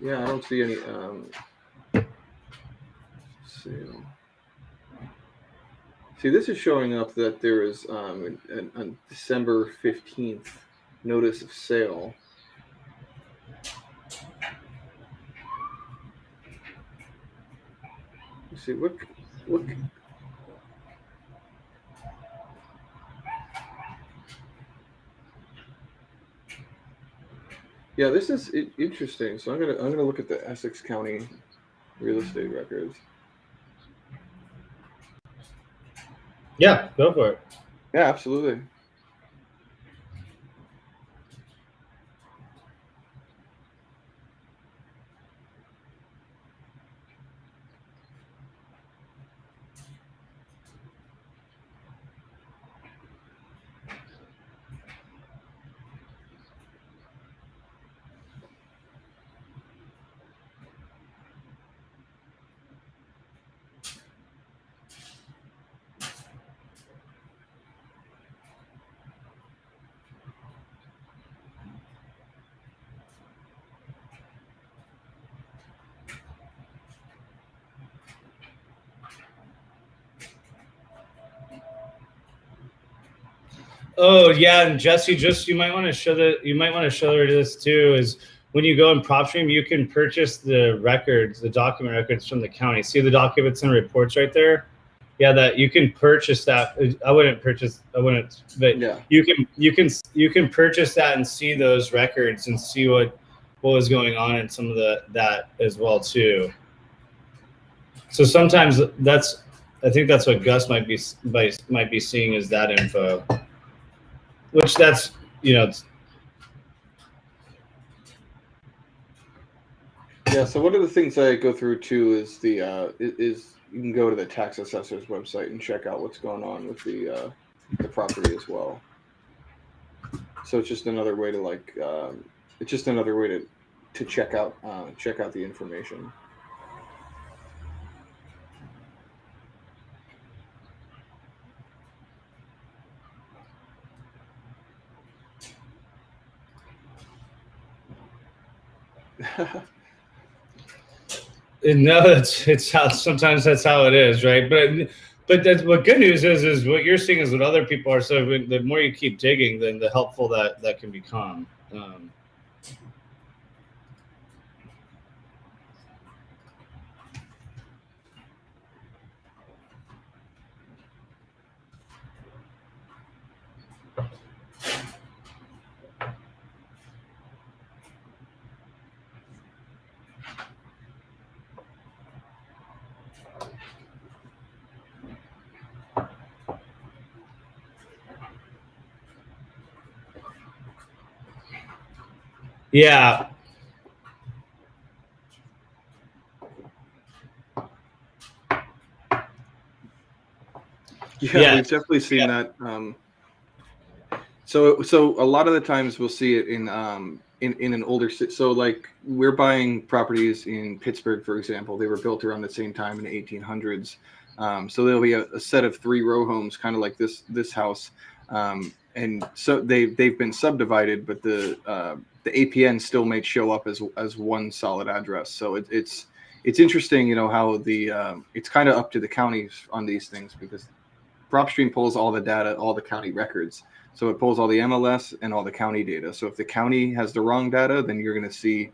Yeah, I don't see any sale. See, this is showing up that there is on December 15th notice of sale. Let's see what. Yeah, this is interesting. So I'm gonna look at the Essex County real estate records. Yeah, go for it. Yeah, absolutely. Oh yeah, and Jesse, you might want to show her this too. Is when you go in PropStream, you can purchase the records, the document records from the county. See the documents and reports right there. Yeah, that you can purchase that. I wouldn't, but yeah, you can purchase that and see those records and see what was going on in some of that as well too. So sometimes I think that's what Gus might be seeing is that info. Which that's, yeah. So one of the things I go through too is is you can go to the tax assessor's website and check out what's going on with the property as well. So it's just another way to to check out the information. No, it's how sometimes that's how it is, right? But that's what good news is what you're seeing is what other people are. So the more you keep digging, then the helpful that can become. Yeah. Yeah, we've definitely seen that. So a lot of the times we'll see it in an older so like we're buying properties in Pittsburgh, for example. They were built around the same time in the 1800s. So there'll be a set of 3 row homes, kind of like this house, and so they've been subdivided, but the APN still may show up as one solid address. So it's interesting, you know, how it's kind of up to the counties on these things, because PropStream pulls all the data, all the county records. So it pulls all the MLS and all the county data. So if the county has the wrong data, then you're going to see,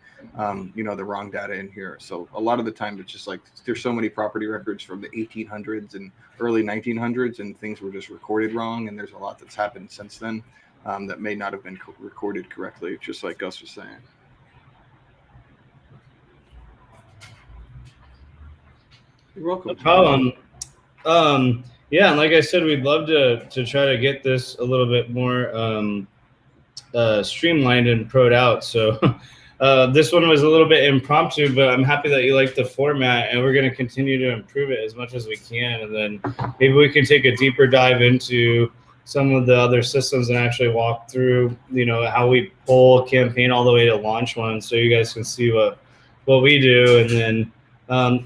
you know, the wrong data in here. So a lot of the time, it's just like there's so many property records from the 1800s and early 1900s, and things were just recorded wrong. And there's a lot that's happened since then that may not have been recorded correctly, just like Gus was saying. You're welcome. No problem. Yeah, and like I said, we'd love to try to get this a little bit more streamlined and pro'd out. So this one was a little bit impromptu, but I'm happy that you like the format, and we're going to continue to improve it as much as we can. And then maybe we can take a deeper dive into some of the other systems and actually walk through, you know, how we pull a campaign all the way to launch one, so you guys can see what we do. And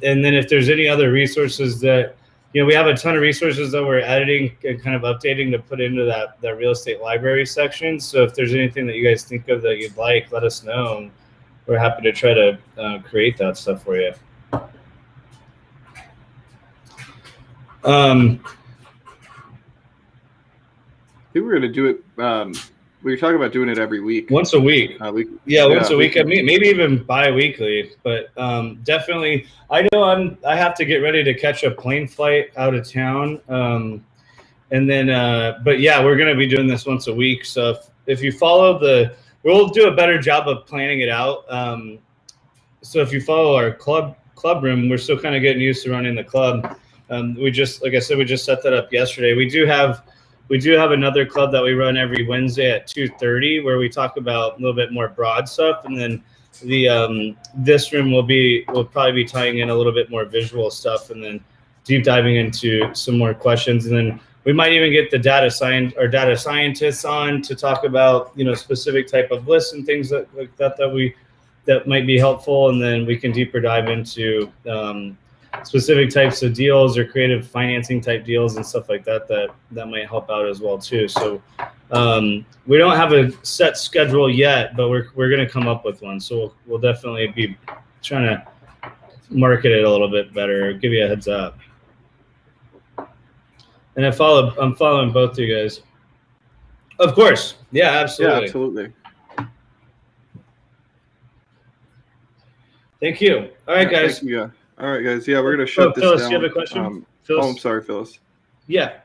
then if there's any other resources that, you know, we have a ton of resources that we're editing and kind of updating to put into that real estate library section. So if there's anything that you guys think of that you'd like, let us know. And we're happy to try to create that stuff for you. I think we're going to do it. We were talking about doing it every week. Once a week. Once a week. I mean, maybe even bi-weekly. But definitely, I know I have to get ready to catch a plane flight out of town. And then, but yeah, we're going to be doing this once a week. So if you follow we'll do a better job of planning it out. So if you follow our club room, we're still kind of getting used to running the club. Like I said, we just set that up yesterday. We do have another club that we run every Wednesday at 2:30, where we talk about a little bit more broad stuff, and then this room will probably be tying in a little bit more visual stuff, and then deep diving into some more questions, and then we might even get the data scientists on to talk about, you know, specific type of lists and things like that might be helpful, and then we can deeper dive into specific types of deals or creative financing type deals and stuff like that might help out as well too. So we don't have a set schedule yet, but we're going to come up with one. So we'll definitely be trying to market it a little bit better, give you a heads up. And I'm following both of you guys. Of course. Yeah, absolutely. Yeah, absolutely. Thank you. All right, guys. Thank you. All right, guys. Yeah, we're going to shut this Phyllis, down. you have a question? I'm sorry, Phyllis. Yeah.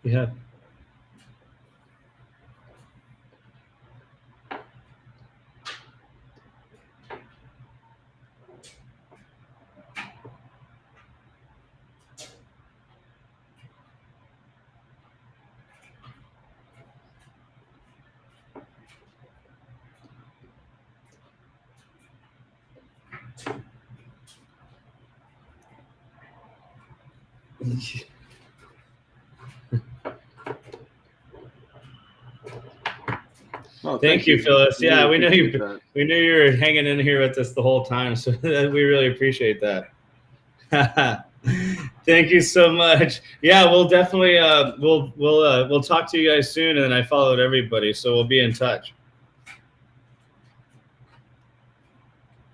Yeah. Oh, thank you, Phyllis. Yeah, we knew you were hanging in here with us the whole time, so we really appreciate that. Thank you so much. Yeah, we'll definitely we'll talk to you guys soon, and then I followed everybody, so we'll be in touch.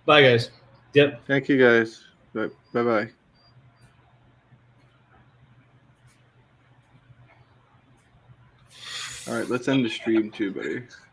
Bye, guys. Yep. Thank you, guys. Bye-bye. All right, let's end the stream too, buddy.